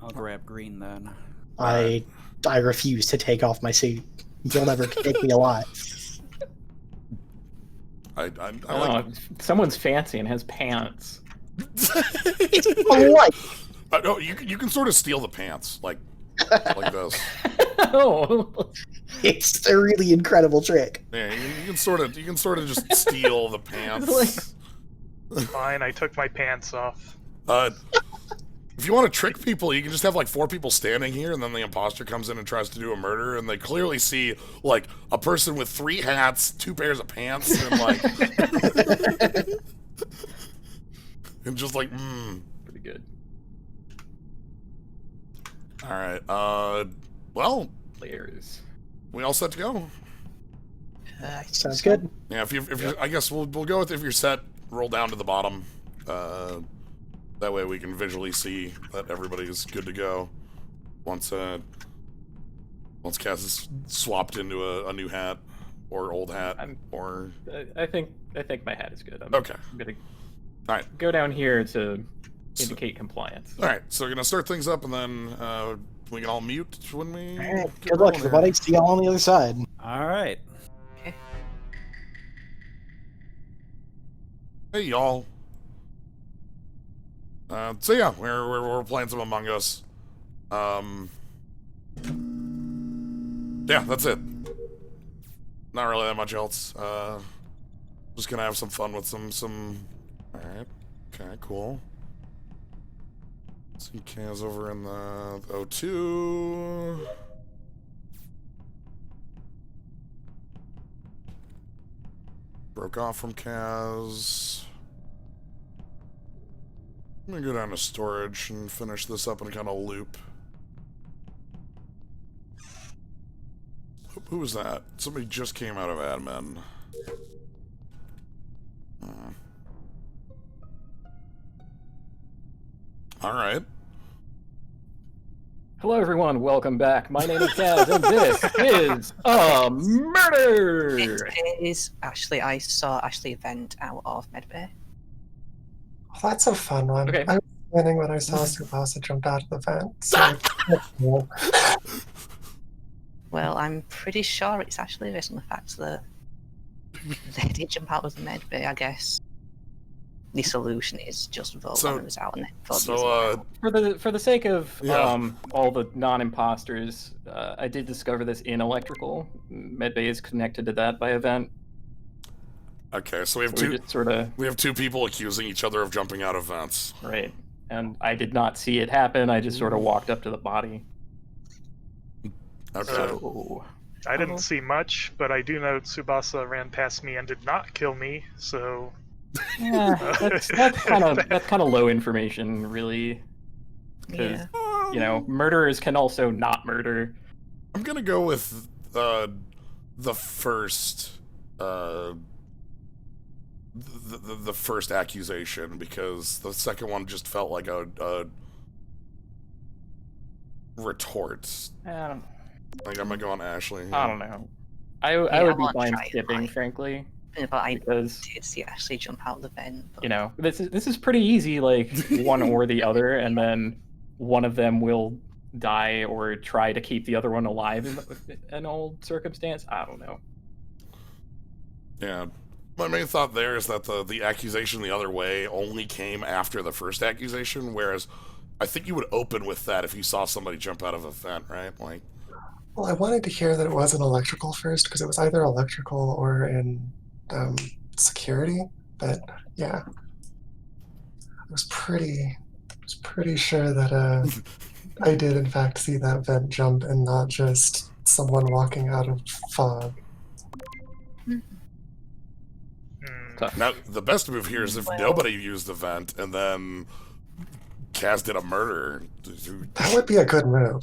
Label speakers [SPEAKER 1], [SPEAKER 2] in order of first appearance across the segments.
[SPEAKER 1] I'll grab green then.
[SPEAKER 2] I refuse to take off my suit. You'll never take me alive.
[SPEAKER 3] I
[SPEAKER 4] Oh,
[SPEAKER 3] like.
[SPEAKER 4] someone's fancy and has pants.
[SPEAKER 2] It's polite.
[SPEAKER 3] No, you can sort of steal the pants like this.
[SPEAKER 4] Oh,
[SPEAKER 2] It's a really incredible trick.
[SPEAKER 3] Yeah, you can sort of just steal the pants.
[SPEAKER 5] Fine, I took my pants off.
[SPEAKER 3] If you want to trick people, you can just have like 4 people standing here, and then the imposter comes in and tries to do a murder, and they clearly see like a person with 3 hats, 2 pairs of pants, and like, and just like,
[SPEAKER 4] pretty good.
[SPEAKER 3] All right. Well,
[SPEAKER 4] Players.
[SPEAKER 3] we all set to go.
[SPEAKER 2] Sounds good.
[SPEAKER 3] Yeah. If you're, I guess we'll go with if you're set. Roll down to the bottom. That way we can visually see that everybody's good to go. Once Cass is swapped into a new hat or old hat, or
[SPEAKER 4] I think my hat is good.
[SPEAKER 3] Okay.
[SPEAKER 4] I'm gonna
[SPEAKER 3] all right.
[SPEAKER 4] go down here to indicate compliance.
[SPEAKER 3] All right. So we're gonna start things up, and then we can all mute when we.
[SPEAKER 2] All right,
[SPEAKER 3] get
[SPEAKER 2] good luck,
[SPEAKER 3] rolling here.
[SPEAKER 2] everybody. See y'all on the other side.
[SPEAKER 1] All right.
[SPEAKER 3] Hey y'all. So yeah, we're playing some Among Us. Yeah, that's it. Not really that much else. Just gonna have some fun with some. All right. Okay. Cool. Some Kaz over in the O2. Broke off from Kaz. I'm gonna go down to storage and finish this up in kind of a loop. Who was that? Somebody just came out of admin. Alright.
[SPEAKER 4] Hello, everyone. Welcome back. My name is Kaz, and this is a murder.
[SPEAKER 6] It is actually, I saw Ashley vent out of medbay.
[SPEAKER 7] Oh, that's a fun one.
[SPEAKER 4] Okay.
[SPEAKER 7] I was winning when I saw Tsubasa jump out of the vent. So cool.
[SPEAKER 6] Well, I'm pretty sure it's actually based on the fact that they did jump out of the medbay. I guess the solution is just vote
[SPEAKER 3] So-
[SPEAKER 6] one of us out and then vote the other one out.
[SPEAKER 4] For the sake of
[SPEAKER 3] Yeah.
[SPEAKER 4] all the non-imposters, I did discover this in electrical. Medbay is connected to that by event.
[SPEAKER 3] Okay, so we have
[SPEAKER 4] So
[SPEAKER 3] two.
[SPEAKER 4] we just sort of
[SPEAKER 3] We have 2 people accusing each other of jumping out of vents.
[SPEAKER 4] right, and I did not see it happen. I just sort of walked up to the body.
[SPEAKER 3] Okay.
[SPEAKER 4] So
[SPEAKER 5] I didn't see much, but I do know Tsubasa ran past me and did not kill me, so...
[SPEAKER 4] yeah, that's kind of low information, really. Because
[SPEAKER 6] Yeah.
[SPEAKER 4] you know, murderers can also not murder.
[SPEAKER 3] I'm gonna go with the first the first accusation, because the second one just felt like a retort. Like, I'm gonna go on Ashley.
[SPEAKER 4] I don't know. I
[SPEAKER 6] Yeah,
[SPEAKER 4] would
[SPEAKER 6] I
[SPEAKER 4] be
[SPEAKER 6] wanna
[SPEAKER 4] fine
[SPEAKER 6] try it,
[SPEAKER 4] skipping,
[SPEAKER 6] like-
[SPEAKER 4] frankly,
[SPEAKER 6] But I
[SPEAKER 4] because
[SPEAKER 6] did see Ashley jump out of the vent. But
[SPEAKER 4] you know this is pretty easy. Like one or the other, and then one of them will die or try to keep the other one alive in an old circumstance. I don't know.
[SPEAKER 3] Yeah. My main thought there is that the accusation the other way only came after the first accusation, whereas I think you would open with that if you saw somebody jump out of a vent, right? Like,
[SPEAKER 7] Well, I wanted to hear that it wasn't electrical first because it was either electrical or in security. But yeah, I was pretty sure that I did in fact see that vent jump and not just someone walking out of fog.
[SPEAKER 4] Tough.
[SPEAKER 3] now the best move here is if nobody used the vent and then Kaz did a murder.
[SPEAKER 7] That would be a good move.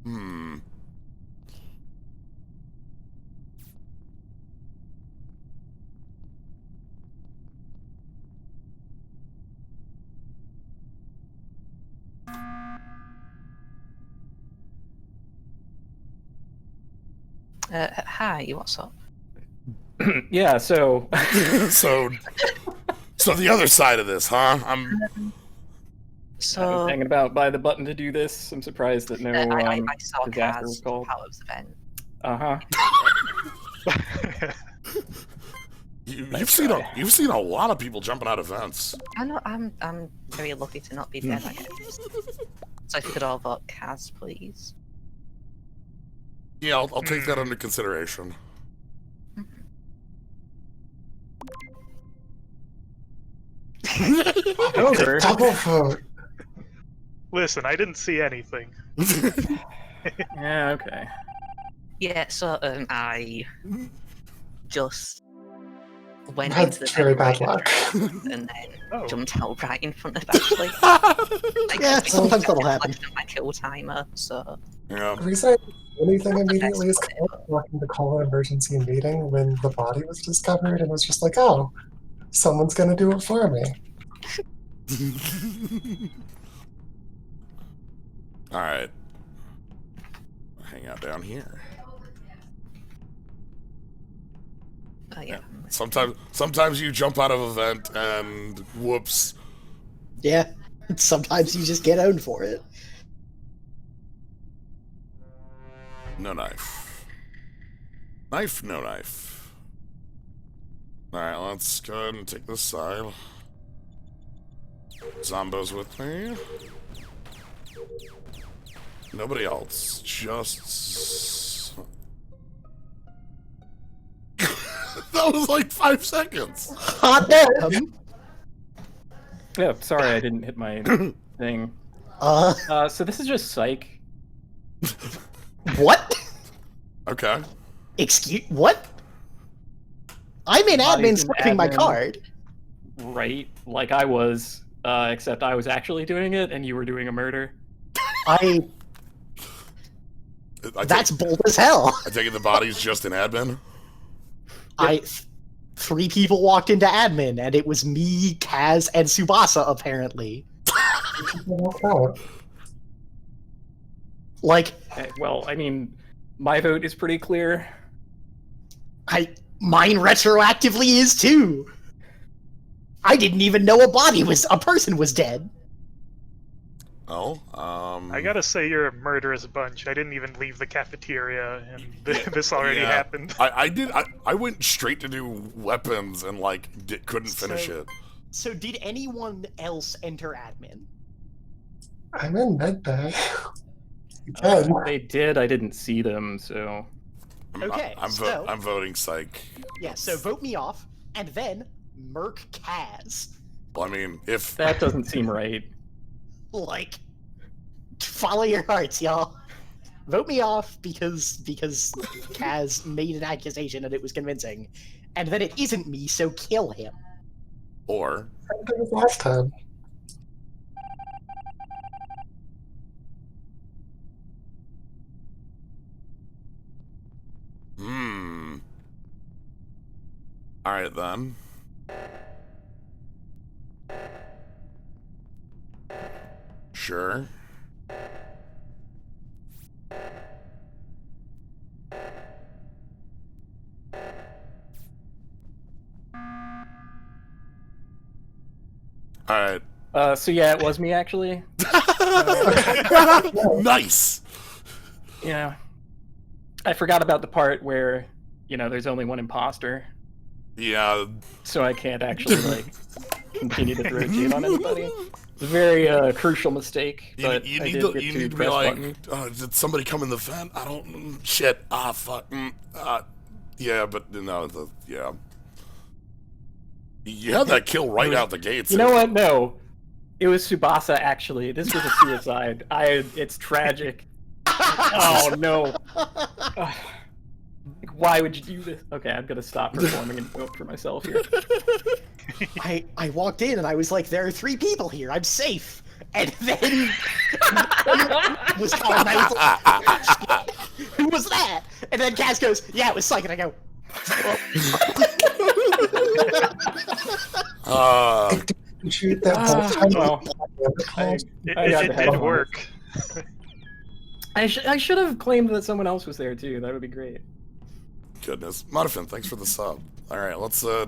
[SPEAKER 3] Hmm.
[SPEAKER 6] hi, what's up?
[SPEAKER 4] Yeah, so
[SPEAKER 3] so the other side of this, huh?
[SPEAKER 4] I
[SPEAKER 6] So
[SPEAKER 4] was hanging about by the button to do this. I'm surprised that no
[SPEAKER 6] I saw
[SPEAKER 4] disaster
[SPEAKER 6] Kaz
[SPEAKER 4] was called.
[SPEAKER 6] jump out of the vent.
[SPEAKER 3] You've seen a lot of people jumping out of vents.
[SPEAKER 6] I know I'm very lucky to not be dead, I guess. So if you could all vote Kaz, please.
[SPEAKER 3] Yeah, I'll take that under consideration.
[SPEAKER 4] Over.
[SPEAKER 7] Double vote.
[SPEAKER 5] Listen, I didn't see anything.
[SPEAKER 4] Yeah, okay.
[SPEAKER 6] Yeah, so I just went
[SPEAKER 7] Had
[SPEAKER 6] into the
[SPEAKER 7] very bad
[SPEAKER 6] ventilation
[SPEAKER 7] luck.
[SPEAKER 6] and then
[SPEAKER 5] Oh.
[SPEAKER 6] jumped out right in front of Ashley.
[SPEAKER 2] Yeah, sometimes that'll happen.
[SPEAKER 6] My kill timer, so
[SPEAKER 3] Yeah.
[SPEAKER 7] The reason I didn't do anything immediately is because I was walking to call an emergency meeting when the body was discovered and was just like, oh, someone's gonna do it for me.
[SPEAKER 3] All right. Hang out down here.
[SPEAKER 6] yeah.
[SPEAKER 3] Sometimes you jump out of a vent and whoops.
[SPEAKER 2] Yeah. Sometimes you just get owned for it.
[SPEAKER 3] No knife. Knife, no knife. Alright, let's go ahead and take this side. Zombo's with me. Nobody else. Just... That was like 5 seconds!
[SPEAKER 2] Hot damn!
[SPEAKER 4] Yeah, sorry I didn't hit my thing. So this is just Psyche.
[SPEAKER 2] What?
[SPEAKER 3] Okay.
[SPEAKER 2] Excuse what? I'm in admin
[SPEAKER 4] Body's in
[SPEAKER 2] swiping my
[SPEAKER 4] admin.
[SPEAKER 2] card.
[SPEAKER 4] Right, like I was, except I was actually doing it and you were doing a murder.
[SPEAKER 2] That's bold as hell.
[SPEAKER 3] I take it the body's just an admin?
[SPEAKER 2] Three people walked into admin, and it was me, Kaz, and Tsubasa, apparently. Like,
[SPEAKER 4] Well, I mean, my vote is pretty clear.
[SPEAKER 2] mine retroactively is too. I didn't even know a person was dead.
[SPEAKER 3] Oh,
[SPEAKER 5] I gotta say you're a murderous bunch. I didn't even leave the cafeteria, and this already
[SPEAKER 3] Yeah.
[SPEAKER 5] happened.
[SPEAKER 3] I went straight to do weapons and like couldn't finish it.
[SPEAKER 2] So did anyone else enter admin?
[SPEAKER 7] I'm in medbay. Again.
[SPEAKER 4] They did, I didn't see them, so...
[SPEAKER 2] Okay,
[SPEAKER 3] I'm voting Psyche.
[SPEAKER 2] Yeah, so vote me off, and then murk Kaz.
[SPEAKER 3] Well, I mean, if
[SPEAKER 4] That doesn't seem right.
[SPEAKER 2] Like, follow your hearts, y'all. Vote me off because Kaz made an accusation and it was convincing, and then it isn't me, so kill him.
[SPEAKER 3] or
[SPEAKER 7] It was last time.
[SPEAKER 3] All right then. Sure. All right.
[SPEAKER 4] So yeah, it was me actually.
[SPEAKER 3] Nice.
[SPEAKER 4] Yeah. I forgot about the part where, you know, there's only one imposter,
[SPEAKER 3] Yeah.
[SPEAKER 4] so I can't actually, like, continue to throw shade on anybody. It's a very crucial mistake, but
[SPEAKER 3] You
[SPEAKER 4] I
[SPEAKER 3] need
[SPEAKER 4] did
[SPEAKER 3] to
[SPEAKER 4] get
[SPEAKER 3] you
[SPEAKER 4] to
[SPEAKER 3] need to be
[SPEAKER 4] press
[SPEAKER 3] like,
[SPEAKER 4] button.
[SPEAKER 3] did somebody come in the vent? I don't. Shit. Ah, fuck. Yeah, but no. Yeah. You had that kill right out the gates.
[SPEAKER 4] You know what? No. It was Tsubasa, actually. This was a suicide. It's tragic. Oh, no. Ugh. Why would you do this? Okay, I'm gonna stop performing and vote for myself here.
[SPEAKER 2] I walked in and I was like, there are 3 people here, I'm safe. And then was called and I was like, who was that? And then Kaz goes, yeah, it was Psyche, and I go,
[SPEAKER 7] Shoot that whole time.
[SPEAKER 4] Well,
[SPEAKER 5] It did work.
[SPEAKER 4] I should have claimed that someone else was there too. That would be great.
[SPEAKER 3] Goodness. Modifin, thanks for the sub. Alright, let's, I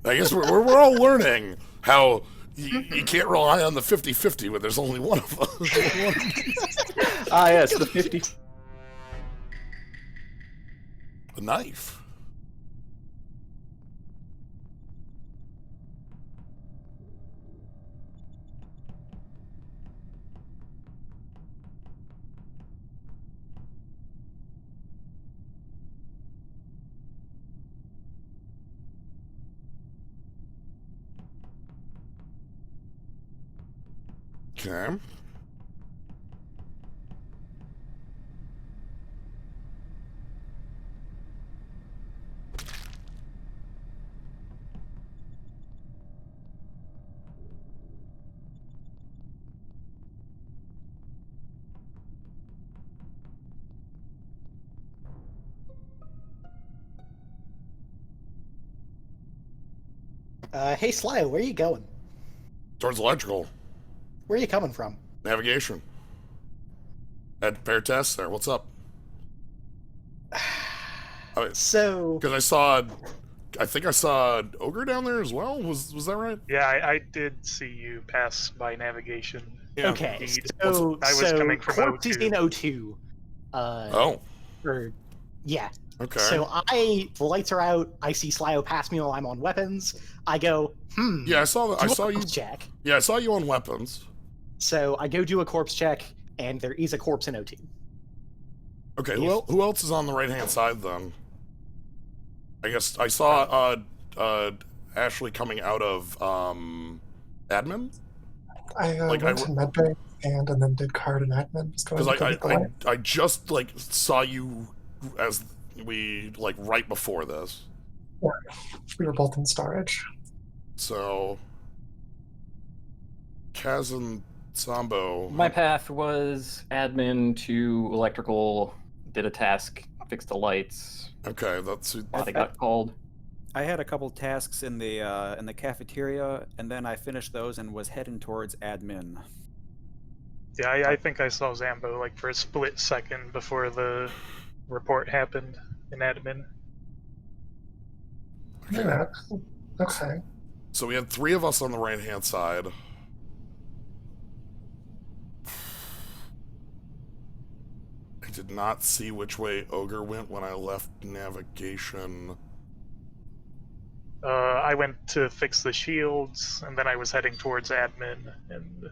[SPEAKER 3] guess we're all learning how you can't rely on the 50-50 when there's only one of us.
[SPEAKER 4] Ah, yes, the 50.
[SPEAKER 3] A knife. Okay.
[SPEAKER 2] Hey, Slyo, where are you going?
[SPEAKER 3] Towards electrical.
[SPEAKER 2] Where are you coming from?
[SPEAKER 3] Navigation. At pair test there. What's up?
[SPEAKER 2] So...
[SPEAKER 3] Because I think I saw Ogre down there as well. Was that right?
[SPEAKER 5] Yeah, I did see you pass by navigation.
[SPEAKER 3] Yeah.
[SPEAKER 2] Okay,
[SPEAKER 5] Indeed.
[SPEAKER 2] so,
[SPEAKER 5] I was coming from
[SPEAKER 2] Corpse is
[SPEAKER 5] O2.
[SPEAKER 2] in O2.
[SPEAKER 3] Oh.
[SPEAKER 2] Yeah.
[SPEAKER 3] Okay.
[SPEAKER 2] So the lights are out, I see Slyo pass me while I'm on weapons. I go,
[SPEAKER 3] Yeah, I saw that. I
[SPEAKER 2] do a
[SPEAKER 3] saw you.
[SPEAKER 2] corpse check.
[SPEAKER 3] Yeah, I saw you on weapons.
[SPEAKER 2] So I go do a corpse check, and there is a corpse in O2.
[SPEAKER 3] Okay, who else is on the right-hand side then? I guess I saw Ashley coming out of admin.
[SPEAKER 7] I went to medbay and then did card and admin.
[SPEAKER 3] Because I just like saw you as we like right before this.
[SPEAKER 7] Yeah, we were both in storage.
[SPEAKER 3] So Kaz and Sambo.
[SPEAKER 4] My path was admin to electrical, did a task, fixed the lights.
[SPEAKER 3] Okay, that's
[SPEAKER 4] Body got called.
[SPEAKER 1] I had a couple tasks in the cafeteria, and then I finished those and was heading towards admin.
[SPEAKER 5] Yeah, I think I saw Zambo like for a split second before the report happened in admin.
[SPEAKER 7] Yeah. Okay.
[SPEAKER 3] So we had 3 of us on the right-hand side. I did not see which way Ogre went when I left navigation.
[SPEAKER 5] I went to fix the shields, and then I was heading towards admin, and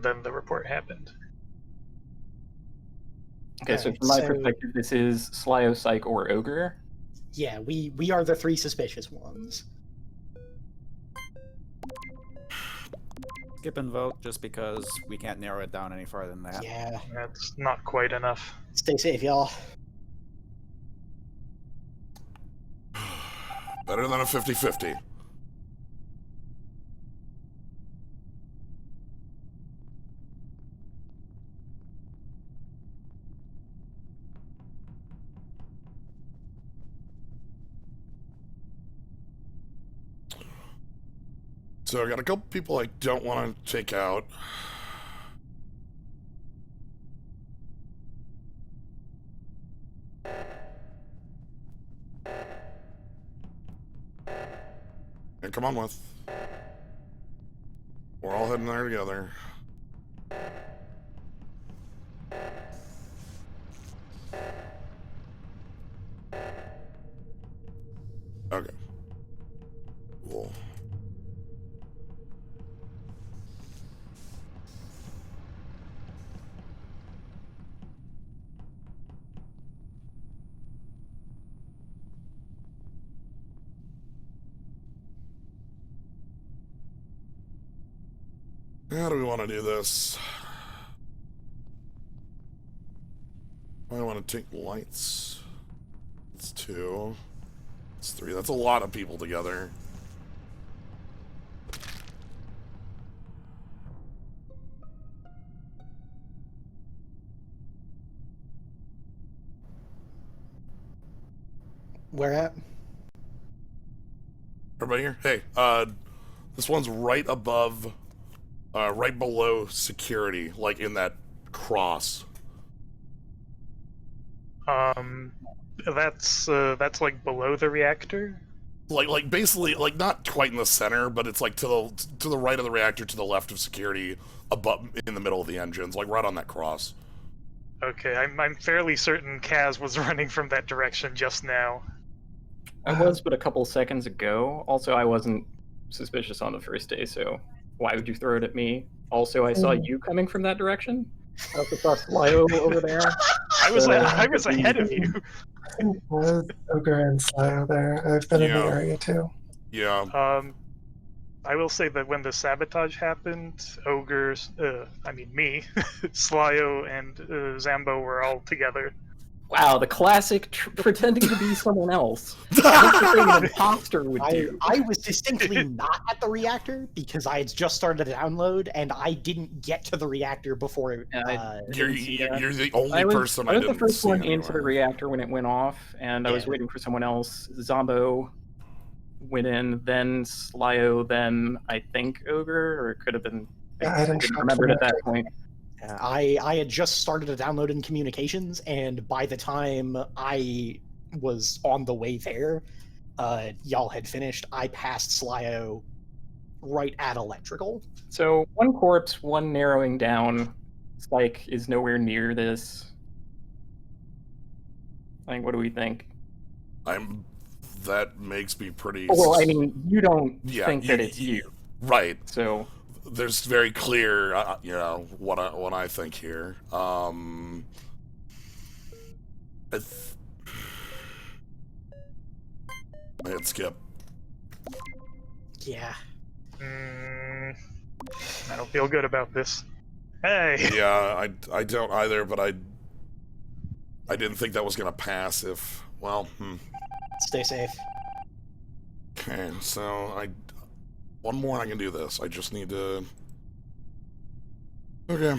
[SPEAKER 5] then the report happened.
[SPEAKER 4] Okay, so from my perspective, this is Slyo, Psyche, or Ogre.
[SPEAKER 2] Yeah, we are the 3 suspicious ones.
[SPEAKER 1] Skip and vote just because we can't narrow it down any farther than that.
[SPEAKER 2] Yeah.
[SPEAKER 5] That's not quite enough.
[SPEAKER 2] Stay safe, y'all.
[SPEAKER 3] Better than a 50-50. So I got a couple people I don't want to take out. And come on with. We're all heading there together. Okay. Cool. How do we want to do this? I want to take lights. It's 2. It's 3. That's a lot of people together.
[SPEAKER 2] Where at?
[SPEAKER 3] Everybody here? Hey, this one's right above, right below security, like in that cross.
[SPEAKER 5] That's like below the reactor.
[SPEAKER 3] Like basically, like not quite in the center, but it's like to the right of the reactor, to the left of security, above in the middle of the engines, like right on that cross.
[SPEAKER 5] Okay, I'm fairly certain Kaz was running from that direction just now.
[SPEAKER 4] I was, but a couple seconds ago. Also, I wasn't suspicious on the first day, so why would you throw it at me? Also, I saw you coming from that direction. I also saw Slyo over there.
[SPEAKER 5] I was
[SPEAKER 4] So,
[SPEAKER 5] ahead of you.
[SPEAKER 7] I think with Ogre and Slyo there. I've been in the
[SPEAKER 3] Yeah.
[SPEAKER 7] area too.
[SPEAKER 3] Yeah.
[SPEAKER 5] I will say that when the sabotage happened, Ogre, me, Slyo, and Zambo were all together.
[SPEAKER 4] wow, the classic pretending to be someone else. That's the thing an imposter would do.
[SPEAKER 2] I was distinctly not at the reactor because I had just started to download and I didn't get to the reactor before.
[SPEAKER 3] You're the only
[SPEAKER 4] I was
[SPEAKER 3] person I
[SPEAKER 4] the
[SPEAKER 3] didn't
[SPEAKER 4] first
[SPEAKER 3] see
[SPEAKER 4] one into the
[SPEAKER 3] anywhere.
[SPEAKER 4] reactor when it went off, and I was
[SPEAKER 2] Yeah.
[SPEAKER 4] waiting for someone else. Zombo went in, then Slyo, then I think Ogre, or it could have been.
[SPEAKER 7] Yeah, I
[SPEAKER 4] I
[SPEAKER 7] didn't
[SPEAKER 4] didn't
[SPEAKER 7] check
[SPEAKER 4] remember it
[SPEAKER 7] for
[SPEAKER 4] at that
[SPEAKER 7] that.
[SPEAKER 4] point.
[SPEAKER 2] I had just started to download in communications, and by the time I was on the way there, y'all had finished. I passed Slyo right at electrical.
[SPEAKER 4] So one corpse, one narrowing down. Psyche is nowhere near this. Like, what do we think?
[SPEAKER 3] That makes me pretty.
[SPEAKER 4] Well, I mean, you don't
[SPEAKER 3] Yeah,
[SPEAKER 4] think that it's you,
[SPEAKER 3] right?
[SPEAKER 4] so
[SPEAKER 3] There's very clear, what I think here. I hit skip.
[SPEAKER 2] Yeah.
[SPEAKER 5] I don't feel good about this. Hey!
[SPEAKER 3] Yeah, I don't either, but I didn't think that was gonna pass.
[SPEAKER 2] Stay safe.
[SPEAKER 3] Okay, so one more and I can do this. I just need to. Okay.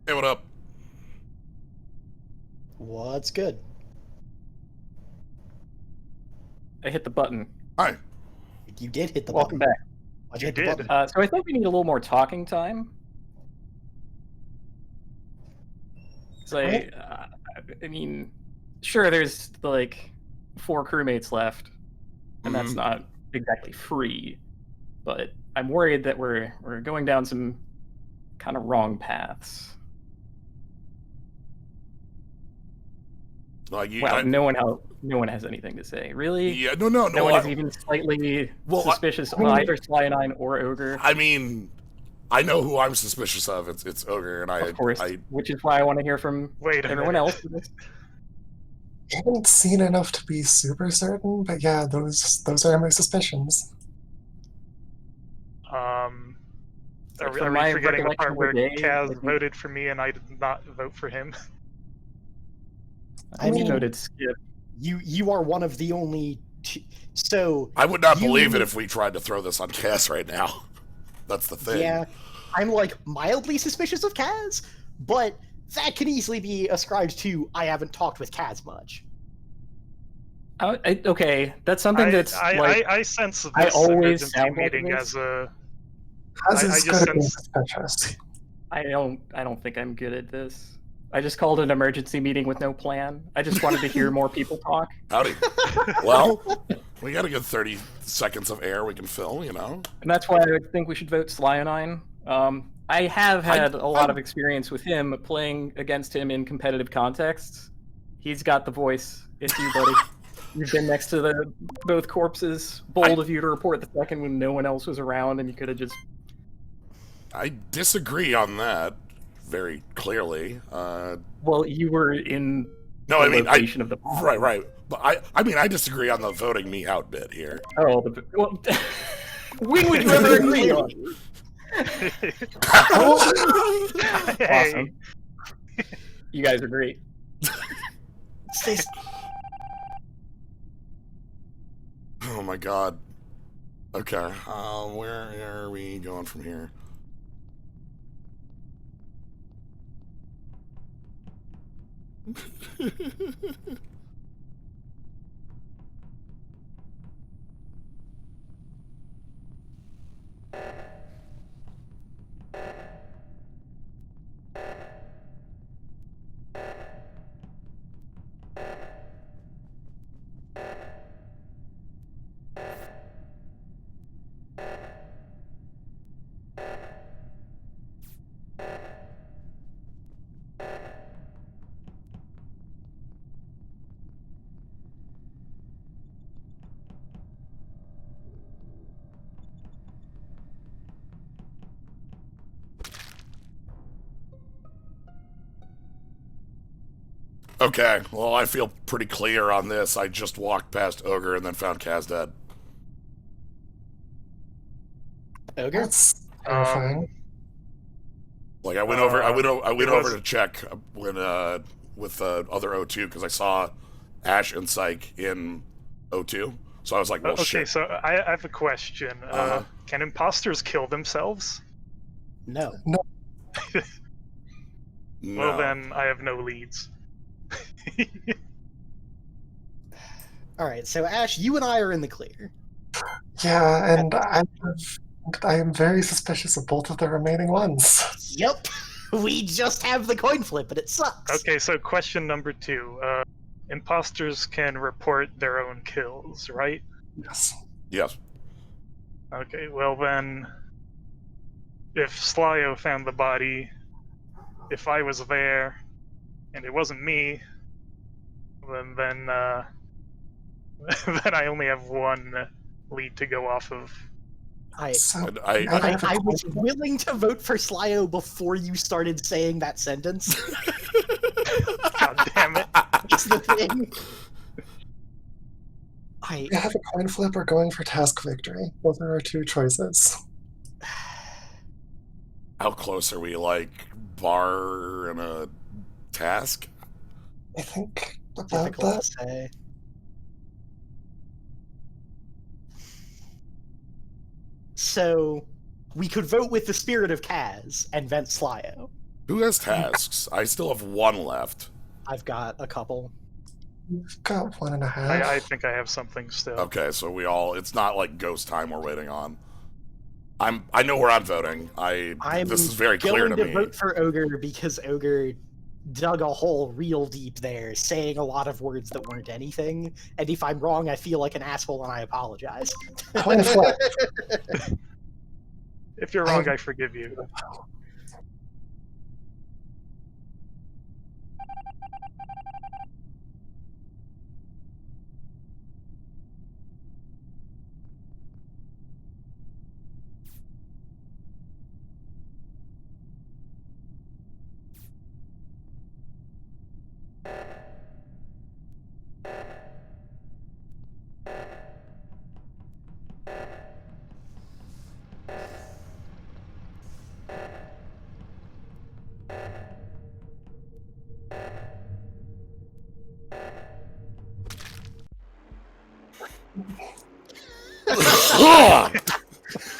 [SPEAKER 3] Hey, what up?
[SPEAKER 2] What's good?
[SPEAKER 4] I hit the button.
[SPEAKER 3] Hi.
[SPEAKER 2] You did hit the
[SPEAKER 4] Welcome
[SPEAKER 2] button.
[SPEAKER 4] back.
[SPEAKER 2] Why'd
[SPEAKER 5] You
[SPEAKER 2] hit the
[SPEAKER 5] did.
[SPEAKER 2] button?
[SPEAKER 4] So I think we need a little more talking time. So I mean, sure, there's like 4 crewmates left, and that's
[SPEAKER 3] Mhm.
[SPEAKER 4] not exactly free. But I'm worried that we're going down some kind of wrong paths.
[SPEAKER 3] Like you,
[SPEAKER 4] Wow, no one has anything to say. Really?
[SPEAKER 3] yeah, no.
[SPEAKER 4] No one is even slightly suspicious of either Cyanide or Ogre.
[SPEAKER 3] I mean, I know who I'm suspicious of. It's Ogre, and
[SPEAKER 4] Of course, which is why I want to hear from
[SPEAKER 5] Wait a
[SPEAKER 4] everyone
[SPEAKER 5] minute.
[SPEAKER 4] else.
[SPEAKER 7] I haven't seen enough to be super certain, but yeah, those are my suspicions.
[SPEAKER 5] Are we
[SPEAKER 4] From my
[SPEAKER 5] forgetting the
[SPEAKER 4] recollection
[SPEAKER 5] part
[SPEAKER 4] of the
[SPEAKER 5] where
[SPEAKER 4] day,
[SPEAKER 5] Kaz
[SPEAKER 4] I think-
[SPEAKER 5] voted for me and I did not vote for him?
[SPEAKER 4] I
[SPEAKER 2] mean-
[SPEAKER 4] voted skip.
[SPEAKER 2] You are one of the only two. So
[SPEAKER 3] I would not
[SPEAKER 2] you-
[SPEAKER 3] believe it if we tried to throw this on Cass right now. That's the thing.
[SPEAKER 2] yeah, I'm like mildly suspicious of Kaz, but that can easily be ascribed to I haven't talked with Kaz much.
[SPEAKER 4] Okay, that's something that's like
[SPEAKER 5] I sense this
[SPEAKER 4] I always
[SPEAKER 5] emergency
[SPEAKER 4] sound like
[SPEAKER 5] meeting
[SPEAKER 4] this.
[SPEAKER 5] as a.
[SPEAKER 7] Kaz
[SPEAKER 5] I
[SPEAKER 7] is
[SPEAKER 5] just
[SPEAKER 7] good at being
[SPEAKER 5] sense-
[SPEAKER 7] suspicious.
[SPEAKER 4] I don't think I'm good at this. I just called an emergency meeting with no plan. I just wanted to hear more people talk.
[SPEAKER 3] Howdy. Well, we got a good 30 seconds of air we can fill, you know?
[SPEAKER 4] And that's why I think we should vote Slionine. I have had a lot of experience with him playing against him in competitive contexts. He's got the voice. It's you, buddy. You've been next to both corpses. Bold of you to report the second when no one else was around, and you could have just.
[SPEAKER 3] I disagree on that very clearly.
[SPEAKER 4] Well, you were in
[SPEAKER 3] No,
[SPEAKER 4] the
[SPEAKER 3] I mean,
[SPEAKER 4] location of the bomb.
[SPEAKER 3] right. But I mean, I disagree on the voting me out bit here.
[SPEAKER 4] Oh, well, when would you ever agree on?
[SPEAKER 5] Hey,
[SPEAKER 4] Awesome. You guys are great.
[SPEAKER 2] Stay
[SPEAKER 3] Oh my god. Okay, where are we going from here? Okay, well, I feel pretty clear on this. I just walked past Ogre and then found Kaz dead.
[SPEAKER 2] Ogre?
[SPEAKER 7] That's terrifying.
[SPEAKER 3] Like I went over
[SPEAKER 5] it was-
[SPEAKER 3] to check when with other O2 because I saw Ash and Psyche in O2. So I was like, well,
[SPEAKER 5] Okay,
[SPEAKER 3] shit.
[SPEAKER 5] so I have a question. Can imposters kill themselves?
[SPEAKER 2] No.
[SPEAKER 3] No.
[SPEAKER 5] Well, then I have no leads.
[SPEAKER 2] Alright, so Ash, you and I are in the clear.
[SPEAKER 7] Yeah, and I am very suspicious of both of the remaining ones.
[SPEAKER 2] Yep. We just have the coin flip, and it sucks.
[SPEAKER 5] Okay, so question number 2. Imposters can report their own kills, right?
[SPEAKER 7] Yes.
[SPEAKER 3] Yes.
[SPEAKER 5] Okay, well then, if Slyo found the body, if I was there, and it wasn't me, then then I only have one lead to go off of.
[SPEAKER 7] So
[SPEAKER 3] And
[SPEAKER 7] I have a
[SPEAKER 2] I was
[SPEAKER 7] question.
[SPEAKER 2] willing to vote for Slyo before you started saying that sentence.
[SPEAKER 5] God damn it!
[SPEAKER 2] It's the thing. I
[SPEAKER 7] We have a coin flip or going for task victory. Those are our two choices.
[SPEAKER 3] How close are we? Like bar and a task?
[SPEAKER 7] I think about
[SPEAKER 2] difficult
[SPEAKER 7] that.
[SPEAKER 2] to say. So we could vote with the spirit of Kaz and vent Slyo.
[SPEAKER 3] Who has tasks? I still have one left.
[SPEAKER 2] I've got a couple.
[SPEAKER 7] We've got 1.5.
[SPEAKER 5] I think I have something still.
[SPEAKER 3] Okay, so we all. It's not like ghost time we're waiting on. I know where I'm voting.
[SPEAKER 2] I'm
[SPEAKER 3] This is very clear
[SPEAKER 2] going
[SPEAKER 3] to
[SPEAKER 2] to
[SPEAKER 3] me.
[SPEAKER 2] vote for Ogre because Ogre dug a hole real deep there, saying a lot of words that weren't anything. And if I'm wrong, I feel like an asshole and I apologize.
[SPEAKER 7] Coin flip.
[SPEAKER 5] If you're wrong, I forgive you.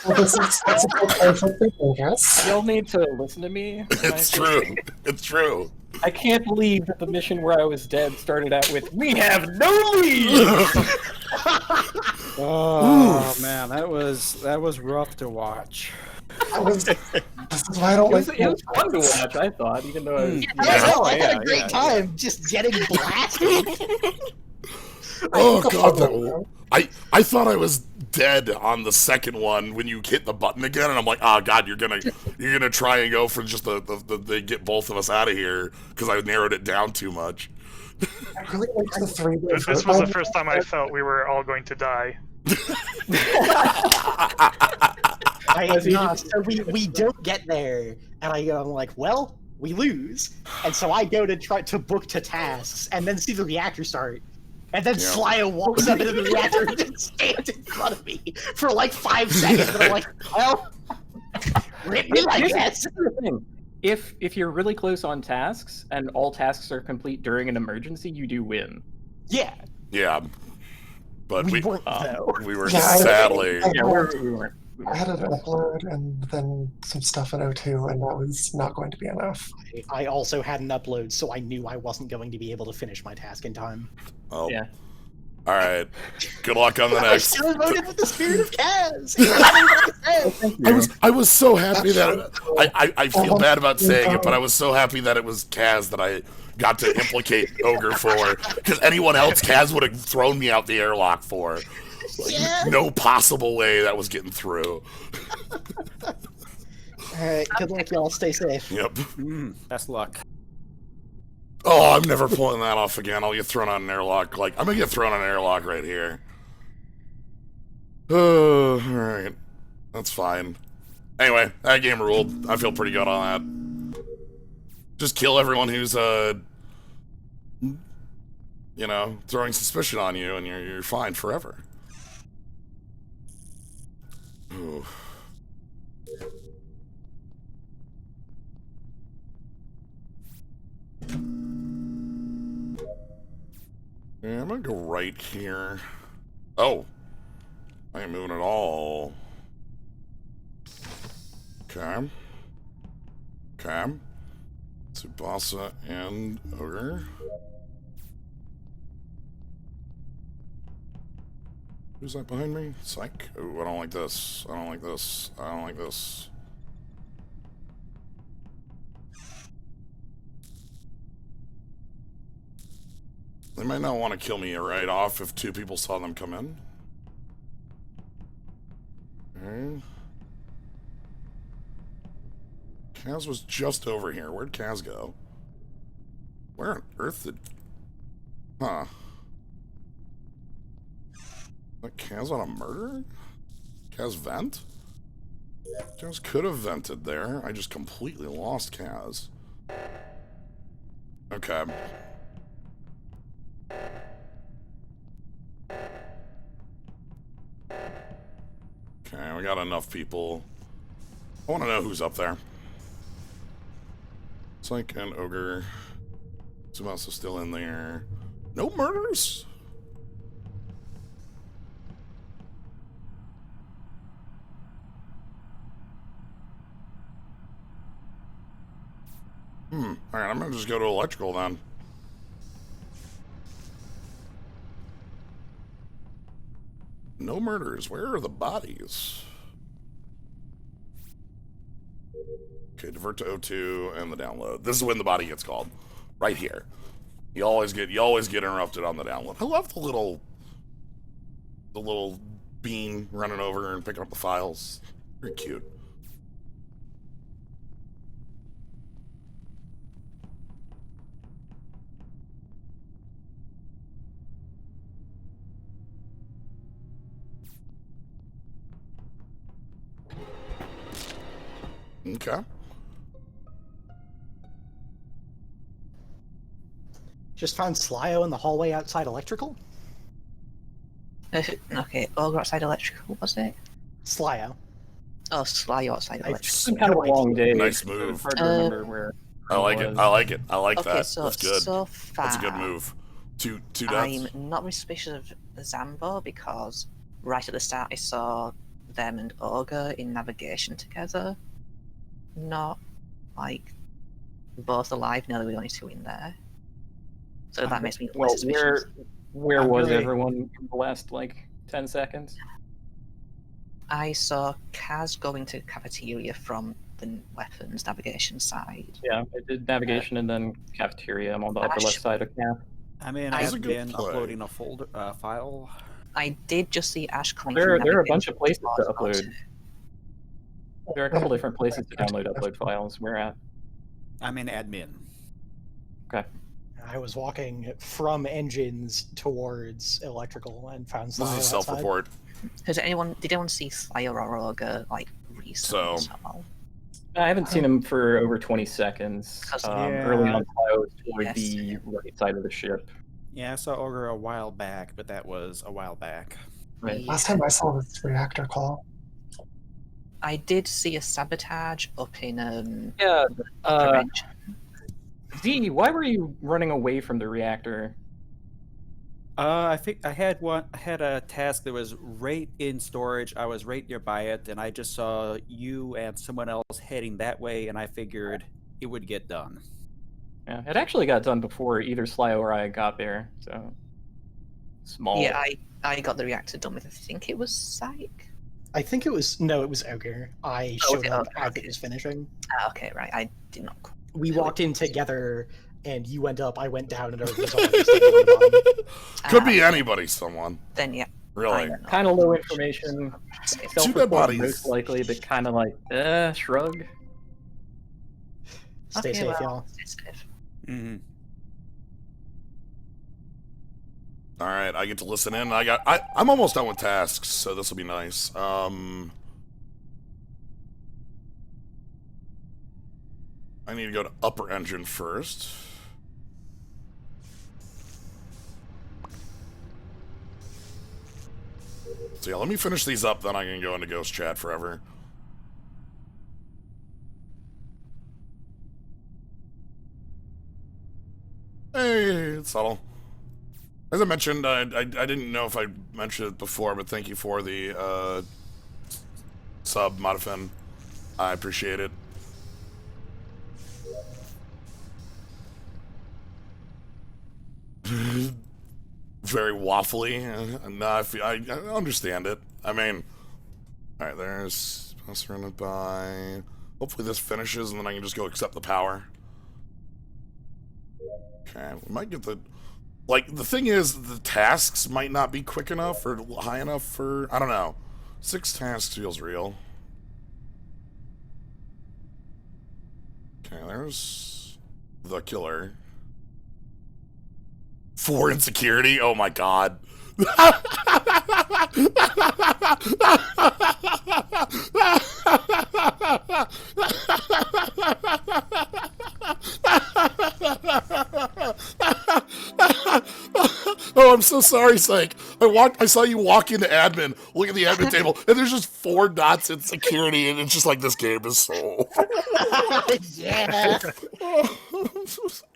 [SPEAKER 7] Well, that's a good coin flip thinking, guys.
[SPEAKER 4] You'll need to listen to me. when I
[SPEAKER 3] It's
[SPEAKER 4] say
[SPEAKER 3] true.
[SPEAKER 4] things.
[SPEAKER 3] It's true.
[SPEAKER 4] I can't believe that the mission where I was dead started out with "We have no lead."
[SPEAKER 1] Oh man, that was rough to watch.
[SPEAKER 7] This is why I don't
[SPEAKER 4] It
[SPEAKER 7] like.
[SPEAKER 4] was fun to watch. I thought, even though I was,
[SPEAKER 2] I had
[SPEAKER 1] yeah,
[SPEAKER 2] a great
[SPEAKER 1] yeah,
[SPEAKER 2] time just getting blasted.
[SPEAKER 3] Oh god, I thought I was dead on the second one when you hit the button again, and I'm like, oh god, you're gonna try and go for just the get both of us out of here because I narrowed it down too much.
[SPEAKER 7] I really like the three.
[SPEAKER 5] This was the first time I felt we were all going to die.
[SPEAKER 2] So we don't get there, and I'm like, well, we lose, and so I go to try to book to tasks, and then see the reactor start, and then Slyo walks up into the reactor and just stands in front of me for like 5 seconds, and I'm like, well, rip me, I guess.
[SPEAKER 4] Here's the thing. If you're really close on tasks and all tasks are complete during an emergency, you do win.
[SPEAKER 2] Yeah,
[SPEAKER 3] Yeah, but
[SPEAKER 2] we weren't though.
[SPEAKER 3] we were
[SPEAKER 7] Yeah,
[SPEAKER 3] sadly.
[SPEAKER 7] I-
[SPEAKER 4] Yeah, we weren't.
[SPEAKER 7] I had an upload and then some stuff in O2, and that was not going to be enough.
[SPEAKER 2] I also had an upload, so I knew I wasn't going to be able to finish my task in time.
[SPEAKER 3] Oh,
[SPEAKER 4] Yeah.
[SPEAKER 3] all right. Good luck on the
[SPEAKER 2] I
[SPEAKER 3] next.
[SPEAKER 2] still voted with the spirit of Kaz!
[SPEAKER 3] I was so happy that I feel
[SPEAKER 7] Oh,
[SPEAKER 3] bad about saying
[SPEAKER 7] no.
[SPEAKER 3] it, but I was so happy that it was Kaz that I got to implicate Ogre for, because anyone else Kaz would have thrown me out the airlock for. Like,
[SPEAKER 2] Yeah.
[SPEAKER 3] no possible way that was getting through.
[SPEAKER 2] Alright, good luck, y'all. Stay safe.
[SPEAKER 3] Yep.
[SPEAKER 1] Best luck.
[SPEAKER 3] Oh, I'm never pulling that off again. I'll get thrown on an airlock. Like, I'm gonna get thrown on an airlock right here. Oh, alright. That's fine. Anyway, that game ruled. I feel pretty good on that. Just kill everyone who's, you know, throwing suspicion on you, and you're fine forever. Ooh. Yeah, I'm gonna go right here. Oh. I ain't moving at all. Okay. Okay. Tsubasa and Ogre. Who's that behind me? Psyche. Oh, I don't like this. I don't like this. I don't like this. They might not want to kill me right off if two people saw them come in. Okay. Kaz was just over here. Where'd Kaz go? Where on earth did... Huh. Like Kaz on a murder? Kaz vent? Kaz could have vented there. I just completely lost Kaz. Okay. Okay, we got enough people. I want to know who's up there. Psyche and Ogre. Tsubasa still in there. No murders? Alright, I'm gonna just go to electrical then. No murders. Where are the bodies? Okay, divert to O2 and the download. This is when the body gets called. Right here. You always get interrupted on the download. I love the little bean running over and picking up the files. Very cute. Okay.
[SPEAKER 2] Just found Slyo in the hallway outside electrical?
[SPEAKER 6] Okay, Ogre outside electrical, was it?
[SPEAKER 2] Slyo.
[SPEAKER 6] Oh, Sly outside
[SPEAKER 2] I've
[SPEAKER 6] electrical.
[SPEAKER 4] It's been kind of a long day.
[SPEAKER 3] Nice
[SPEAKER 4] It's
[SPEAKER 3] move.
[SPEAKER 4] hard to remember where.
[SPEAKER 3] I like it. I like it. I like
[SPEAKER 6] Okay,
[SPEAKER 3] that.
[SPEAKER 6] so
[SPEAKER 3] That's good.
[SPEAKER 6] so far,
[SPEAKER 3] That's a good move. Two deaths.
[SPEAKER 6] I'm not really suspicious of Zambo because right at the start I saw them and Ogre in navigation together. Not like both alive. No, there were only two in there. So that makes me
[SPEAKER 4] Well,
[SPEAKER 6] less suspicious.
[SPEAKER 4] where
[SPEAKER 2] I'm
[SPEAKER 4] was
[SPEAKER 2] really-
[SPEAKER 4] everyone for the last like 10 seconds?
[SPEAKER 6] I saw Kaz going to cafeteria from the weapons navigation side.
[SPEAKER 4] Yeah, I did navigation and then cafeteria. I'm on the upper
[SPEAKER 6] Ash-
[SPEAKER 4] left side of camp.
[SPEAKER 1] I mean,
[SPEAKER 6] That's
[SPEAKER 1] I've
[SPEAKER 3] a good
[SPEAKER 1] been
[SPEAKER 3] play.
[SPEAKER 1] uploading a folder file.
[SPEAKER 6] I did just see Ash coming
[SPEAKER 4] There
[SPEAKER 6] from
[SPEAKER 4] are a bunch of
[SPEAKER 6] navigation
[SPEAKER 4] places to
[SPEAKER 6] towards
[SPEAKER 4] upload. There are a couple different places to download upload files. Where at?
[SPEAKER 1] I'm in admin.
[SPEAKER 4] Okay.
[SPEAKER 2] I was walking from engines towards electrical and found
[SPEAKER 3] This
[SPEAKER 2] Slyo
[SPEAKER 3] is a
[SPEAKER 2] outside.
[SPEAKER 3] self-report.
[SPEAKER 6] Did anyone see Slayer or Ogre like recently?
[SPEAKER 3] So-
[SPEAKER 4] I haven't seen him for over 20 seconds. Early on, I was toward
[SPEAKER 6] Yes.
[SPEAKER 4] the right side of the ship.
[SPEAKER 1] Yeah, I saw Ogre a while back, but that was a while back.
[SPEAKER 4] Right.
[SPEAKER 7] Last time I saw this reactor call.
[SPEAKER 6] I did see a sabotage up in
[SPEAKER 4] Yeah.
[SPEAKER 6] upper engine.
[SPEAKER 4] Z, why were you running away from the reactor?
[SPEAKER 1] I think I had one. I had a task that was right in storage. I was right nearby it, and I just saw you and someone else heading that way, and I figured it would get done.
[SPEAKER 4] Yeah, it actually got done before either Slyo or I got there, so small.
[SPEAKER 6] Yeah, I got the reactor done with, I think it was Psyche.
[SPEAKER 2] I think it was Ogre. I
[SPEAKER 6] Oh,
[SPEAKER 2] showed
[SPEAKER 6] okay,
[SPEAKER 2] up
[SPEAKER 6] okay,
[SPEAKER 2] as
[SPEAKER 6] okay.
[SPEAKER 2] it was finishing.
[SPEAKER 6] Ah, okay, right. I did not.
[SPEAKER 2] We walked in together, and you went up, I went down, and Ogre was already standing on the bottom.
[SPEAKER 3] Could be anybody, someone.
[SPEAKER 6] Then yeah.
[SPEAKER 3] Really.
[SPEAKER 4] Kind of low information.
[SPEAKER 3] Two dead
[SPEAKER 4] Self-report
[SPEAKER 3] bodies.
[SPEAKER 4] most likely, but kind of like, shrug.
[SPEAKER 2] Stay
[SPEAKER 6] Okay,
[SPEAKER 2] safe,
[SPEAKER 6] well,
[SPEAKER 2] y'all.
[SPEAKER 6] stay safe.
[SPEAKER 1] Mm-hmm.
[SPEAKER 3] All right, I get to listen in. I'm almost done with tasks, so this will be nice. I need to go to upper engine first. So yeah, let me finish these up, then I can go into ghost chat forever. Hey, it's subtle. As I mentioned, I didn't know if I mentioned it before, but thank you for the sub, Modifin. I appreciate it. Very waffly. No, I understand it. I mean, all right, there's surrounded by. Hopefully this finishes, and then I can just go accept the power. Okay, we might get the. Like, the thing is, the tasks might not be quick enough or high enough for. I don't know. 6 tasks feels real. Okay, there's the killer. 4 insecurity? Oh my god. Oh, I'm so sorry, Psych. I saw you walk into admin, look at the admin table, and there's just 4 dots in security, and it's just like, this game is so.
[SPEAKER 2] Yeah.
[SPEAKER 3] I'm so sorry.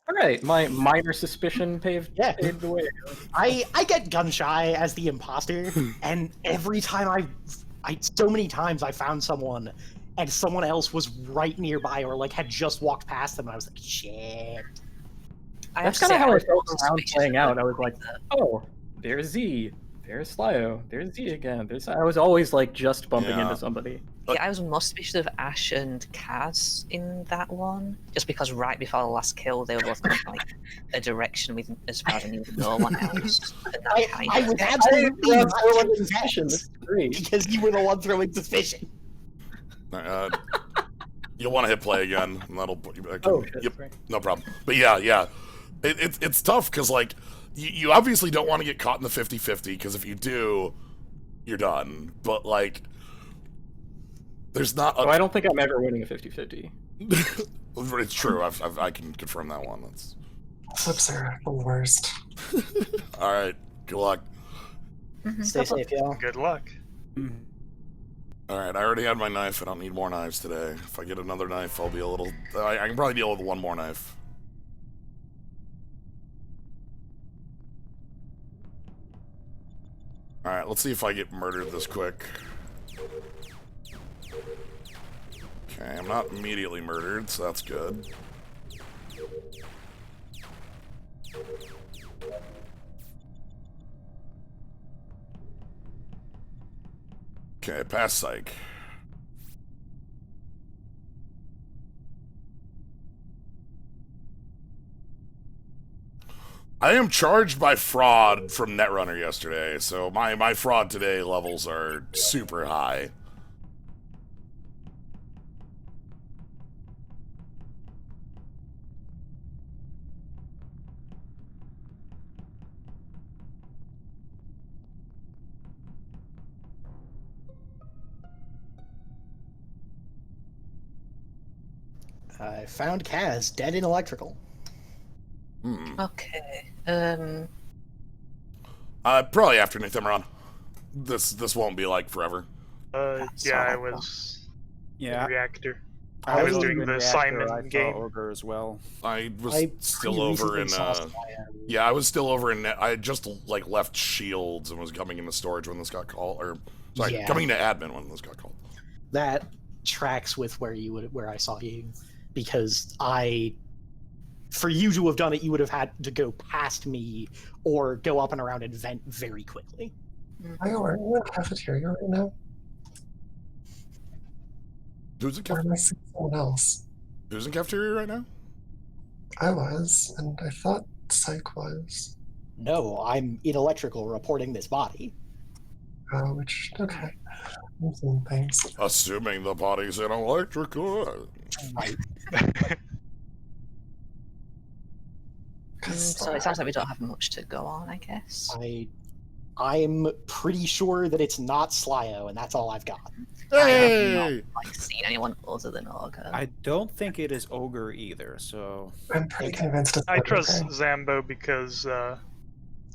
[SPEAKER 4] All right, my minor suspicion paved the way.
[SPEAKER 2] I get gun shy as the imposter, and every time so many times I found someone, and someone else was right nearby or like had just walked past them, and I was like, shit.
[SPEAKER 4] That's kind of how I felt around playing out. I was like, oh, there's Z, there's Slyo, there's Z again. I was always like just bumping into somebody.
[SPEAKER 6] Yeah, I was most suspicious of Ash and Kaz in that one, just because right before the last kill, they were both going like a direction with, as far as I knew, no one else.
[SPEAKER 2] I was absolutely not throwing
[SPEAKER 4] suspicion. This is great.
[SPEAKER 2] because you were the one throwing suspicion.
[SPEAKER 3] You'll want to hit play again, and that'll put you back.
[SPEAKER 4] Oh, shit,
[SPEAKER 3] yep,
[SPEAKER 4] right.
[SPEAKER 3] no problem. But yeah. It's tough, because, like, you obviously don't want to get caught in the 50-50, because if you do, you're done. But, like, there's not
[SPEAKER 4] I don't think I'm ever winning a 50-50.
[SPEAKER 3] It's true. I can confirm that one. That's...
[SPEAKER 7] Flips are the worst.
[SPEAKER 3] All right. Good luck.
[SPEAKER 2] Stay safe, y'all.
[SPEAKER 5] Good luck.
[SPEAKER 3] All right. I already had my knife. I don't need more knives today. If I get another knife, I'll be a little... I can probably deal with one more knife. All right. Let's see if I get murdered this quick. Okay, I'm not immediately murdered, so that's good. Okay, pass Psych. I am charged by fraud from Netrunner yesterday, so my fraud today levels are super high.
[SPEAKER 2] I found Kaz dead in electrical.
[SPEAKER 6] Okay.
[SPEAKER 3] Probably after Nithimeron. This won't be like forever.
[SPEAKER 6] That's
[SPEAKER 5] Yeah, I
[SPEAKER 6] all.
[SPEAKER 5] was
[SPEAKER 1] Yeah.
[SPEAKER 5] reactor. I was
[SPEAKER 1] wasn't
[SPEAKER 5] doing
[SPEAKER 1] in
[SPEAKER 5] the
[SPEAKER 1] reactor,
[SPEAKER 5] Simon
[SPEAKER 1] I saw
[SPEAKER 5] game.
[SPEAKER 1] Ogre as well.
[SPEAKER 3] I was
[SPEAKER 2] I
[SPEAKER 3] still
[SPEAKER 2] pretty
[SPEAKER 3] over
[SPEAKER 2] recently
[SPEAKER 3] in.
[SPEAKER 2] saw Slio.
[SPEAKER 3] Yeah, I was still over in. I had just like left Shields and was coming into storage when this got called, or sorry,
[SPEAKER 2] Yeah.
[SPEAKER 3] coming into admin when this got called.
[SPEAKER 2] That tracks with where I saw you, because for you to have done it, you would have had to go past me or go up and around and vent very quickly.
[SPEAKER 7] Io, are you in the cafeteria right now?
[SPEAKER 3] Who's in
[SPEAKER 7] Or am
[SPEAKER 3] cafeteria?
[SPEAKER 7] I seeing someone else?
[SPEAKER 3] Who's in cafeteria right now?
[SPEAKER 7] I was, and I thought Psyche was.
[SPEAKER 2] No, I'm in electrical reporting this body.
[SPEAKER 7] Okay. I'm seeing things.
[SPEAKER 3] Assuming the body's in electrical.
[SPEAKER 2] Right.
[SPEAKER 6] So it sounds like we don't have much to go on, I guess.
[SPEAKER 2] I'm pretty sure that it's not Slio, and that's all I've got.
[SPEAKER 6] I
[SPEAKER 3] Hey!
[SPEAKER 6] have not seen anyone other than Ogre.
[SPEAKER 1] I don't think it is Ogre either, so...
[SPEAKER 7] I'm pretty convinced it's
[SPEAKER 5] I
[SPEAKER 7] not
[SPEAKER 5] trust
[SPEAKER 7] okay.
[SPEAKER 5] Zambo because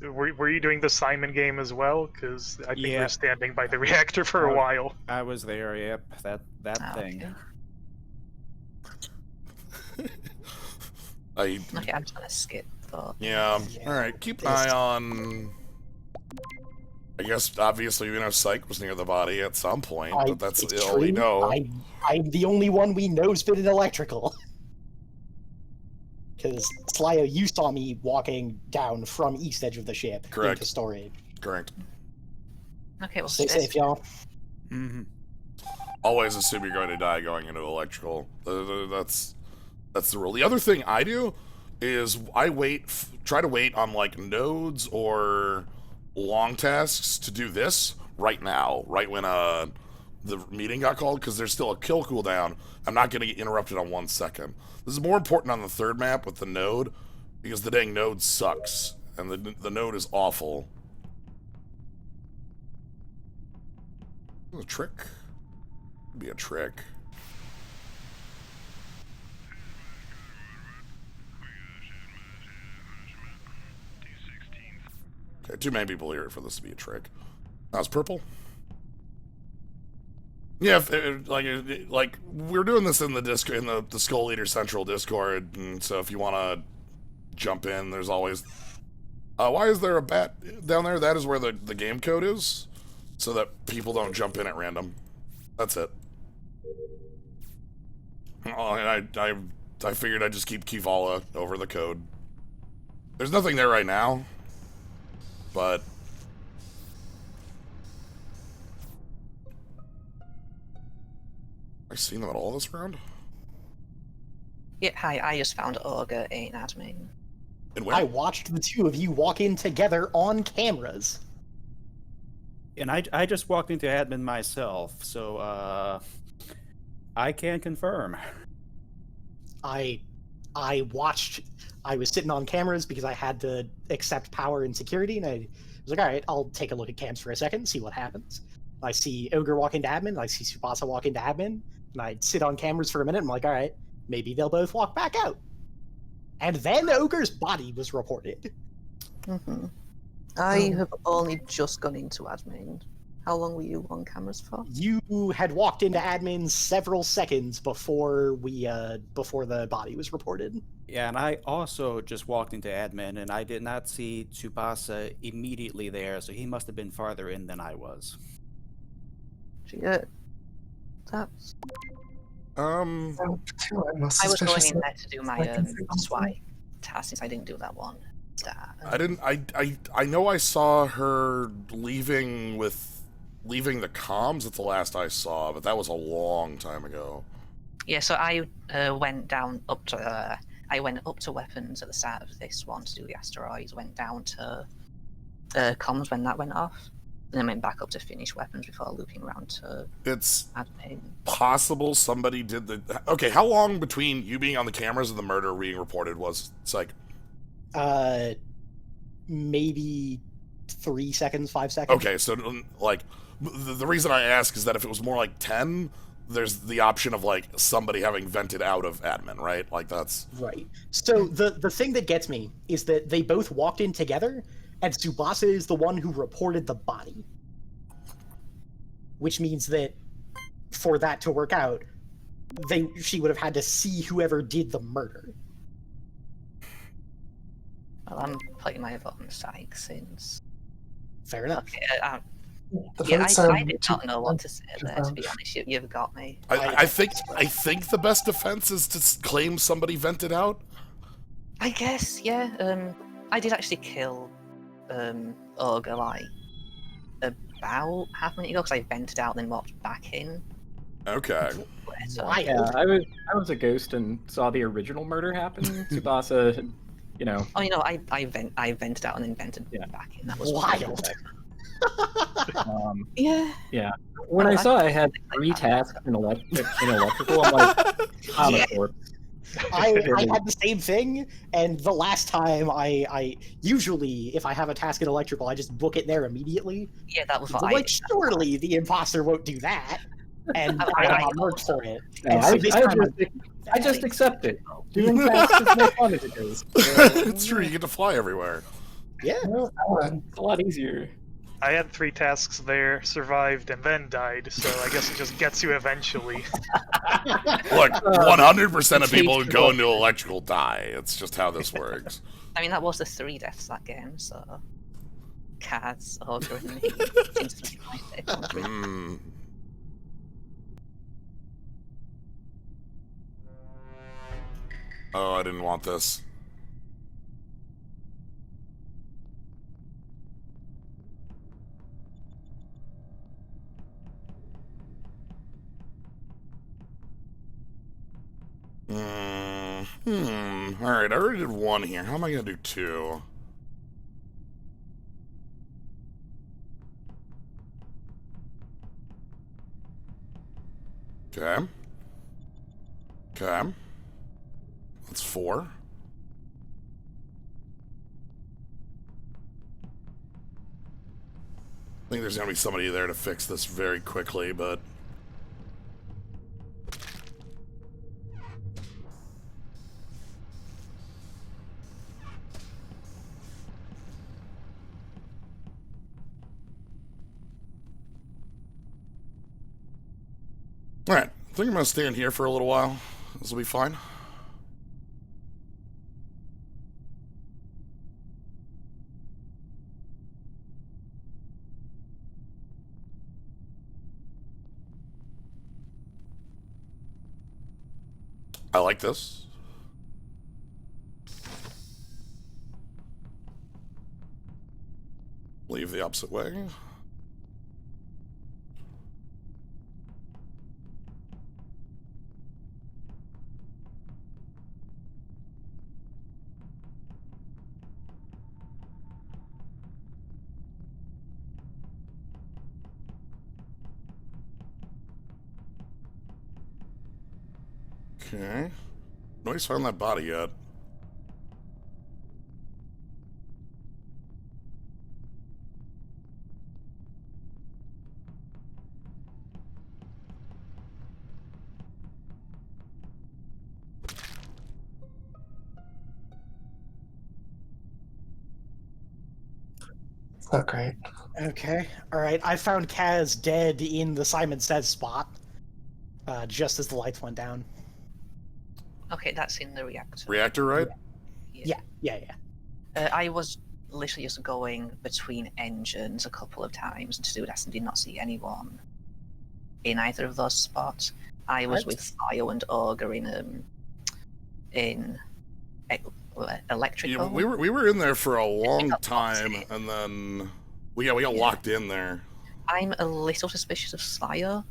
[SPEAKER 5] were you doing the Simon game as well? Because I think we
[SPEAKER 1] Yeah.
[SPEAKER 5] were standing by the reactor for a while.
[SPEAKER 1] I was there, yep, that thing.
[SPEAKER 6] Okay, I'm just gonna skip thought.
[SPEAKER 3] Yeah.
[SPEAKER 2] Yeah.
[SPEAKER 3] All right. Keep an eye on. I guess obviously we know Psyche was near the body at some point, but that's
[SPEAKER 2] it's
[SPEAKER 3] all we
[SPEAKER 2] true.
[SPEAKER 3] know.
[SPEAKER 2] I'm the only one we know's been in electrical. Because Slio, you saw me walking down from east edge of the ship
[SPEAKER 3] Correct.
[SPEAKER 2] into storage.
[SPEAKER 3] Correct.
[SPEAKER 6] Okay, well,
[SPEAKER 2] Stay safe, y'all.
[SPEAKER 1] Mm-hmm.
[SPEAKER 3] Always assume you're going to die going into electrical. That's the rule. The other thing I do is I try to wait on like nodes or long tasks to do this right now, right when the meeting got called, because there's still a kill cooldown. I'm not going to get interrupted on 1 second. This is more important on the third map with the node, because the dang node sucks, and the node is awful. A trick? Be a trick. Okay, too many people here for this to be a trick. That was purple. Yeah, like we're doing this in the the Skull Leader Central Discord, and so if you want to jump in, there's always. Why is there a bat down there? That is where the game code is, so that people don't jump in at random. That's it. Oh, and I figured I'd just keep Kivala over the code. There's nothing there right now, but. I've seen them at all this round?
[SPEAKER 6] Yeah, hi, I just found Ogre in admin.
[SPEAKER 3] And where?
[SPEAKER 2] I watched the two of you walk in together on cameras.
[SPEAKER 1] And I just walked into admin myself, so I can confirm.
[SPEAKER 2] I watched. I was sitting on cameras because I had to accept power and security, and I was like, all right, I'll take a look at cams for a second and see what happens. I see Ogre walk into admin, I see Tsubasa walk into admin, and I'd sit on cameras for a minute, and I'm like, all right, maybe they'll both walk back out. And then Ogre's body was reported.
[SPEAKER 6] Mm-hmm. I have only just gone into admin. How long were you on cameras for?
[SPEAKER 2] You had walked into admin several seconds before before the body was reported.
[SPEAKER 1] Yeah, and I also just walked into admin, and I did not see Tsubasa immediately there, so he must have been farther in than I was.
[SPEAKER 6] That's...
[SPEAKER 7] I'm most
[SPEAKER 6] I was going
[SPEAKER 7] suspicious
[SPEAKER 6] in
[SPEAKER 7] of
[SPEAKER 6] there to do my
[SPEAKER 7] I can see
[SPEAKER 6] swipe task since I didn't do that one.
[SPEAKER 3] I know I saw her leaving the comms at the last I saw, but that was a long time ago.
[SPEAKER 6] Yeah, so I went down up to I went up to weapons at the start of this one to do the asteroids. Went down to comms when that went off, and then went back up to finish weapons before looping around to
[SPEAKER 3] It's
[SPEAKER 6] admin.
[SPEAKER 3] possible somebody did the. Okay, how long between you being on the cameras and the murder being reported was? It's like
[SPEAKER 2] Maybe 3 seconds, 5 seconds.
[SPEAKER 3] okay, so like the reason I ask is that if it was more like 10, there's the option of like somebody having vented out of admin, right? Like that's
[SPEAKER 2] Right. So the thing that gets me is that they both walked in together, and Tsubasa is the one who reported the body. Which means that for that to work out, she would have had to see whoever did the murder.
[SPEAKER 6] Well, I'm putting my vote on Psyche since.
[SPEAKER 2] Fair enough.
[SPEAKER 6] Okay,
[SPEAKER 7] The
[SPEAKER 6] yeah,
[SPEAKER 7] votes
[SPEAKER 6] I
[SPEAKER 7] are
[SPEAKER 6] did
[SPEAKER 7] two-
[SPEAKER 6] not know what to say there. To be
[SPEAKER 7] five.
[SPEAKER 6] honest, you've got me.
[SPEAKER 3] I think the best defense is to claim somebody vented out.
[SPEAKER 6] I guess, yeah. I did actually kill Ogre like about half a minute ago because I vented out and then walked back in.
[SPEAKER 3] Okay.
[SPEAKER 6] later.
[SPEAKER 2] Wild.
[SPEAKER 4] Yeah, I was a ghost and saw the original murder happen. Tsubasa, had, you know.
[SPEAKER 6] Oh, you know, I vented out and then vented
[SPEAKER 4] Yeah.
[SPEAKER 6] back in. That was
[SPEAKER 2] Wild.
[SPEAKER 6] Yeah.
[SPEAKER 4] Yeah. When
[SPEAKER 6] Oh,
[SPEAKER 4] I
[SPEAKER 6] I-
[SPEAKER 4] saw I had 3 tasks in electrical, I'm like, I'm a corpse.
[SPEAKER 2] I had the same thing, and the last time I usually, if I have a task in electrical, I just book it there immediately.
[SPEAKER 6] Yeah, that was what
[SPEAKER 2] I'm
[SPEAKER 6] I
[SPEAKER 2] like,
[SPEAKER 6] did.
[SPEAKER 2] surely the imposter won't do that, and
[SPEAKER 6] I-
[SPEAKER 2] I got marked for it.
[SPEAKER 4] No,
[SPEAKER 2] And so this time
[SPEAKER 4] I just accept it. Doing tasks is more fun as it goes.
[SPEAKER 3] It's true. You get to fly everywhere.
[SPEAKER 2] yeah.
[SPEAKER 7] No, valid.
[SPEAKER 4] It's a lot easier.
[SPEAKER 5] I had 3 tasks there, survived, and then died, so I guess it just gets you eventually.
[SPEAKER 3] Look, 100% of people who
[SPEAKER 4] Taste
[SPEAKER 3] go
[SPEAKER 4] of-
[SPEAKER 3] into electrical die. It's just how this works.
[SPEAKER 6] I mean, that was the 3 deaths that game, so. Kaz, Ogre, and me. Seems to be my take on it.
[SPEAKER 3] Hmm. Oh, I didn't want this. Alright, I already did 1 here. How am I gonna do 2? Okay. Okay. That's 4. I think there's gonna be somebody there to fix this very quickly, but... Alright, I think I'm gonna stand here for a little while. This will be fine. I like this. Leave the opposite way. Okay. Nobody's found that body yet.
[SPEAKER 7] It's not great.
[SPEAKER 2] Okay. All right. I found Kaz dead in the Simon Says spot, just as the lights went down.
[SPEAKER 6] Okay, that's in the reactor.
[SPEAKER 3] Reactor, right?
[SPEAKER 2] Yeah.
[SPEAKER 6] I was literally just going between engines a couple of times to do that and did not see anyone in either of those spots. I was with Fio and Ogre in electrical.
[SPEAKER 3] Yeah, we were in there for a long time, and then we got locked in there.
[SPEAKER 6] I'm a little suspicious of Slayer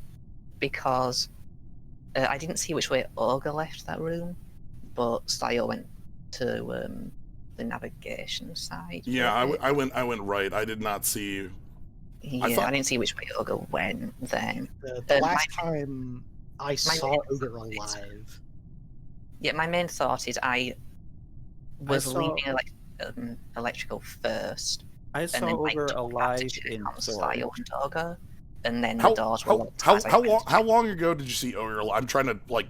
[SPEAKER 6] because I didn't see which way Ogre left that room, but Slayer went to the navigation side.
[SPEAKER 3] Yeah, I went right. I did not see.
[SPEAKER 6] Yeah,
[SPEAKER 3] I
[SPEAKER 6] I didn't see which way Ogre went then.
[SPEAKER 2] The last
[SPEAKER 6] my-
[SPEAKER 2] time I saw
[SPEAKER 6] main
[SPEAKER 2] Ogre
[SPEAKER 6] thought is-
[SPEAKER 2] alive.
[SPEAKER 6] Yeah, my main thought is I was
[SPEAKER 1] saw-
[SPEAKER 6] leaving electrical first,
[SPEAKER 1] I
[SPEAKER 6] and
[SPEAKER 1] saw
[SPEAKER 6] then
[SPEAKER 1] Ogre
[SPEAKER 6] went back to
[SPEAKER 1] alive
[SPEAKER 6] check
[SPEAKER 1] in
[SPEAKER 6] on
[SPEAKER 1] Slayer.
[SPEAKER 6] Slayer and Ogre, and then
[SPEAKER 3] How
[SPEAKER 6] the doors were
[SPEAKER 3] how
[SPEAKER 6] locked
[SPEAKER 3] how
[SPEAKER 6] as I
[SPEAKER 3] how
[SPEAKER 6] went
[SPEAKER 3] long
[SPEAKER 6] to
[SPEAKER 3] how long ago did you see Ogre? I'm trying to like.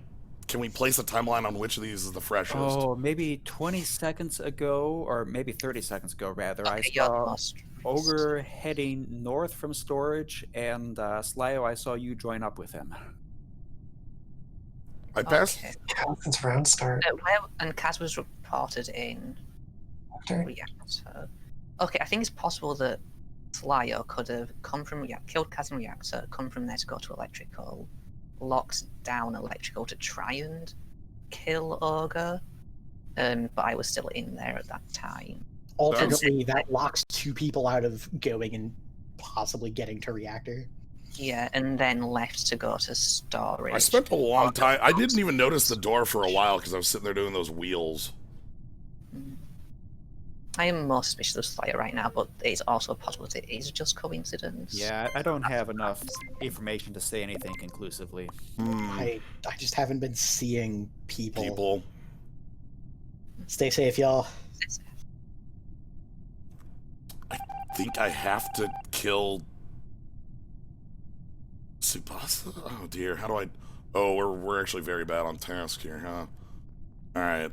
[SPEAKER 3] Can we place a timeline on which of these is the freshest?
[SPEAKER 1] Oh, maybe 20 seconds ago, or maybe 30 seconds ago, rather. I
[SPEAKER 6] Okay, you're the
[SPEAKER 1] saw
[SPEAKER 6] most
[SPEAKER 1] Ogre heading north from storage, and Slyo, I saw you join up with him.
[SPEAKER 3] I passed.
[SPEAKER 6] Okay.
[SPEAKER 7] Since round start.
[SPEAKER 6] And Kaz was reported in
[SPEAKER 7] After.
[SPEAKER 6] reactor. Okay, I think it's possible that Slyo could have come from killed Kaz in reactor, come from there to go to electrical, locked down electrical to try and kill Ogre. But I was still in there at that time.
[SPEAKER 2] Ultimately, that locks 2 people out of going and possibly getting to reactor.
[SPEAKER 6] Yeah, and then left to go to storage.
[SPEAKER 3] I spent a long time. I didn't even notice the door for a while because I was sitting there doing those wheels.
[SPEAKER 6] I am more suspicious of Slayer right now, but it's also possible that it is just coincidence.
[SPEAKER 1] Yeah, I don't have enough information to say anything conclusively.
[SPEAKER 2] I just haven't been seeing people.
[SPEAKER 3] People.
[SPEAKER 2] Stay safe, y'all.
[SPEAKER 3] I think I have to kill Tsubasa? Oh dear, how do I... Oh, we're actually very bad on task here, huh? Alright.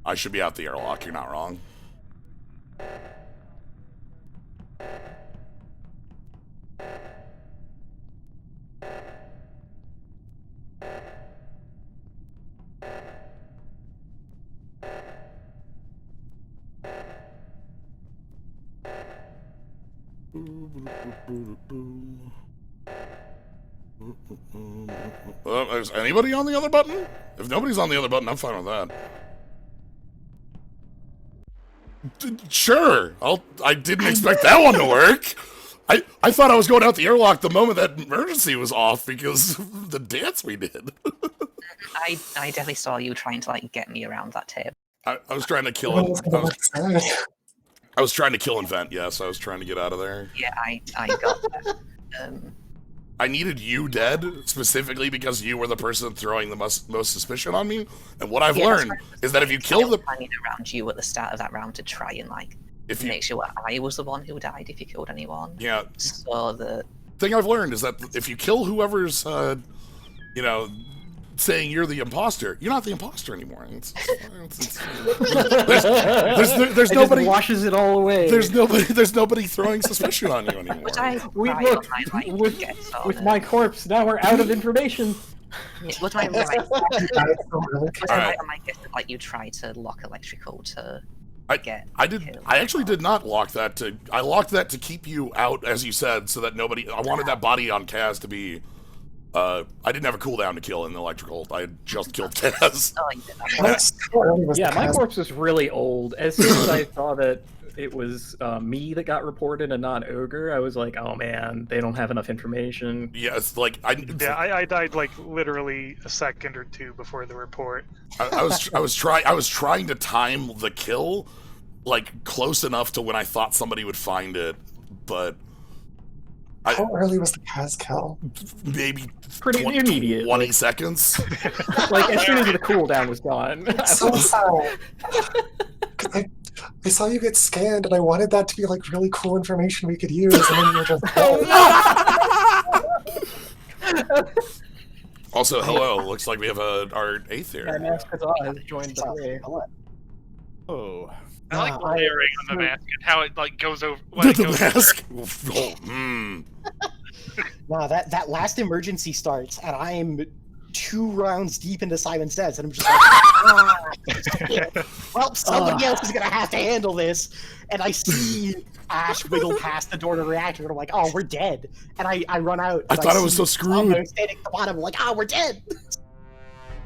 [SPEAKER 3] I should be out the airlock, you're not wrong. Is anybody on the other button? If nobody's on the other button, I'm fine with that. Sure. I didn't expect that one to work. I thought I was going out the airlock the moment that emergency was off because of the dance we did.
[SPEAKER 6] I definitely saw you trying to like get me around that table.
[SPEAKER 3] I was trying to kill him. I was trying to kill and vent, yes. I was trying to get out of there.
[SPEAKER 6] Yeah, I got that.
[SPEAKER 3] I needed you dead, specifically because you were the person throwing the most suspicion on me. And what I've learned is that if you kill the...
[SPEAKER 6] I planning around you at the start of that round to try and like make sure I was the one who died if you killed anyone.
[SPEAKER 3] Yeah.
[SPEAKER 6] So the
[SPEAKER 3] thing I've learned is that if you kill whoever's, you know, saying you're the imposter, you're not the imposter anymore. There's nobody
[SPEAKER 4] washes it all away.
[SPEAKER 3] There's nobody throwing suspicion on you anymore.
[SPEAKER 4] With my corpse, now we're out of information.
[SPEAKER 6] What am I right? I guess like you try to lock electrical to get.
[SPEAKER 3] I actually did not lock that to. I locked that to keep you out, as you said, so that nobody. I wanted that body on Kaz to be. I didn't have a cooldown to kill in the electrical. I had just killed Kaz.
[SPEAKER 4] Yeah, my corpse was really old. As soon as I saw that it was me that got reported and not Ogre, I was like, oh man, they don't have enough information.
[SPEAKER 3] Yeah, it's like
[SPEAKER 5] I died like literally a second or two before the report.
[SPEAKER 3] I was trying to time the kill like close enough to when I thought somebody would find it, but.
[SPEAKER 7] How early was the Kaz kill?
[SPEAKER 3] Maybe
[SPEAKER 4] pretty immediate.
[SPEAKER 3] 20 seconds.
[SPEAKER 4] Like as soon as the cooldown was gone.
[SPEAKER 7] So sad. Because I saw you get scanned, and I wanted that to be like really cool information we could use, and then you're just.
[SPEAKER 3] Also, hello. Looks like we have our 8th here.
[SPEAKER 4] Yeah, Masked Huzzah has joined the fray.
[SPEAKER 1] Oh.
[SPEAKER 8] I like the layering on the mask and how it like goes over.
[SPEAKER 3] The mask.
[SPEAKER 2] Wow, that last emergency starts, and I am 2 rounds deep into Simon Says, and I'm just like, well, somebody else is gonna have to handle this. And I see Ash wiggle past the door to the reactor, and I'm like, oh, we're dead. And I run out.
[SPEAKER 3] I thought I was so screwed.
[SPEAKER 2] Standing at the bottom, I'm like, oh, we're dead.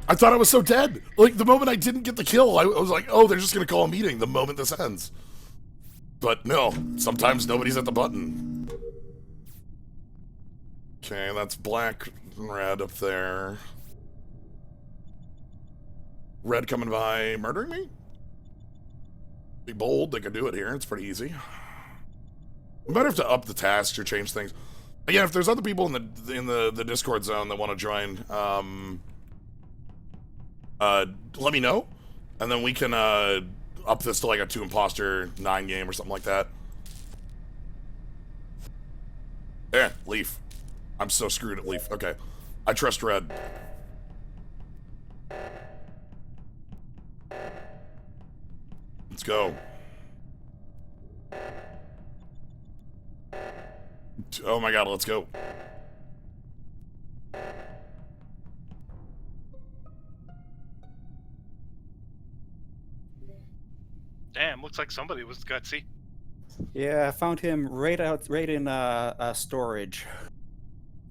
[SPEAKER 3] I thought I was so dead. Like, the moment I didn't get the kill, I was like, oh, they're just going to call a meeting the moment this ends. But no, sometimes nobody's at the button. Okay, that's black and red up there. Red coming by murdering me? Be bold, they can do it here. It's pretty easy. We might have to up the tasks or change things. Again, if there's other people in the Discord zone that want to join, let me know, and then we can up this to like a 2 imposter 9 game or something like that. Yeah, Leaf. I'm so screwed at Leaf. Okay, I trust Red. Let's go. Oh my god, let's go.
[SPEAKER 8] Damn, looks like somebody was gutsy.
[SPEAKER 1] Yeah, I found him right in storage.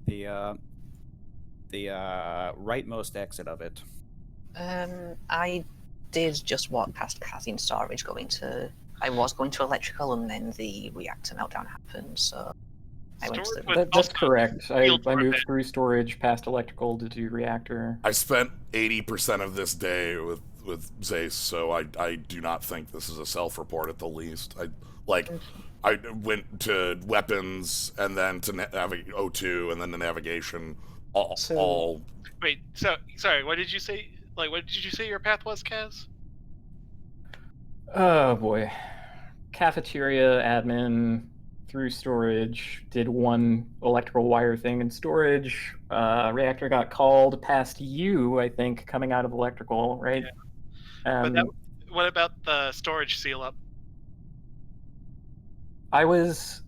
[SPEAKER 1] The rightmost exit of it.
[SPEAKER 6] I did just walk past Kaz in storage I was going to electrical and then the reactor meltdown happened, so I went to
[SPEAKER 8] Storage
[SPEAKER 6] the...
[SPEAKER 8] was
[SPEAKER 4] That's
[SPEAKER 8] also
[SPEAKER 4] correct. I
[SPEAKER 8] field for a
[SPEAKER 4] moved
[SPEAKER 8] bit.
[SPEAKER 4] through storage past electrical to do reactor.
[SPEAKER 3] I spent 80% of this day with Zace, so I do not think this is a self-report at the least. I went to weapons and then to O2 and then to navigation. All
[SPEAKER 8] Wait, so sorry. What did you say? Like, what did you say your path was, Kaz?
[SPEAKER 4] Oh boy. Cafeteria, admin, through storage, did one electrical wire thing in storage. Reactor got called past you, I think, coming out of electrical, right?
[SPEAKER 8] But what about the storage seal up?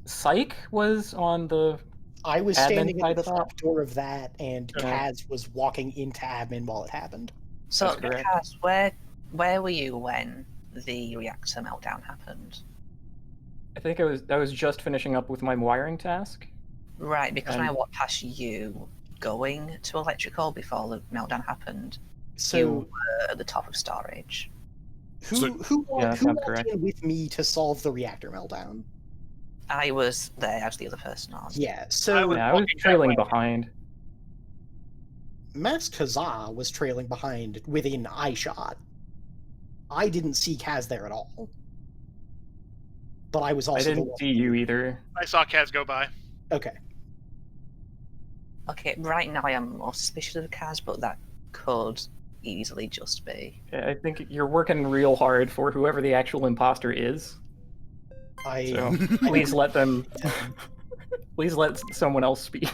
[SPEAKER 4] Psyche was on the
[SPEAKER 2] I was
[SPEAKER 4] admin
[SPEAKER 2] standing at the
[SPEAKER 4] side of
[SPEAKER 2] front door of that, and
[SPEAKER 4] Okay.
[SPEAKER 2] Kaz was walking into admin while it happened.
[SPEAKER 6] So,
[SPEAKER 4] That's correct.
[SPEAKER 6] Kaz, where were you when the reactor meltdown happened?
[SPEAKER 4] I think I was just finishing up with my wiring task.
[SPEAKER 6] Right, because when I
[SPEAKER 4] Um,
[SPEAKER 6] walked past you going to electrical before the meltdown happened,
[SPEAKER 2] So
[SPEAKER 6] you were at the top of storage.
[SPEAKER 2] who
[SPEAKER 4] Yeah, that sounds
[SPEAKER 2] walked
[SPEAKER 4] correct.
[SPEAKER 2] in with me to solve the reactor meltdown?
[SPEAKER 6] I was there as the other person on.
[SPEAKER 2] Yeah,
[SPEAKER 8] I
[SPEAKER 2] so
[SPEAKER 8] was
[SPEAKER 4] Yeah, I was
[SPEAKER 8] walking that
[SPEAKER 4] trailing
[SPEAKER 8] way.
[SPEAKER 4] behind.
[SPEAKER 2] Masked Huzzah was trailing behind within eye shot. I didn't see Kaz there at all. But I was
[SPEAKER 4] I
[SPEAKER 2] also the
[SPEAKER 4] didn't
[SPEAKER 2] one.
[SPEAKER 4] see you either.
[SPEAKER 8] I saw Kaz go by.
[SPEAKER 2] Okay.
[SPEAKER 6] Okay, right now I am more suspicious of Kaz, but that could easily just be.
[SPEAKER 4] I think you're working real hard for whoever the actual imposter is. So please let them. Please let someone else speak.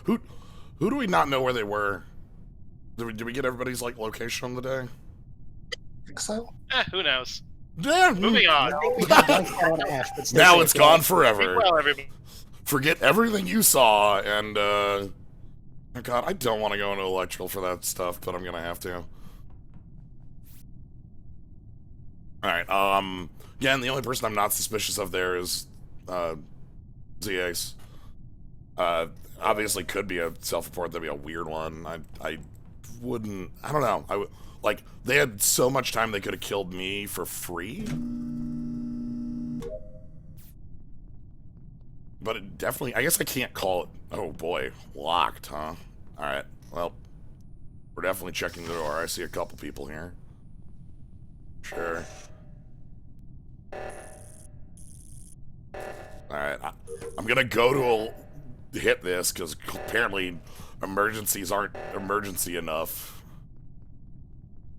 [SPEAKER 3] who do we not know where they were? Did we get everybody's like location on the day?
[SPEAKER 7] I think so.
[SPEAKER 8] Who knows?
[SPEAKER 3] Damn.
[SPEAKER 8] Moving on.
[SPEAKER 2] I think we got blanked out on Ash, but still
[SPEAKER 3] Now
[SPEAKER 2] say
[SPEAKER 3] it's
[SPEAKER 2] it
[SPEAKER 3] gone
[SPEAKER 2] was-
[SPEAKER 3] forever.
[SPEAKER 8] Well, everybody.
[SPEAKER 3] Forget everything you saw, and oh god, I don't want to go into electrical for that stuff, but I'm gonna have to. Alright, again, the only person I'm not suspicious of there is ZAce. Obviously could be a self-report, that'd be a weird one. I wouldn't, I don't know. Like, they had so much time they could have killed me for free. But it definitely, I guess I can't call it, oh boy, locked, huh? Alright, well, we're definitely checking the door. I see a couple people here. Sure. Alright, I'm gonna go to hit this, because apparently emergencies aren't emergency enough.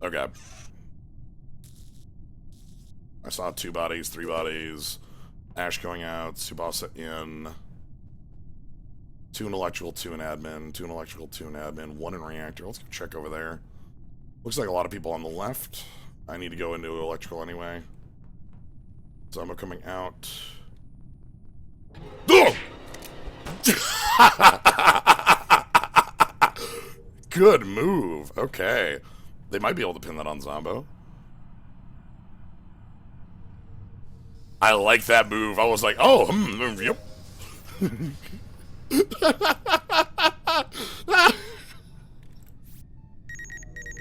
[SPEAKER 3] Okay. I saw 2 bodies, 3 bodies. Ash going out, Tsubasa in. 2 in electrical, 2 in admin, 2 in electrical, 2 in admin, 1 in reactor. Let's go check over there. Looks like a lot of people on the left. I need to go into electrical anyway. So I'm coming out. Good move. Okay. They might be able to pin that on Zombo. I like that move. I was like, oh, yep.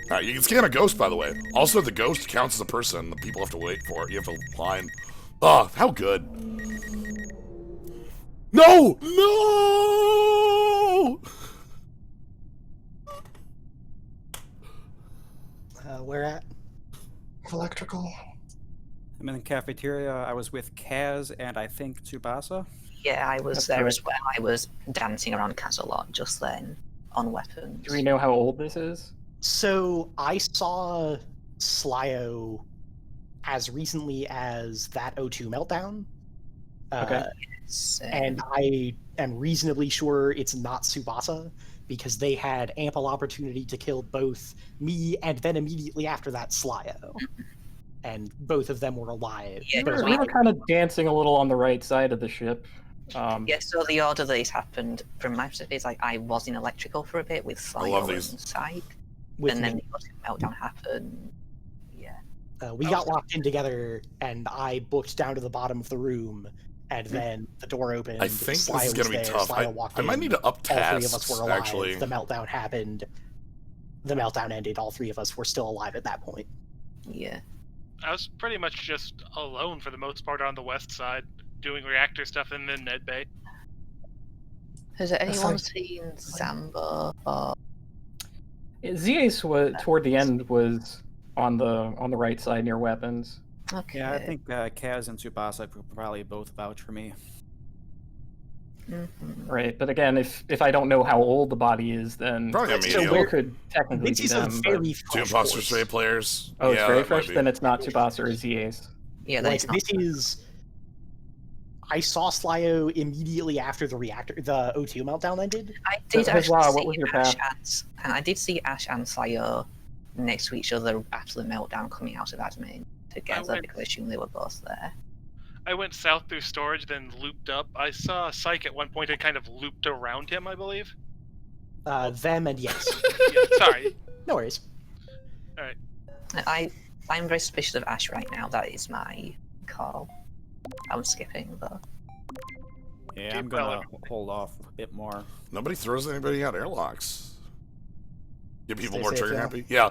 [SPEAKER 3] Alright, you can scan a ghost, by the way. Also, the ghost counts as a person. The people have to wait for it. You have to line. Oh, how good. No! No!
[SPEAKER 2] Where at?
[SPEAKER 7] Electrical.
[SPEAKER 1] I'm in the cafeteria. I was with Kaz and I think Tsubasa.
[SPEAKER 6] Yeah, I was
[SPEAKER 4] That's
[SPEAKER 6] there
[SPEAKER 4] correct.
[SPEAKER 6] as well. I was dancing around Kaz a lot just then on weapons.
[SPEAKER 4] Do we know how old this is?
[SPEAKER 2] So I saw Slyo as recently as that O2 meltdown.
[SPEAKER 4] Okay.
[SPEAKER 2] And I am reasonably sure it's not Tsubasa, because they had ample opportunity to kill both me and then immediately after that Slyo. And both of them were alive.
[SPEAKER 6] Yeah,
[SPEAKER 2] But
[SPEAKER 6] because
[SPEAKER 4] We were kind of dancing a little on the right side of the ship.
[SPEAKER 6] Yeah, so the order that this happened, from my perspective, is like I was in electrical for a bit with
[SPEAKER 3] love
[SPEAKER 6] Slyo
[SPEAKER 3] these.
[SPEAKER 6] and Psyche,
[SPEAKER 2] With
[SPEAKER 6] and
[SPEAKER 2] me.
[SPEAKER 6] then the meltdown happened. Yeah.
[SPEAKER 2] We got locked in together, and I booked down to the bottom of the room, and then the door opened.
[SPEAKER 3] I think this
[SPEAKER 2] Slyo
[SPEAKER 3] is gonna
[SPEAKER 2] was
[SPEAKER 3] be
[SPEAKER 2] there,
[SPEAKER 3] tough.
[SPEAKER 2] Slyo walked
[SPEAKER 3] I might
[SPEAKER 2] in,
[SPEAKER 3] need to up
[SPEAKER 2] all three of us
[SPEAKER 3] tasks,
[SPEAKER 2] were alive.
[SPEAKER 3] actually.
[SPEAKER 2] The meltdown happened. The meltdown ended. All three of us were still alive at that point.
[SPEAKER 6] Yeah.
[SPEAKER 8] I was pretty much just alone for the most part on the west side, doing reactor stuff in the med bay.
[SPEAKER 6] Has anyone
[SPEAKER 7] like-
[SPEAKER 6] seen Zambo or
[SPEAKER 4] Zace was toward the end was on the right side near weapons.
[SPEAKER 6] okay?
[SPEAKER 1] Yeah, I think Kaz and Tsubasa could probably both vouch for me.
[SPEAKER 6] Mhm.
[SPEAKER 4] Right, but again, if I don't know how old the body is, then
[SPEAKER 3] Probably a
[SPEAKER 2] So
[SPEAKER 3] medium.
[SPEAKER 4] it could technically
[SPEAKER 2] This
[SPEAKER 4] be
[SPEAKER 2] is a
[SPEAKER 4] them. but-
[SPEAKER 2] very
[SPEAKER 3] Two
[SPEAKER 2] fresh
[SPEAKER 3] imposter
[SPEAKER 2] corpse.
[SPEAKER 3] straight players.
[SPEAKER 4] Oh, it's
[SPEAKER 3] yeah,
[SPEAKER 4] very
[SPEAKER 3] that might
[SPEAKER 4] fresh.
[SPEAKER 3] be.
[SPEAKER 4] Then it's not Tsubasa or Zace.
[SPEAKER 6] Yeah,
[SPEAKER 2] Like,
[SPEAKER 6] that's not.
[SPEAKER 2] this is. I saw Slyo immediately after the O2 meltdown ended.
[SPEAKER 6] I did
[SPEAKER 4] So,
[SPEAKER 6] actually
[SPEAKER 4] Huzzah,
[SPEAKER 6] see
[SPEAKER 4] what was your
[SPEAKER 6] Ash
[SPEAKER 4] path?
[SPEAKER 6] and I did see Ash and Slyo next to each other after the meltdown coming out of admin together
[SPEAKER 8] went-
[SPEAKER 6] because I assumed they were both there.
[SPEAKER 8] I went south through storage, then looped up. I saw Psyche at one point and kind of looped around him, I believe.
[SPEAKER 2] Them and yes.
[SPEAKER 8] Yeah, sorry.
[SPEAKER 2] No worries.
[SPEAKER 6] I'm very suspicious of Ash right now. That is my call. I'm skipping though.
[SPEAKER 1] Yeah,
[SPEAKER 8] Keep
[SPEAKER 1] I'm gonna
[SPEAKER 8] going.
[SPEAKER 1] hold off a bit more.
[SPEAKER 3] Nobody throws anybody out airlocks. Get people
[SPEAKER 2] Stay
[SPEAKER 3] more
[SPEAKER 2] safe,
[SPEAKER 3] trigger
[SPEAKER 2] yeah.
[SPEAKER 3] happy. Yeah.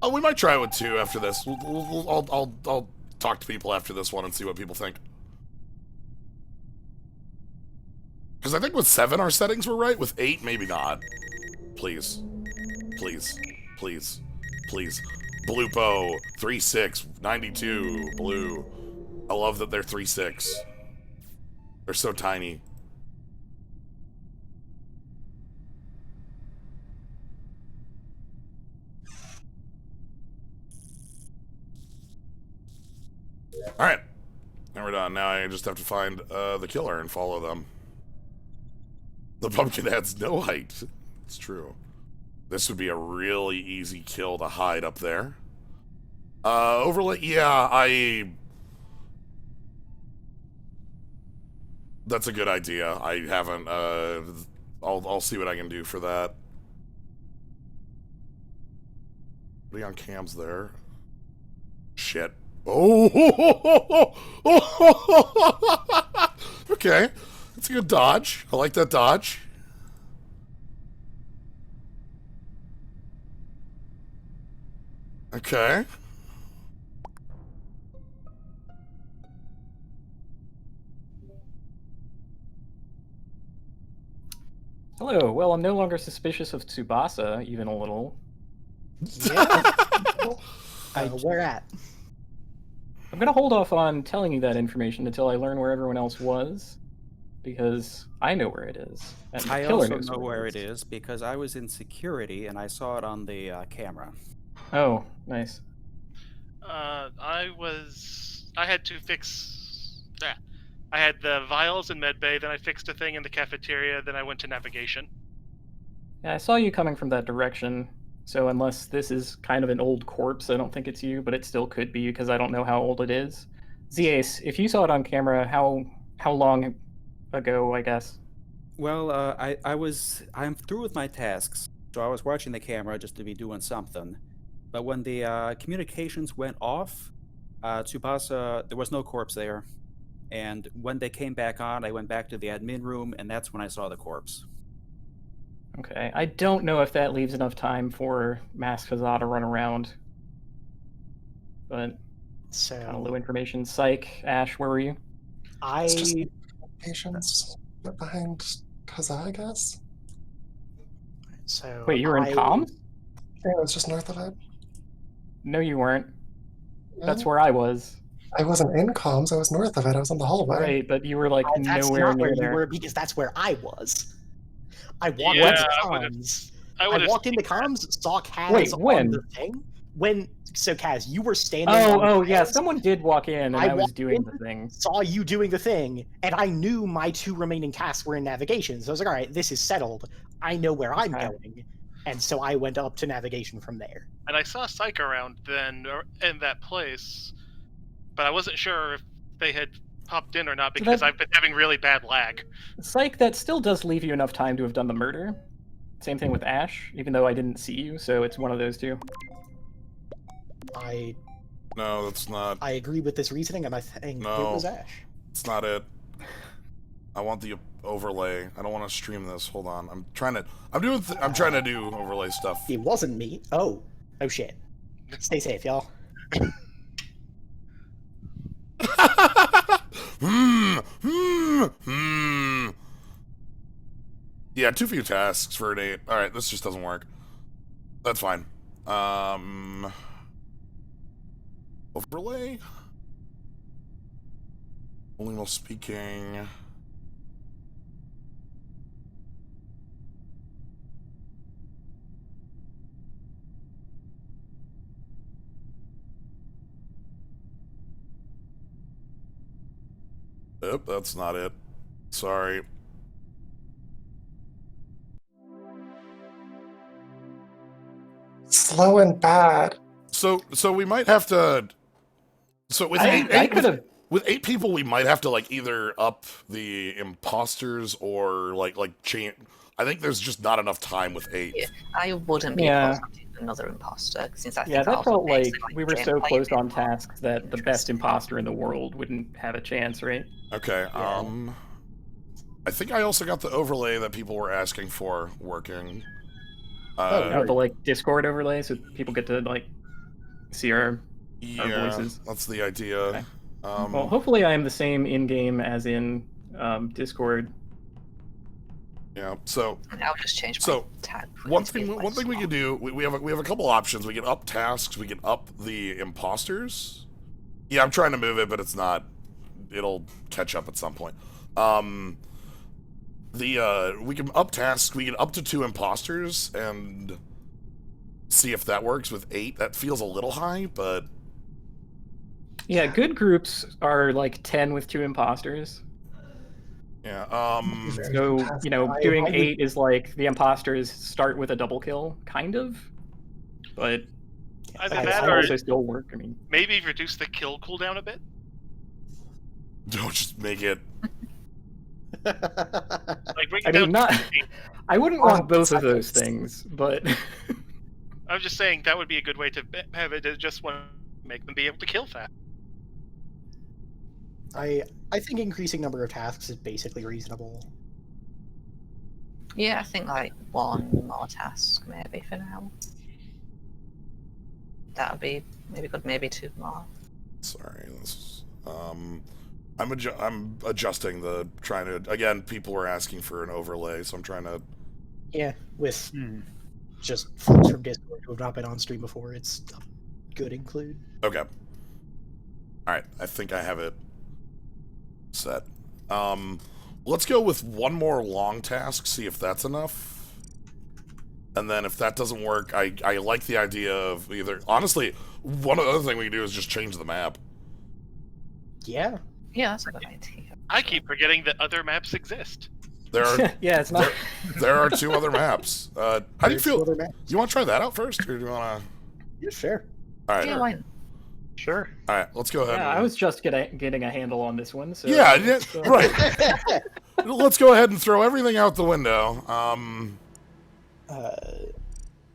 [SPEAKER 3] Oh, we might try with 2 after this. I'll talk to people after this one and see what people think. Because I think with 7 our settings were right. With 8, maybe not. Please. Please. Please. Please. Bluepo. 3-6. 92. Blue. I love that they're 3-6. They're so tiny. Alright. Now we're done. Now I just have to find the killer and follow them. The pumpkin has no height. It's true. This would be a really easy kill to hide up there. Overlay, yeah, that's a good idea. I haven't, I'll see what I can do for that. What are you on cams there? Shit. Oh! Okay. That's a good dodge. I like that dodge. Okay.
[SPEAKER 4] Hello. Well, I'm no longer suspicious of Tsubasa, even a little.
[SPEAKER 2] Yeah. Where at?
[SPEAKER 4] I'm gonna hold off on telling you that information until I learn where everyone else was, because I know where it is. And the
[SPEAKER 1] I
[SPEAKER 4] killer
[SPEAKER 1] also
[SPEAKER 4] knows
[SPEAKER 1] know where it is because I was in security and I saw it on the camera.
[SPEAKER 4] Oh, nice.
[SPEAKER 8] I had to fix. I had the vials in medbay, then I fixed a thing in the cafeteria, then I went to navigation.
[SPEAKER 4] Yeah, I saw you coming from that direction. So unless this is kind of an old corpse, I don't think it's you, but it still could be because I don't know how old it is. Zace, if you saw it on camera, how long ago, I guess?
[SPEAKER 1] Well, I'm through with my tasks, so I was watching the camera just to be doing something. But when the communications went off, Tsubasa, there was no corpse there. And when they came back on, I went back to the admin room, and that's when I saw the corpse.
[SPEAKER 4] Okay, I don't know if that leaves enough time for Masked Huzzah to run around. But
[SPEAKER 2] So
[SPEAKER 4] kind of low information. Psych, Ash, where were you?
[SPEAKER 7] It's just
[SPEAKER 2] I
[SPEAKER 7] patients behind Huzzah, I guess.
[SPEAKER 2] so
[SPEAKER 4] Wait, you were in comms?
[SPEAKER 7] Yeah, it was just north of it.
[SPEAKER 4] No, you weren't. That's
[SPEAKER 7] Yeah.
[SPEAKER 4] where I was.
[SPEAKER 7] I wasn't in comms, I was north of it. I was in the hallway.
[SPEAKER 4] Right, but you were like
[SPEAKER 2] That's
[SPEAKER 4] nowhere
[SPEAKER 2] not where
[SPEAKER 4] near
[SPEAKER 2] you
[SPEAKER 4] there.
[SPEAKER 2] were because that's where I was. I walked
[SPEAKER 8] Yeah,
[SPEAKER 2] into
[SPEAKER 8] I would've-
[SPEAKER 2] comms.
[SPEAKER 8] I
[SPEAKER 2] I
[SPEAKER 8] would have.
[SPEAKER 2] walked into comms, saw Kaz
[SPEAKER 4] Wait,
[SPEAKER 2] on
[SPEAKER 4] when?
[SPEAKER 2] the thing. So Kaz, you were standing. on
[SPEAKER 4] Oh,
[SPEAKER 2] the
[SPEAKER 4] yeah,
[SPEAKER 2] fence,
[SPEAKER 4] someone did walk in, and
[SPEAKER 2] I
[SPEAKER 4] I was
[SPEAKER 2] walked
[SPEAKER 4] doing
[SPEAKER 2] in-
[SPEAKER 4] the thing.
[SPEAKER 2] saw you doing the thing, and I knew my 2 remaining tasks were in navigation. So I was like, all right, this is settled. I know where I'm
[SPEAKER 4] Okay.
[SPEAKER 2] going, and so I went up to navigation from there.
[SPEAKER 8] And I saw Psyche around then in that place, but I wasn't sure if they had popped in or not
[SPEAKER 4] So
[SPEAKER 8] because
[SPEAKER 4] that-
[SPEAKER 8] I've been having really bad lag.
[SPEAKER 4] Psych, that still does leave you enough time to have done the murder. Same thing with Ash, even though I didn't see you, so it's one of those two.
[SPEAKER 3] No, that's not.
[SPEAKER 2] I agree with this reasoning, and I think
[SPEAKER 3] No.
[SPEAKER 2] it was Ash.
[SPEAKER 3] It's not it. I want the overlay. I don't want to stream this. Hold on. I'm trying to. I'm trying to do overlay stuff.
[SPEAKER 2] It wasn't me. Oh shit. Stay safe, y'all.
[SPEAKER 3] Yeah, too few tasks for an 8. All right, this just doesn't work. That's fine. Overlay. Only while speaking. Yep, that's not it. Sorry.
[SPEAKER 7] Slow and bad.
[SPEAKER 3] So we might have to. So with
[SPEAKER 4] I could have.
[SPEAKER 3] with 8 people, we might have to like either up the imposters or like change. I think there's just not enough time with 8.
[SPEAKER 6] Yeah, I wouldn't be
[SPEAKER 4] Yeah.
[SPEAKER 6] opposed to another imposter since I think
[SPEAKER 4] Yeah, that
[SPEAKER 6] also
[SPEAKER 4] felt
[SPEAKER 6] makes
[SPEAKER 4] like
[SPEAKER 6] it, like,
[SPEAKER 4] we were so
[SPEAKER 6] gameplay
[SPEAKER 4] close
[SPEAKER 6] a bit
[SPEAKER 4] on
[SPEAKER 6] more
[SPEAKER 4] tasks that the best imposter in the world wouldn't have a chance, right?
[SPEAKER 3] Okay.
[SPEAKER 2] Yeah.
[SPEAKER 3] I think I also got the overlay that people were asking for working.
[SPEAKER 4] Oh, the like Discord overlay, so people get to like see our
[SPEAKER 3] yeah,
[SPEAKER 4] voices.
[SPEAKER 3] that's the idea.
[SPEAKER 4] Okay. Well, hopefully I am the same in game as in Discord.
[SPEAKER 3] Yeah. So
[SPEAKER 6] And I'll just change my
[SPEAKER 3] So,
[SPEAKER 6] tag. for
[SPEAKER 3] one
[SPEAKER 6] it to be
[SPEAKER 3] thing
[SPEAKER 6] less
[SPEAKER 3] we
[SPEAKER 6] small.
[SPEAKER 3] can do, we have a couple options. We can up tasks. We can up the imposters. Yeah, I'm trying to move it, but it's not. It'll catch up at some point. We can up tasks. We can up to 2 imposters and see if that works with 8. That feels a little high, but
[SPEAKER 4] Yeah, good groups are like 10 with 2 imposters.
[SPEAKER 3] yeah.
[SPEAKER 4] So, you know,
[SPEAKER 7] I-
[SPEAKER 4] doing
[SPEAKER 7] I would-
[SPEAKER 4] 8 is like the imposters start with a double kill, kind of. But
[SPEAKER 8] Either
[SPEAKER 2] I-
[SPEAKER 8] that
[SPEAKER 4] that
[SPEAKER 8] or
[SPEAKER 4] also still work. I mean,
[SPEAKER 8] maybe reduce the kill cooldown a bit.
[SPEAKER 3] Don't just make it.
[SPEAKER 8] Like bring it
[SPEAKER 4] I
[SPEAKER 8] down
[SPEAKER 4] mean, not.
[SPEAKER 8] to 15.
[SPEAKER 4] I wouldn't want both of those things, but
[SPEAKER 8] I'm just saying that would be a good way to have it just want to make them be able to kill fast.
[SPEAKER 2] I think increasing number of tasks is basically reasonable.
[SPEAKER 6] Yeah, I think like one more task maybe for now. That would be maybe good. Maybe 2 more.
[SPEAKER 3] Sorry. This. I'm adjusting the trying to again. People were asking for an overlay, so I'm trying to.
[SPEAKER 2] Yeah, with just folks from Discord who have not been on stream before, it's a good include.
[SPEAKER 3] Okay. All right. I think I have it set. Let's go with one more long task. See if that's enough. And then if that doesn't work, I like the idea of either. Honestly, one other thing we can do is just change the map.
[SPEAKER 2] Yeah.
[SPEAKER 6] Yeah, that's a good idea.
[SPEAKER 8] I keep forgetting that other maps exist.
[SPEAKER 3] There are
[SPEAKER 4] yeah, it's not.
[SPEAKER 3] there are 2 other maps. How do you
[SPEAKER 2] There's
[SPEAKER 3] feel?
[SPEAKER 2] other maps.
[SPEAKER 3] You want to try that out first, or do you want to?
[SPEAKER 2] Yeah, sure.
[SPEAKER 3] All right.
[SPEAKER 6] Yeah, why not?
[SPEAKER 8] Sure.
[SPEAKER 3] All right. Let's go ahead.
[SPEAKER 4] Yeah,
[SPEAKER 3] and-
[SPEAKER 4] I was just getting a handle on this one. So
[SPEAKER 3] Yeah, right. Let's go ahead and throw everything out the window.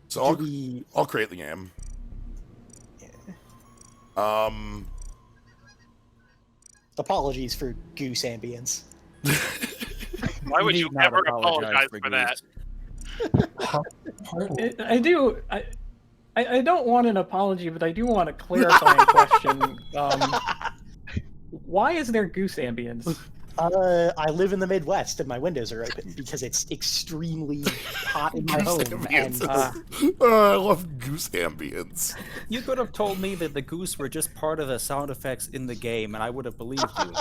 [SPEAKER 3] So
[SPEAKER 2] do we...
[SPEAKER 3] I'll create the game.
[SPEAKER 2] Apologies for goose ambience.
[SPEAKER 8] Why would
[SPEAKER 1] need
[SPEAKER 8] you
[SPEAKER 1] not
[SPEAKER 8] ever apologize for
[SPEAKER 1] Goose.
[SPEAKER 8] that?
[SPEAKER 7] Pardon?
[SPEAKER 4] I do. I don't want an apology, but I do want a clarifying question. Why is there goose ambience?
[SPEAKER 2] I live in the Midwest and my windows are open because it's extremely hot in my home.
[SPEAKER 3] Ambience.
[SPEAKER 2] And,
[SPEAKER 3] I love goose ambience.
[SPEAKER 1] You could have told me that the goose were just part of the sound effects in the game, and I would have believed you.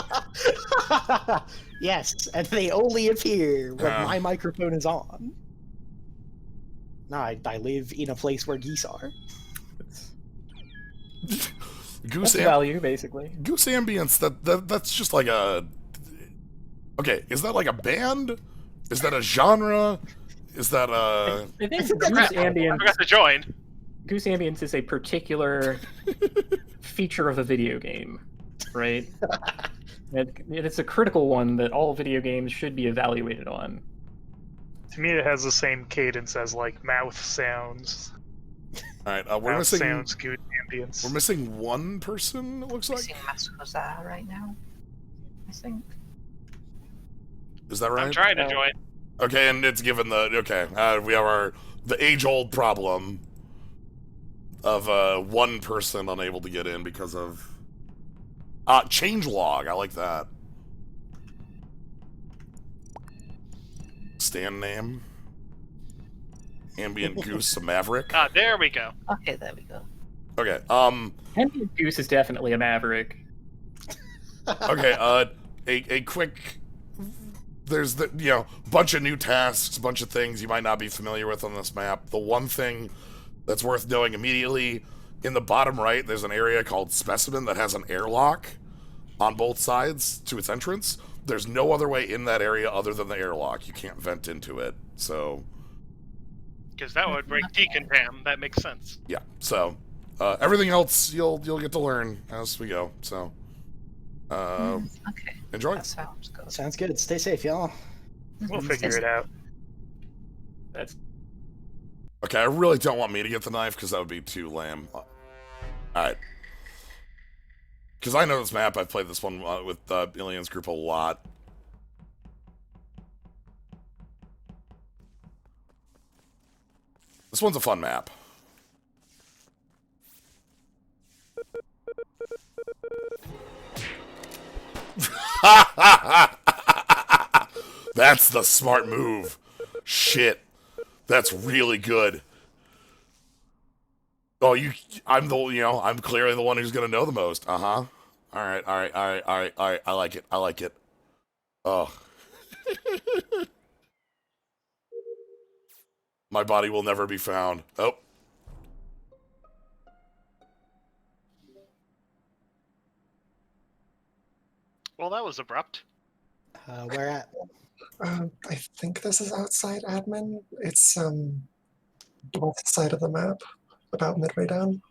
[SPEAKER 2] yes, and they only appear when
[SPEAKER 3] Yeah.
[SPEAKER 2] my microphone is on. No, I live in a place where geese are.
[SPEAKER 3] Goose
[SPEAKER 4] That's value, basically.
[SPEAKER 3] goose ambience. That's just like a. Okay, is that like a band? Is that a genre? Is that a?
[SPEAKER 4] I think
[SPEAKER 2] think that's
[SPEAKER 4] goose
[SPEAKER 2] right.
[SPEAKER 8] I
[SPEAKER 4] ambience.
[SPEAKER 8] forgot to join.
[SPEAKER 4] Goose ambience is a particular feature of a video game, right? It's a critical one that all video games should be evaluated on.
[SPEAKER 5] To me, it has the same cadence as like mouth sounds.
[SPEAKER 3] All right, we're
[SPEAKER 5] Mouth
[SPEAKER 3] missing.
[SPEAKER 5] sounds, good ambience.
[SPEAKER 3] We're missing one person. It looks like.
[SPEAKER 6] Missing Masked Huzzah right now, I think.
[SPEAKER 3] Is that right?
[SPEAKER 8] I'm trying to join.
[SPEAKER 3] Okay, and it's given the we have the age-old problem of one person unable to get in because of changelog. I like that. Stand name. Ambient Goose, a Maverick.
[SPEAKER 8] Ah, there we go.
[SPEAKER 6] Okay, there we go.
[SPEAKER 3] Okay.
[SPEAKER 4] Ambient Goose is definitely a Maverick.
[SPEAKER 3] Okay. A quick. There's bunch of new tasks, a bunch of things you might not be familiar with on this map. The one thing that's worth knowing immediately, in the bottom right, there's an area called Specimen that has an airlock on both sides to its entrance. There's no other way in that area other than the airlock. You can't vent into it. So.
[SPEAKER 8] Because that would break decontam. That makes sense.
[SPEAKER 3] Yeah. So everything else you'll get to learn as we go. So.
[SPEAKER 6] Okay.
[SPEAKER 3] Enjoy.
[SPEAKER 6] That sounds good.
[SPEAKER 2] Sounds good. Stay safe, y'all.
[SPEAKER 5] We'll figure it out.
[SPEAKER 4] That's
[SPEAKER 3] Okay, I really don't want me to get the knife because that would be too lame. Alright. Because I know this map, I've played this one with Alien's group a lot. This one's a fun map. That's the smart move. Shit. That's really good. Oh, I'm clearly the one who's gonna know the most. Uh-huh. Alright. I like it. Oh. My body will never be found. Oh.
[SPEAKER 8] Well, that was abrupt.
[SPEAKER 2] Where at?
[SPEAKER 7] I think this is outside admin. It's north side of the map, about midway down.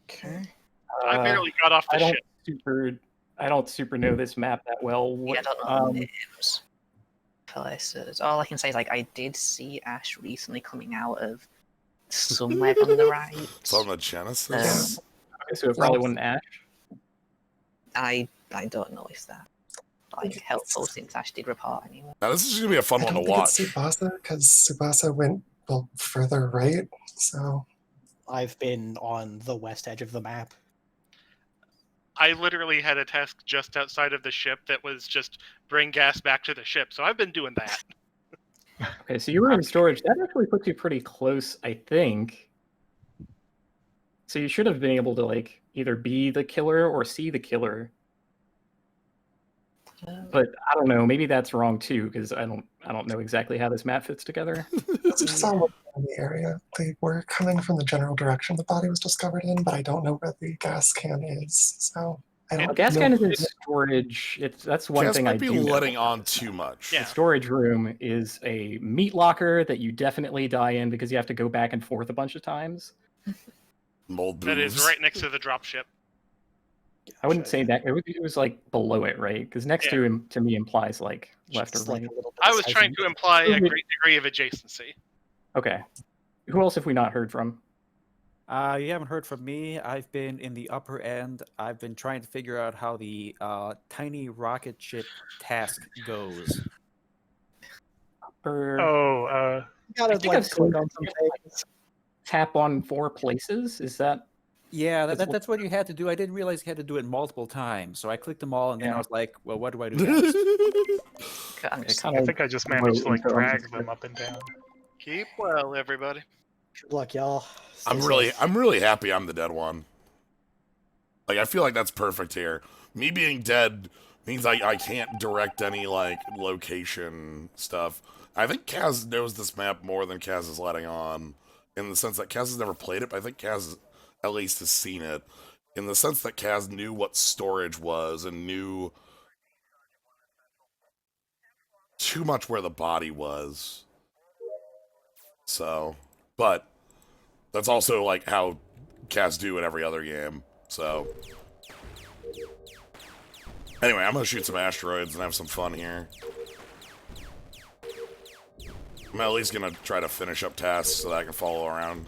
[SPEAKER 2] Okay.
[SPEAKER 8] I barely got off the ship.
[SPEAKER 4] I don't super know this map that well.
[SPEAKER 6] Yeah, I don't know names. Places. All I can say is I did see Ash recently coming out of somewhere on the right.
[SPEAKER 3] It's on the Genesis?
[SPEAKER 4] Okay, so it probably wasn't Ash.
[SPEAKER 6] I don't know if that helpful since Ash did report anyway.
[SPEAKER 3] Now, this is gonna be a fun
[SPEAKER 7] I
[SPEAKER 3] one
[SPEAKER 7] don't
[SPEAKER 3] to
[SPEAKER 7] think
[SPEAKER 3] watch.
[SPEAKER 7] it's Tsubasa, because Tsubasa went further right, so
[SPEAKER 2] I've been on the west edge of the map.
[SPEAKER 8] I literally had a task just outside of the ship that was just bring gas back to the ship, so I've been doing that.
[SPEAKER 4] Okay, so you were in storage. That actually puts you pretty close, I think. So you should have been able to either be the killer or see the killer. But I don't know. Maybe that's wrong too, because I don't know exactly how this map fits together.
[SPEAKER 7] it's just all in the area. They were coming from the general direction the body was discovered in, but I don't know where the gas can is. So I don't.
[SPEAKER 4] Gas
[SPEAKER 7] know.
[SPEAKER 4] can is in storage. That's one
[SPEAKER 3] Gas
[SPEAKER 4] thing
[SPEAKER 3] might
[SPEAKER 4] I
[SPEAKER 3] be
[SPEAKER 4] do know.
[SPEAKER 3] letting on too much.
[SPEAKER 8] Yeah.
[SPEAKER 4] The storage room is a meat locker that you definitely die in because you have to go back and forth a bunch of times.
[SPEAKER 3] Mold
[SPEAKER 8] That is
[SPEAKER 3] booths.
[SPEAKER 8] right next to the dropship.
[SPEAKER 4] I wouldn't say that. It was below it, right? Because next to him to me implies left or
[SPEAKER 2] Just
[SPEAKER 4] right.
[SPEAKER 2] a little bit
[SPEAKER 8] I
[SPEAKER 2] of
[SPEAKER 8] was
[SPEAKER 2] size
[SPEAKER 8] trying
[SPEAKER 2] and-
[SPEAKER 8] to imply a great degree of adjacency.
[SPEAKER 4] Okay. Who else have we not heard from?
[SPEAKER 1] You haven't heard from me. I've been in the upper end. I've been trying to figure out how the tiny rocket ship task goes.
[SPEAKER 4] Or
[SPEAKER 5] Oh,
[SPEAKER 2] Gotta
[SPEAKER 4] I think I've seen
[SPEAKER 2] click on some things.
[SPEAKER 4] tap on 4 places. Is that
[SPEAKER 1] Yeah,
[SPEAKER 4] That's
[SPEAKER 1] that's what you had to do. I didn't realize you had to do it multiple times. So I clicked them all, and then
[SPEAKER 4] Yeah.
[SPEAKER 1] I was like, well, what do I do next?
[SPEAKER 6] I'm just
[SPEAKER 4] kind
[SPEAKER 5] I
[SPEAKER 4] of
[SPEAKER 5] think I just managed to
[SPEAKER 4] remote in terms
[SPEAKER 5] drag
[SPEAKER 4] of-
[SPEAKER 5] them up and down.
[SPEAKER 8] Keep well, everybody.
[SPEAKER 2] Good luck, y'all. Stay
[SPEAKER 3] I'm
[SPEAKER 2] safe.
[SPEAKER 3] really happy I'm the dead one. I feel like that's perfect here. Me being dead means I can't direct any location stuff. I think Kaz knows this map more than Kaz is letting on, in the sense that Kaz has never played it, but I think Kaz at least has seen it, in the sense that Kaz knew what storage was and knew too much where the body was. So, but that's also how Kaz do in every other game. So, Anyway, I'm gonna shoot some asteroids and have some fun here. I'm at least gonna try to finish up tasks so that I can follow around.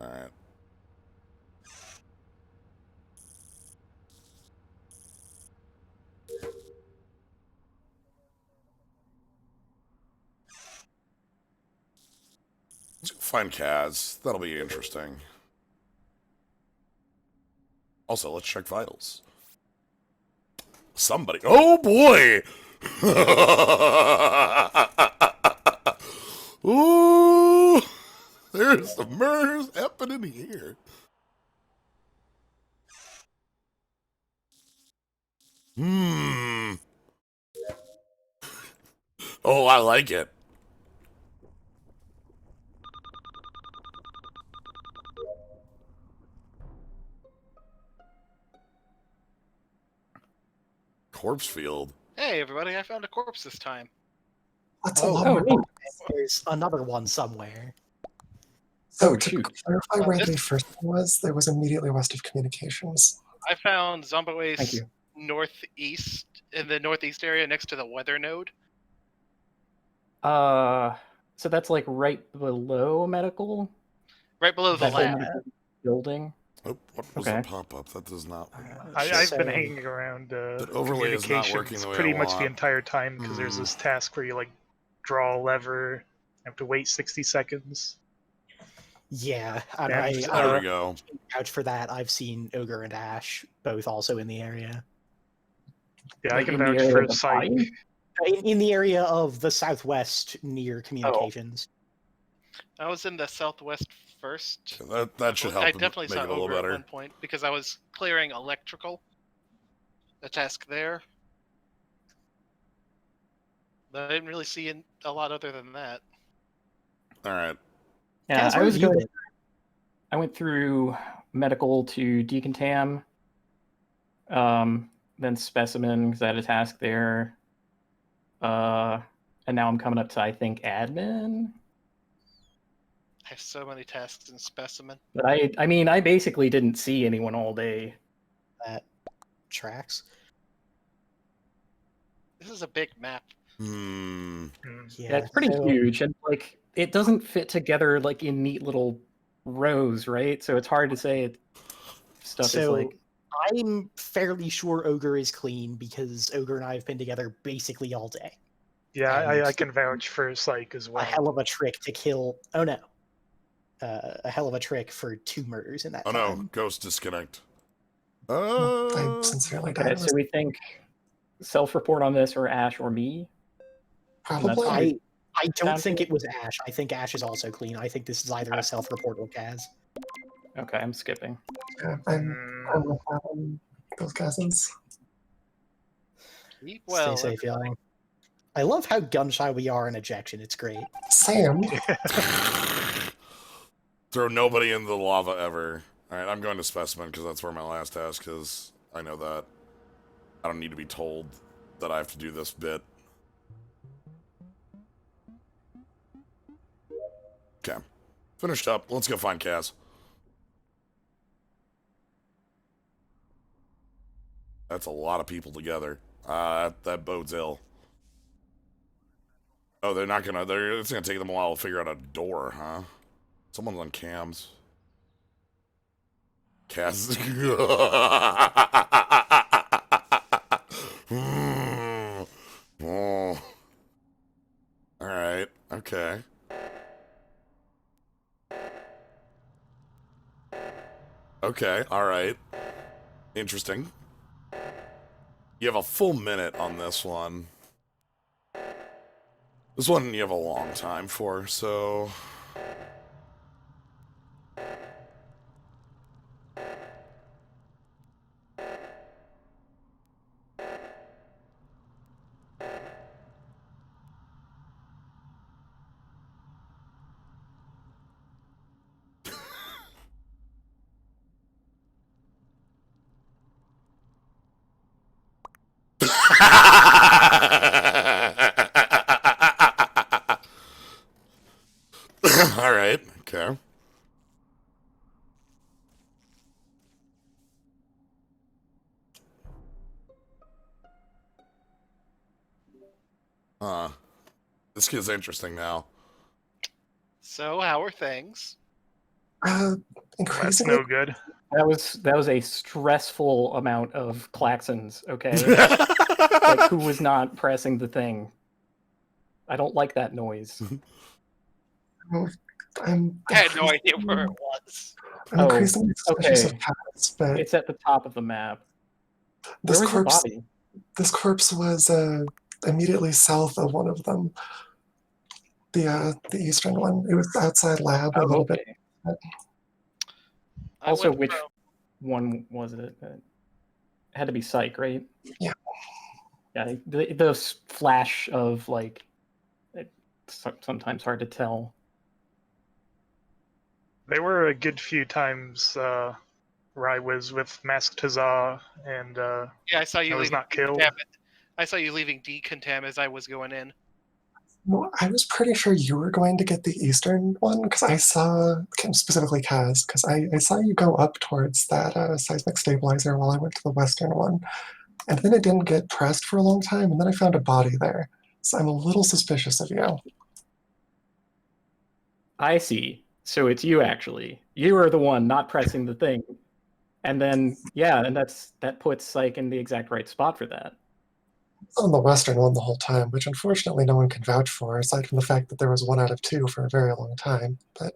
[SPEAKER 3] Alright. Let's go find Kaz. That'll be interesting. Also, let's check vitals. Somebody. Oh boy! Ooh! There's some murders happening here. Oh, I like it. Corpse field.
[SPEAKER 8] Hey, everybody! I found a corpse this time.
[SPEAKER 7] That's a
[SPEAKER 2] Oh,
[SPEAKER 7] lot
[SPEAKER 4] oh,
[SPEAKER 7] more.
[SPEAKER 4] neat.
[SPEAKER 2] There's another one somewhere.
[SPEAKER 7] So
[SPEAKER 4] Oh,
[SPEAKER 7] to
[SPEAKER 4] shoot.
[SPEAKER 7] clarify where
[SPEAKER 8] this-
[SPEAKER 7] the first one was, there was immediately west of communications.
[SPEAKER 8] I found
[SPEAKER 4] Thank
[SPEAKER 8] Zomboe's
[SPEAKER 4] you.
[SPEAKER 8] northeast, in the northeast area next to the weather node.
[SPEAKER 4] So that's like right below medical?
[SPEAKER 8] Right below the
[SPEAKER 4] That whole
[SPEAKER 8] lab.
[SPEAKER 4] medical building?
[SPEAKER 3] Oh, what was
[SPEAKER 4] Okay.
[SPEAKER 3] a pop-up? That does not...
[SPEAKER 5] I've been
[SPEAKER 2] So-
[SPEAKER 5] hanging around
[SPEAKER 3] That overlay is not working
[SPEAKER 5] communications
[SPEAKER 3] the way I
[SPEAKER 5] pretty much the
[SPEAKER 3] want.
[SPEAKER 5] entire time because there's this task where you like draw a lever, have to wait 60 seconds.
[SPEAKER 2] Yeah, and
[SPEAKER 5] Yeah,
[SPEAKER 2] I,
[SPEAKER 5] just-
[SPEAKER 3] There
[SPEAKER 2] I
[SPEAKER 3] we go.
[SPEAKER 2] vouch for that. I've seen Ogre and Ash both also in the area.
[SPEAKER 5] Yeah, I
[SPEAKER 4] Like
[SPEAKER 5] can
[SPEAKER 4] in the
[SPEAKER 5] vouch
[SPEAKER 4] area
[SPEAKER 5] for
[SPEAKER 4] of the
[SPEAKER 5] Psyche.
[SPEAKER 4] body?
[SPEAKER 2] In the area of the southwest near communications.
[SPEAKER 8] I was in the southwest first.
[SPEAKER 3] That should help
[SPEAKER 8] I
[SPEAKER 3] make
[SPEAKER 8] definitely
[SPEAKER 3] it
[SPEAKER 8] saw
[SPEAKER 3] a little
[SPEAKER 8] Ogre at
[SPEAKER 3] better.
[SPEAKER 8] one point because I was clearing electrical. A task there. But I didn't really see a lot other than that.
[SPEAKER 3] Alright.
[SPEAKER 4] Yeah,
[SPEAKER 2] Kaz,
[SPEAKER 4] I
[SPEAKER 2] where
[SPEAKER 4] was
[SPEAKER 2] have you
[SPEAKER 4] going.
[SPEAKER 2] been?
[SPEAKER 4] I went through medical to decontam, then specimen because I had a task there, and now I'm coming up to I think admin.
[SPEAKER 8] I have so many tasks in specimen.
[SPEAKER 4] But I mean, I basically didn't see anyone all day.
[SPEAKER 2] That tracks.
[SPEAKER 8] This is a big map.
[SPEAKER 5] Mm.
[SPEAKER 4] Yeah, it's pretty
[SPEAKER 2] so-
[SPEAKER 4] huge, and like it doesn't fit together like in neat little rows, right? So it's hard to say stuff is
[SPEAKER 2] So
[SPEAKER 4] like.
[SPEAKER 2] I'm fairly sure Ogre is clean because Ogre and I have been together basically all day.
[SPEAKER 5] Yeah,
[SPEAKER 2] And-
[SPEAKER 5] I can vouch for Psyche as well.
[SPEAKER 2] A hell of a trick to kill. Oh no. A hell of a trick for 2 murders in that
[SPEAKER 3] Oh
[SPEAKER 2] time.
[SPEAKER 3] no, ghost disconnect.
[SPEAKER 7] I sincerely doubt
[SPEAKER 4] Okay,
[SPEAKER 7] it
[SPEAKER 4] so
[SPEAKER 7] was
[SPEAKER 4] we think self-report on this or Ash or me.
[SPEAKER 7] probably.
[SPEAKER 4] fine.
[SPEAKER 2] I don't
[SPEAKER 4] Sounds
[SPEAKER 2] think
[SPEAKER 4] good.
[SPEAKER 2] it was Ash. I think Ash is also clean. I think this is either a self-report or Kaz.
[SPEAKER 4] Okay, I'm skipping.
[SPEAKER 7] Yeah,
[SPEAKER 5] Mm,
[SPEAKER 7] I'm with that one. Those cousins.
[SPEAKER 8] Keep well.
[SPEAKER 2] Stay safe, y'all. I love how gun-shy we are in ejection. It's great.
[SPEAKER 7] Sam,
[SPEAKER 3] Throw nobody in the lava ever. Alright, I'm going to specimen because that's where my last task is. I know that. I don't need to be told that I have to do this bit. Okay. Finished up. Let's go find Kaz. That's a lot of people together. That bodes ill. Oh, they're not gonna... It's gonna take them a while to figure out a door, huh? Someone's on cams. Kaz. Oh. Alright. Okay. Okay, alright. Interesting. You have a full minute on this one. This one you have a long time for, so... All right. This kid's interesting now.
[SPEAKER 8] So, how are things?
[SPEAKER 5] That's
[SPEAKER 7] Increasingly,
[SPEAKER 5] no good.
[SPEAKER 4] That was a stressful amount of klaxons, okay? Like, who was not pressing the thing? I don't like that noise.
[SPEAKER 7] I'm
[SPEAKER 8] I had no idea where it was.
[SPEAKER 7] I'm
[SPEAKER 4] Oh,
[SPEAKER 7] increasingly suspicious
[SPEAKER 4] okay.
[SPEAKER 7] of Kaz, but
[SPEAKER 4] It's at the top of the map.
[SPEAKER 7] this
[SPEAKER 4] Where was
[SPEAKER 7] corpse,
[SPEAKER 4] the body?
[SPEAKER 7] this corpse was immediately south of one of them. The eastern one. It was outside lab a
[SPEAKER 4] Oh,
[SPEAKER 7] little
[SPEAKER 4] okay.
[SPEAKER 7] bit.
[SPEAKER 8] I
[SPEAKER 4] Also,
[SPEAKER 8] went
[SPEAKER 4] which
[SPEAKER 8] from-
[SPEAKER 4] one was it? It had to be Psyche, right?
[SPEAKER 7] Yeah.
[SPEAKER 4] Yeah, the flash of, like, it's sometimes hard to tell.
[SPEAKER 5] There were a good few times where I was with Masked Huzzah, and
[SPEAKER 8] Yeah, I saw you
[SPEAKER 5] I was
[SPEAKER 8] leaving
[SPEAKER 5] not killed.
[SPEAKER 8] I saw you leaving decontam as I was going in.
[SPEAKER 7] Well, I was pretty sure you were going to get the eastern one because I saw, specifically Kaz, because I saw you go up towards that seismic stabilizer while I went to the western one. And then it didn't get pressed for a long time, and then I found a body there. So I'm a little suspicious of you.
[SPEAKER 4] I see. So it's you, actually. You are the one not pressing the thing. And then, yeah, and that puts Psyche in the exact right spot for that.
[SPEAKER 7] It's on the western one the whole time, which unfortunately no one can vouch for, aside from the fact that there was 1 out of 2 for a very long time. But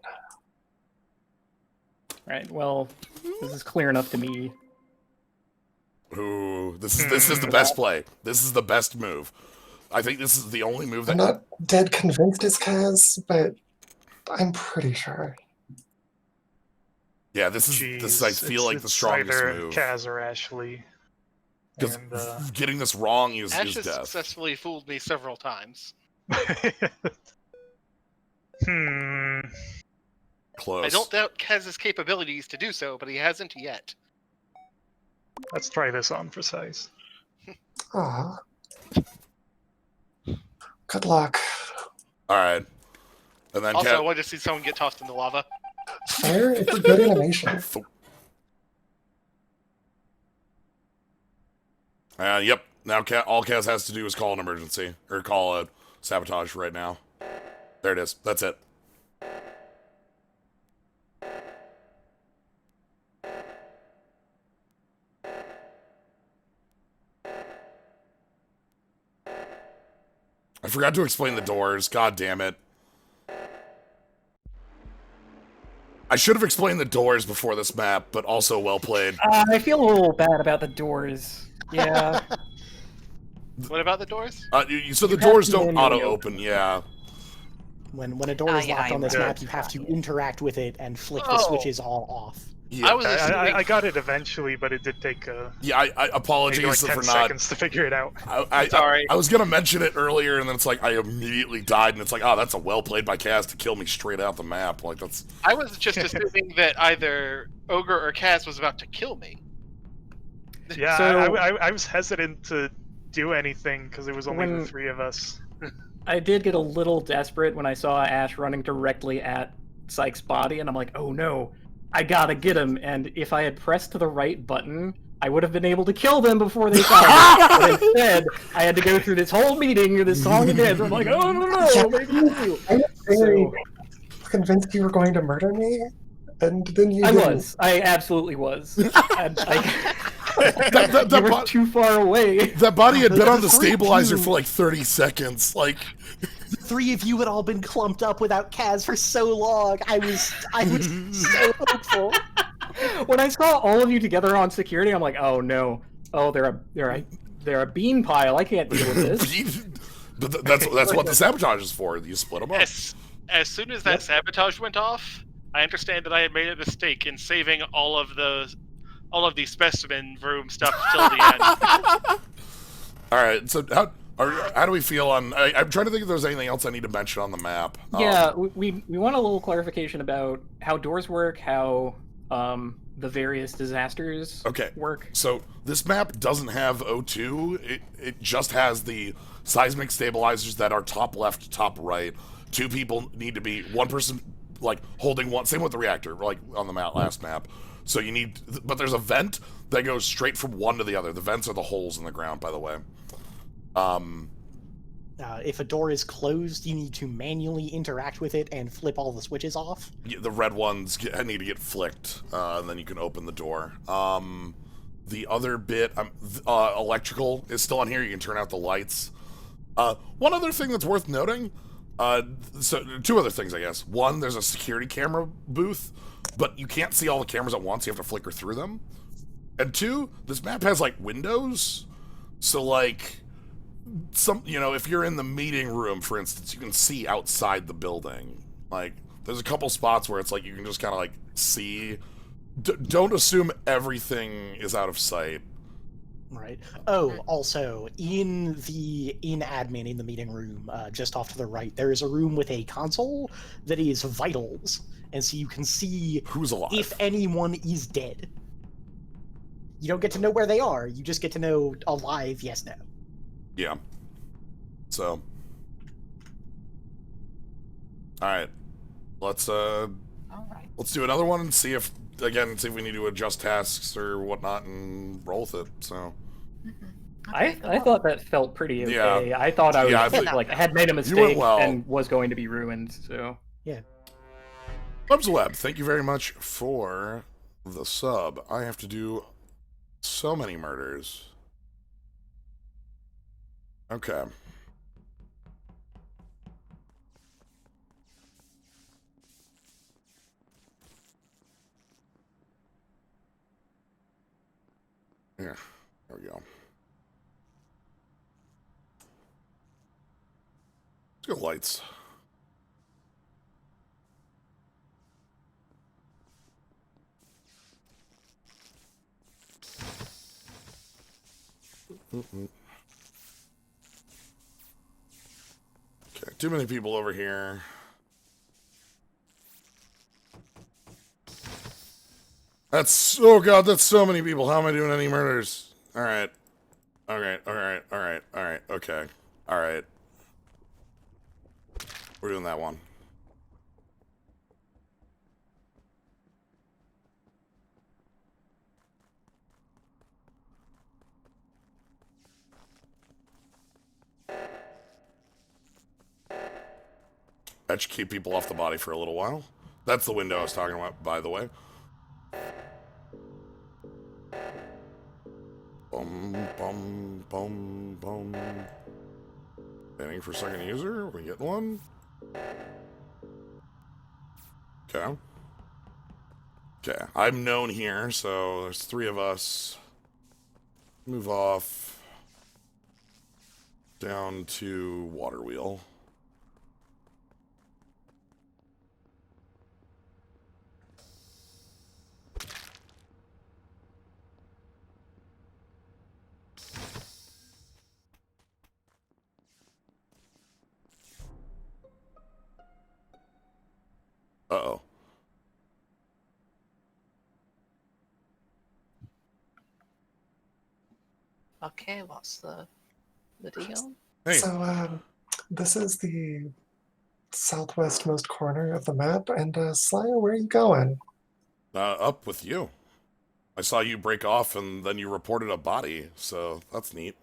[SPEAKER 4] Right, well, this is clear enough to me.
[SPEAKER 3] Ooh, this is the best play. This is the best move. I think this is the only move that
[SPEAKER 7] I'm not dead convinced it's Kaz, but I'm pretty sure.
[SPEAKER 3] Yeah, this is I feel like the strongest
[SPEAKER 5] either
[SPEAKER 3] move.
[SPEAKER 5] Kaz or Ashley.
[SPEAKER 3] Because
[SPEAKER 5] And,
[SPEAKER 3] getting this wrong is
[SPEAKER 8] Ash has
[SPEAKER 3] death.
[SPEAKER 8] successfully fooled me several times.
[SPEAKER 3] Close.
[SPEAKER 8] I don't doubt Kaz's capabilities to do so, but he hasn't yet.
[SPEAKER 5] Let's try this on for size.
[SPEAKER 7] Ah. Good luck.
[SPEAKER 3] All right. And then
[SPEAKER 8] Also, I wanted to see someone get tossed in the lava.
[SPEAKER 7] Fair, it's a good animation.
[SPEAKER 3] Yep. Now all Kaz has to do is call an emergency or call a sabotage right now. There it is. That's it. I forgot to explain the doors. God damn it. I should have explained the doors before this map, but also well played.
[SPEAKER 4] I feel a little bad about the doors. Yeah.
[SPEAKER 8] What about the doors?
[SPEAKER 3] So the
[SPEAKER 4] You have
[SPEAKER 3] doors
[SPEAKER 4] to
[SPEAKER 3] don't
[SPEAKER 4] manually
[SPEAKER 3] auto-open, yeah.
[SPEAKER 2] When a door is
[SPEAKER 6] yeah,
[SPEAKER 2] locked
[SPEAKER 6] I
[SPEAKER 2] on this
[SPEAKER 5] know.
[SPEAKER 2] map, you have to interact with it and flick the
[SPEAKER 8] Oh.
[SPEAKER 2] switches all off.
[SPEAKER 3] Yeah,
[SPEAKER 8] I was assuming.
[SPEAKER 5] I got it eventually, but it did take
[SPEAKER 3] I
[SPEAKER 5] maybe
[SPEAKER 3] apologize
[SPEAKER 5] like 10
[SPEAKER 3] for not...
[SPEAKER 5] seconds to figure it out.
[SPEAKER 8] Sorry.
[SPEAKER 3] I was going to mention it earlier, and then it's like I immediately died, and it's like, oh, that's a well played by Kaz to kill me straight out the map. Like, that's...
[SPEAKER 8] I was just assuming that either Ogre or Kaz was about to kill me.
[SPEAKER 5] Yeah,
[SPEAKER 4] So-
[SPEAKER 5] I was hesitant to do anything because it was only
[SPEAKER 4] When-
[SPEAKER 5] the 3 of us.
[SPEAKER 4] I did get a little desperate when I saw Ash running directly at Psyche's body, and I'm like, oh no, I gotta get him. And if I had pressed the right button, I would have been able to kill them before they found me. But instead, I had to go through this whole meeting, this song and dance. I'm like, oh no, maybe you.
[SPEAKER 7] I was very
[SPEAKER 4] So,
[SPEAKER 7] convinced you were going to murder me, and then you
[SPEAKER 4] I
[SPEAKER 7] didn't.
[SPEAKER 4] was. I absolutely was. And
[SPEAKER 3] that
[SPEAKER 4] you were too far away.
[SPEAKER 3] That body had been on the
[SPEAKER 2] Three,
[SPEAKER 3] stabilizer
[SPEAKER 2] two.
[SPEAKER 3] for like 30 seconds. Like,
[SPEAKER 2] The 3 of you had all been clumped up without Kaz for so long. I was so hopeful.
[SPEAKER 4] When I saw all of you together on security, I'm like, oh no. Oh, they're a bean pile. I can't deal with this.
[SPEAKER 3] but that's what the sabotage is for. You split them up.
[SPEAKER 8] As soon as that sabotage went off, I understand that I had made a mistake in saving all of the specimen room stuff till the end.
[SPEAKER 3] All right. So how do we feel on? I'm trying to think if there's anything else I need to mention on the map.
[SPEAKER 4] Yeah, we want a little clarification about how doors work, how the various disasters work.
[SPEAKER 3] So this map doesn't have O2. It just has the seismic stabilizers that are top left, top right. 2 people need to be, 1 person like holding one. Same with the reactor, like on the last map. So you need, but there's a vent that goes straight from one to the other. The vents are the holes in the ground, by the way.
[SPEAKER 2] If a door is closed, you need to manually interact with it and flip all the switches off.
[SPEAKER 3] Yeah, the red ones need to get flicked, and then you can open the door. The other bit, electrical is still on here. You can turn out the lights. One other thing that's worth noting, so two other things, I guess. One, there's a security camera booth, but you can't see all the cameras at once. You have to flicker through them. And two, this map has, like, windows. So, like, if you're in the meeting room, for instance, you can see outside the building. Like, there's a couple spots where it's like you can just kind of, like, see. Don't assume everything is out of sight.
[SPEAKER 2] Right. Oh, also, in admin, in the meeting room, just off to the right, there is a room with a console that is vitals. And so you can see
[SPEAKER 3] Who's alive.
[SPEAKER 2] if anyone is dead. You don't get to know where they are, you just get to know alive, yes, no.
[SPEAKER 3] Yeah. So. Alright. Let's do another one and see if we need to adjust tasks or whatnot and roll with it, so.
[SPEAKER 6] Okay,
[SPEAKER 4] I thought that felt pretty okay.
[SPEAKER 3] Yeah.
[SPEAKER 4] I thought I was
[SPEAKER 3] I
[SPEAKER 4] had made a
[SPEAKER 3] went
[SPEAKER 4] mistake
[SPEAKER 3] well.
[SPEAKER 4] and was going to be ruined, so.
[SPEAKER 2] Yeah.
[SPEAKER 3] Web, thank you very much for the sub. I have to do so many murders. Okay. Here, there we go. Let's go lights. Okay, too many people over here. Oh god, that's so many people. How am I doing any murders? Alright. Okay. Alright. We're doing that one. That should keep people off the body for a little while. That's the window I was talking about, by the way. Boom. Waiting for second user. We get one. Okay. Okay. I'm known here, so there's 3 of us. Move off. Down to water wheel. Uh-oh.
[SPEAKER 6] Okay, what's the deal?
[SPEAKER 3] Hey.
[SPEAKER 7] So, this is the southwestmost corner of the map, and Slayer, where are you going?
[SPEAKER 3] Up with you. I saw you break off, and then you reported a body, so that's neat.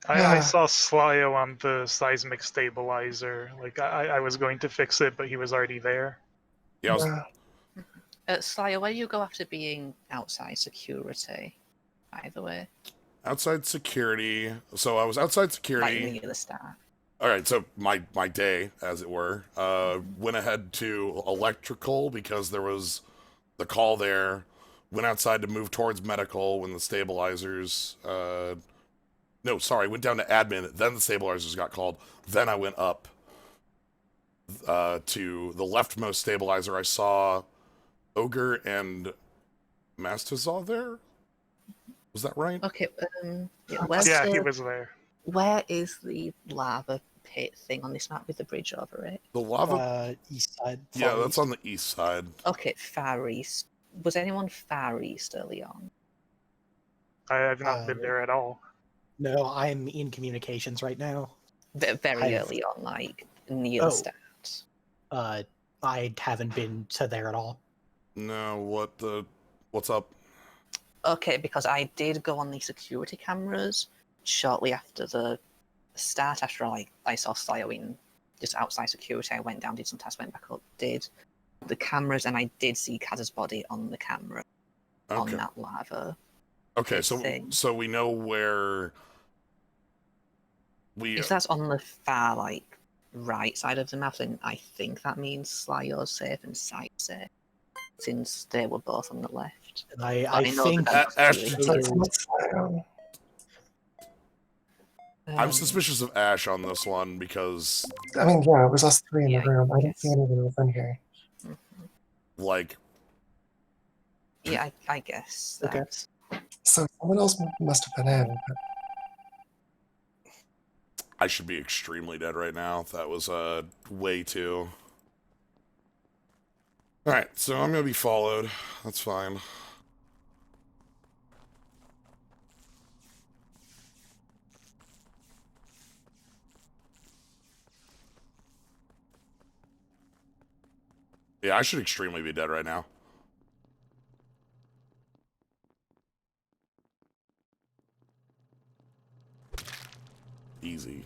[SPEAKER 5] I saw Slyo on the seismic stabilizer. Like, I was going to fix it, but he was already there.
[SPEAKER 3] Yeah,
[SPEAKER 6] Slyo, where do you go after being outside security, by the way?
[SPEAKER 3] outside security. So I was outside
[SPEAKER 6] Like
[SPEAKER 3] security.
[SPEAKER 6] near the start.
[SPEAKER 3] All right, so my day, as it were, went ahead to electrical because there was the call there. Went outside to move towards medical when the stabilizers. No, sorry, went down to admin. Then the stabilizers got called. Then I went up to the leftmost stabilizer. I saw Ogre and Masked Huzzah there. Was that right?
[SPEAKER 6] Okay,
[SPEAKER 5] Yeah, he was there.
[SPEAKER 6] Where is the lava pit thing on this map with the bridge over it?
[SPEAKER 3] The lava.
[SPEAKER 2] East side.
[SPEAKER 3] Yeah,
[SPEAKER 2] far
[SPEAKER 3] that's
[SPEAKER 2] east.
[SPEAKER 3] on the east side.
[SPEAKER 6] Okay, far east. Was anyone far east early on?
[SPEAKER 5] I've not been there at all.
[SPEAKER 2] No, I'm in communications right now.
[SPEAKER 6] Very early on, like near the start.
[SPEAKER 2] I haven't been to there at all.
[SPEAKER 3] No, what's up?
[SPEAKER 6] Okay, because I did go on the security cameras shortly after the start, after I saw Slyo in just outside security, I went down, did some tasks, went back up, did the cameras, and I did see Kaz's body on the camera on
[SPEAKER 3] Okay.
[SPEAKER 6] that lava.
[SPEAKER 3] Okay,
[SPEAKER 6] thing.
[SPEAKER 3] so we know where we.
[SPEAKER 6] If that's on the far right side of the map, then I think that means Slyo's safe and Psyche safe, since they were both on the left.
[SPEAKER 2] And I
[SPEAKER 6] know
[SPEAKER 2] think
[SPEAKER 6] that
[SPEAKER 3] Ash-
[SPEAKER 6] really
[SPEAKER 7] So it's
[SPEAKER 6] is.
[SPEAKER 7] not Slyo.
[SPEAKER 3] I'm suspicious of Ash on this one because,
[SPEAKER 7] I mean, yeah, it was us three in
[SPEAKER 6] Yeah,
[SPEAKER 7] the room. I didn't
[SPEAKER 6] yes.
[SPEAKER 7] see anyone else in here.
[SPEAKER 3] like,
[SPEAKER 6] Yeah, I guess
[SPEAKER 2] Okay.
[SPEAKER 6] that's
[SPEAKER 7] So someone else must have been in. But
[SPEAKER 3] I should be extremely dead right now. That was way too. All right, so I'm gonna be followed. That's fine. Yeah, I should extremely be dead right now. Easy.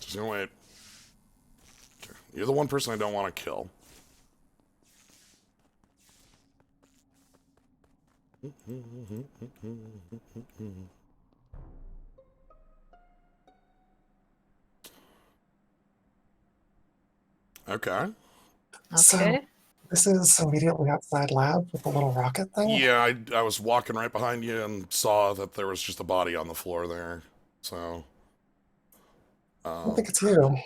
[SPEAKER 3] Just gonna wait. You're the one person I don't want to kill. Okay.
[SPEAKER 7] So
[SPEAKER 6] okay.
[SPEAKER 7] this is immediately outside lab with the little rocket thing.
[SPEAKER 3] Yeah, I was walking right behind you and saw that there was just a body on the floor there. So.
[SPEAKER 7] I don't think it's you.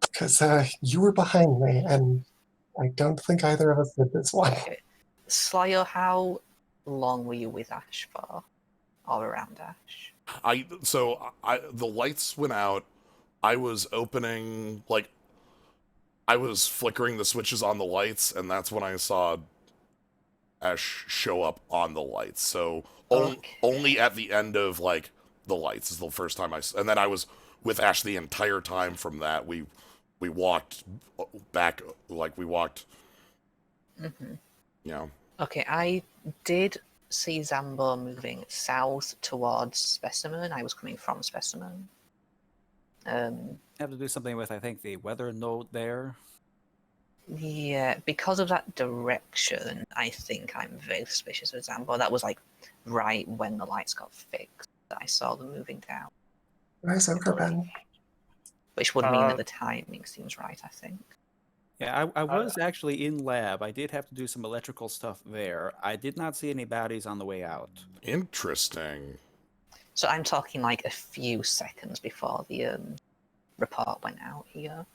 [SPEAKER 7] Because you were behind me, and I don't think either of us did this one.
[SPEAKER 6] Okay. Slyo, how long were you with Ash for? Or around Ash?
[SPEAKER 3] The lights went out. I was opening, like, I was flickering the switches on the lights, and that's when I saw Ash show up on the lights. So only at the end of, like, the lights is the first time and then I was with Ash the entire time from that. We walked back, like, we walked, you know.
[SPEAKER 6] Okay, I did see Zambo moving south towards Specimen. I was coming from Specimen.
[SPEAKER 1] Have to do something with, I think, the weather node there.
[SPEAKER 6] Yeah, because of that direction, I think I'm very suspicious of Zambo. That was like right when the lights got fixed that I saw them moving down.
[SPEAKER 7] Where's Ogre been?
[SPEAKER 6] Which would mean that the timing seems right, I think.
[SPEAKER 1] Yeah, I was actually in lab. I did have to do some electrical stuff there. I did not see any bodies on the way out.
[SPEAKER 3] Interesting.
[SPEAKER 6] So I'm talking like a few seconds before the report went out here.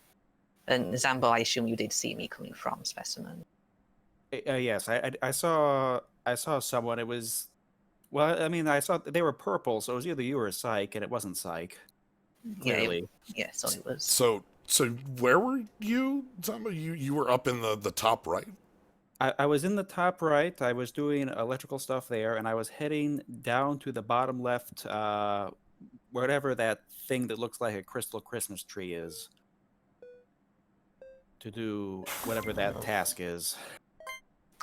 [SPEAKER 6] And Zambo, I assume you did see me coming from Specimen.
[SPEAKER 1] Yes, I saw someone. It was, well, I mean, I saw they were purple, so it was either you or Psyche, and it wasn't Psyche. Clearly.
[SPEAKER 6] Yeah, so it was.
[SPEAKER 3] So where were you? You were up in the top right?
[SPEAKER 1] I was in the top right. I was doing electrical stuff there, and I was heading down to the bottom left, whatever that thing that looks like a crystal Christmas tree is, to do whatever that task is.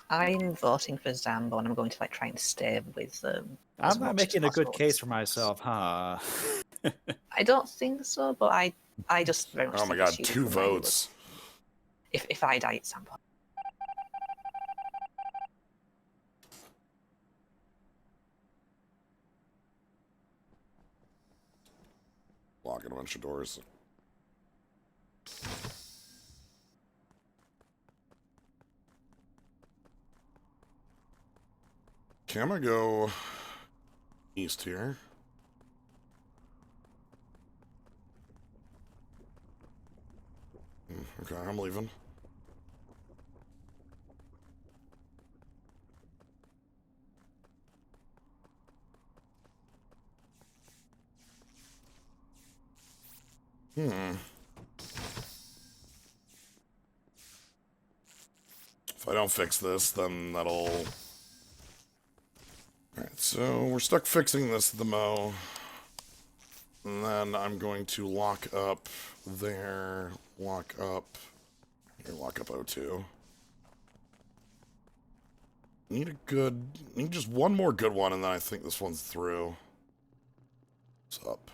[SPEAKER 6] I'm voting for Zambo, and I'm going to try and stay with them.
[SPEAKER 1] I'm not making a good case for myself, huh?
[SPEAKER 6] I don't think so, but I just very much.
[SPEAKER 3] Oh my god, 2 votes.
[SPEAKER 6] If I die, it's Zambo.
[SPEAKER 3] Locking a bunch of doors. Okay, I'm gonna go east here. Okay, I'm leaving. If I don't fix this, then that'll... Alright, So we're stuck fixing this at the Mo. And then I'm going to lock up there, lock up O2. Need just one more good one, and then I think this one's through. What's up?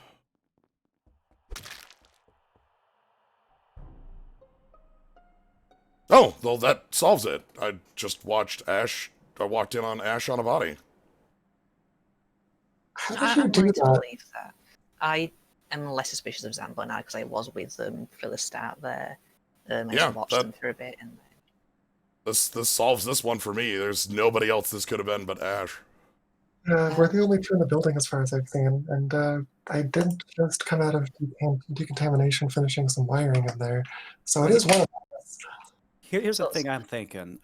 [SPEAKER 3] Oh, well, that solves it. I just watched Ash. I walked in on Ash on a body.
[SPEAKER 7] How
[SPEAKER 6] I'm
[SPEAKER 7] did you do
[SPEAKER 6] willing to
[SPEAKER 7] that?
[SPEAKER 6] believe that. I am less suspicious of Zambo now because I was with them for the start there. I
[SPEAKER 3] Yeah,
[SPEAKER 6] just watched
[SPEAKER 3] that-
[SPEAKER 6] them for a bit, and
[SPEAKER 3] This solves this one for me. There's nobody else this could have been but Ash.
[SPEAKER 7] We're the only two in the building as far as I've seen, and I did just come out of decontamination finishing some wiring in there. So it is one of us.
[SPEAKER 1] Here's the
[SPEAKER 6] So-
[SPEAKER 1] thing I'm thinking.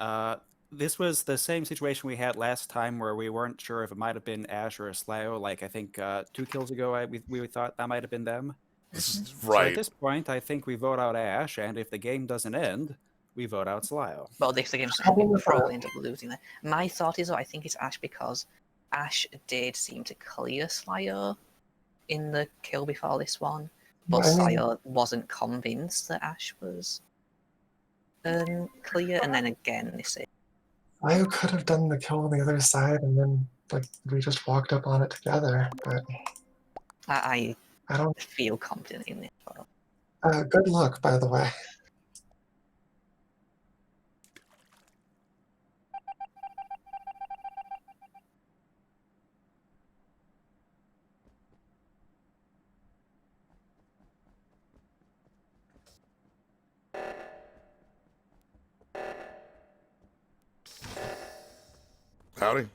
[SPEAKER 1] This was the same situation we had last time where we weren't sure if it might have been Ash or Slayo. Like, I think 2 kills ago, we thought that might have been them.
[SPEAKER 3] This is
[SPEAKER 1] So at
[SPEAKER 3] right.
[SPEAKER 1] this point, I think we vote out Ash, and if the game doesn't end, we vote out Slayo.
[SPEAKER 6] well, if the game's
[SPEAKER 7] Problem
[SPEAKER 6] we
[SPEAKER 7] with
[SPEAKER 6] probably
[SPEAKER 7] that-
[SPEAKER 6] end up losing there. My thought is, though, I think it's Ash because Ash did seem to clear Slayo in the kill before this one, but
[SPEAKER 7] I mean-
[SPEAKER 6] Slayo wasn't convinced that Ash was clear, and then again this is.
[SPEAKER 7] I could have done the kill on the other side, and then like we just walked up on it together. But
[SPEAKER 6] I
[SPEAKER 7] I don't.
[SPEAKER 6] feel confident in this.
[SPEAKER 7] Good luck, by the way.
[SPEAKER 3] Howdy.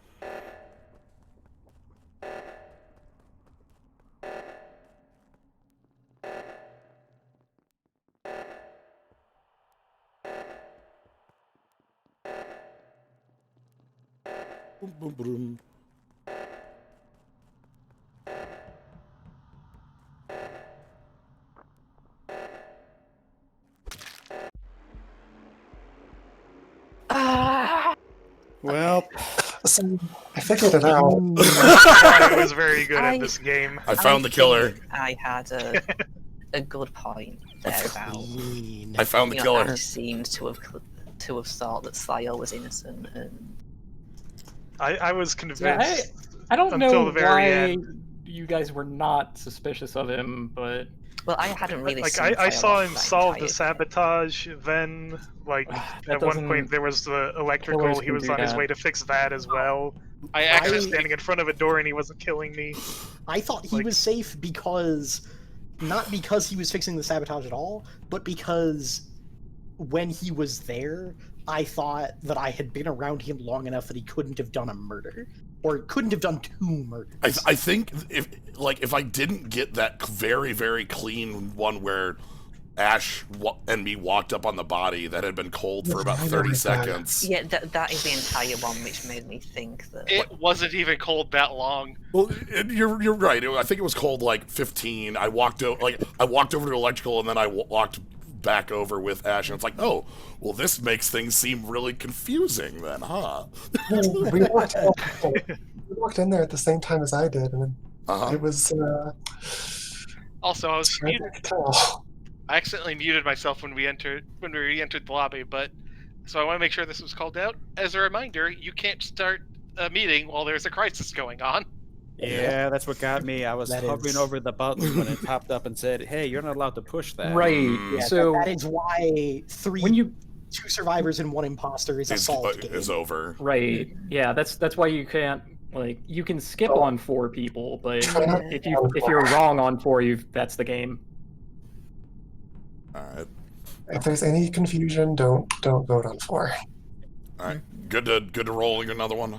[SPEAKER 3] Boom, boom, boom.
[SPEAKER 1] Well,
[SPEAKER 7] So I figured it out.
[SPEAKER 5] I was very good
[SPEAKER 6] I-
[SPEAKER 5] at this game.
[SPEAKER 3] I found the killer.
[SPEAKER 6] think I had a good point there about
[SPEAKER 3] I found the
[SPEAKER 6] you know,
[SPEAKER 3] killer.
[SPEAKER 6] Ash seemed to have thought that Slayo was innocent, and
[SPEAKER 5] I was convinced.
[SPEAKER 4] Yeah, I don't
[SPEAKER 5] Until
[SPEAKER 4] know
[SPEAKER 5] the very
[SPEAKER 4] why
[SPEAKER 5] end.
[SPEAKER 4] you guys were not suspicious of him, but
[SPEAKER 6] well, I hadn't really
[SPEAKER 5] Like
[SPEAKER 6] seen
[SPEAKER 5] I
[SPEAKER 6] Slayo
[SPEAKER 5] saw
[SPEAKER 6] off
[SPEAKER 5] him
[SPEAKER 6] that
[SPEAKER 5] solve the
[SPEAKER 6] entire-
[SPEAKER 5] sabotage. Then, like
[SPEAKER 4] That
[SPEAKER 5] at one
[SPEAKER 4] doesn't-
[SPEAKER 5] point, there was the electrical.
[SPEAKER 4] Killers
[SPEAKER 5] He
[SPEAKER 4] can
[SPEAKER 5] was
[SPEAKER 4] do
[SPEAKER 5] on his
[SPEAKER 4] that.
[SPEAKER 5] way to fix that as well.
[SPEAKER 8] I
[SPEAKER 5] I was
[SPEAKER 8] actually
[SPEAKER 5] standing in front of a door and he wasn't killing me.
[SPEAKER 2] I thought he
[SPEAKER 5] Like-
[SPEAKER 2] was safe because, not because he was fixing the sabotage at all, but because when he was there, I thought that I had been around him long enough that he couldn't have done a murder, or couldn't have done 2 murders.
[SPEAKER 3] I think if I didn't get that very, very clean one where Ash and me walked up on the body that had been cold for about
[SPEAKER 7] I
[SPEAKER 3] 30
[SPEAKER 7] like that.
[SPEAKER 3] seconds.
[SPEAKER 6] Yeah, that is the entire one which made me think that.
[SPEAKER 8] it wasn't even cold that long.
[SPEAKER 3] Well, you're right. I think it was cold like 15. I walked over to electrical, and then I walked back over with Ash, and it's like, oh, well, this makes things seem really confusing then, huh?
[SPEAKER 7] We walked in there at the same time as I did, and
[SPEAKER 3] Uh-huh.
[SPEAKER 7] it was
[SPEAKER 8] Also, I was
[SPEAKER 7] hard
[SPEAKER 8] muted.
[SPEAKER 7] to tell.
[SPEAKER 8] I accidentally muted myself when we re-entered the lobby, but so I want to make sure this was called out. As a reminder, you can't start a meeting while there's a crisis going on.
[SPEAKER 1] yeah, that's what got me. I was
[SPEAKER 2] That
[SPEAKER 1] hovering
[SPEAKER 2] is-
[SPEAKER 1] over the button when it popped up and said, "Hey, you're not allowed to push that."
[SPEAKER 4] right.
[SPEAKER 3] Mm.
[SPEAKER 2] Yeah,
[SPEAKER 4] So
[SPEAKER 2] that is why
[SPEAKER 4] when you
[SPEAKER 2] 2 survivors and 1 imposter is a solved game.
[SPEAKER 3] Is over.
[SPEAKER 4] right, yeah, that's why you can't you can skip on 4 people, but if you're wrong on 4, that's the game.
[SPEAKER 3] All right.
[SPEAKER 7] If there's any confusion, don't vote on 4.
[SPEAKER 3] All right. Good to roll another one.
[SPEAKER 1] I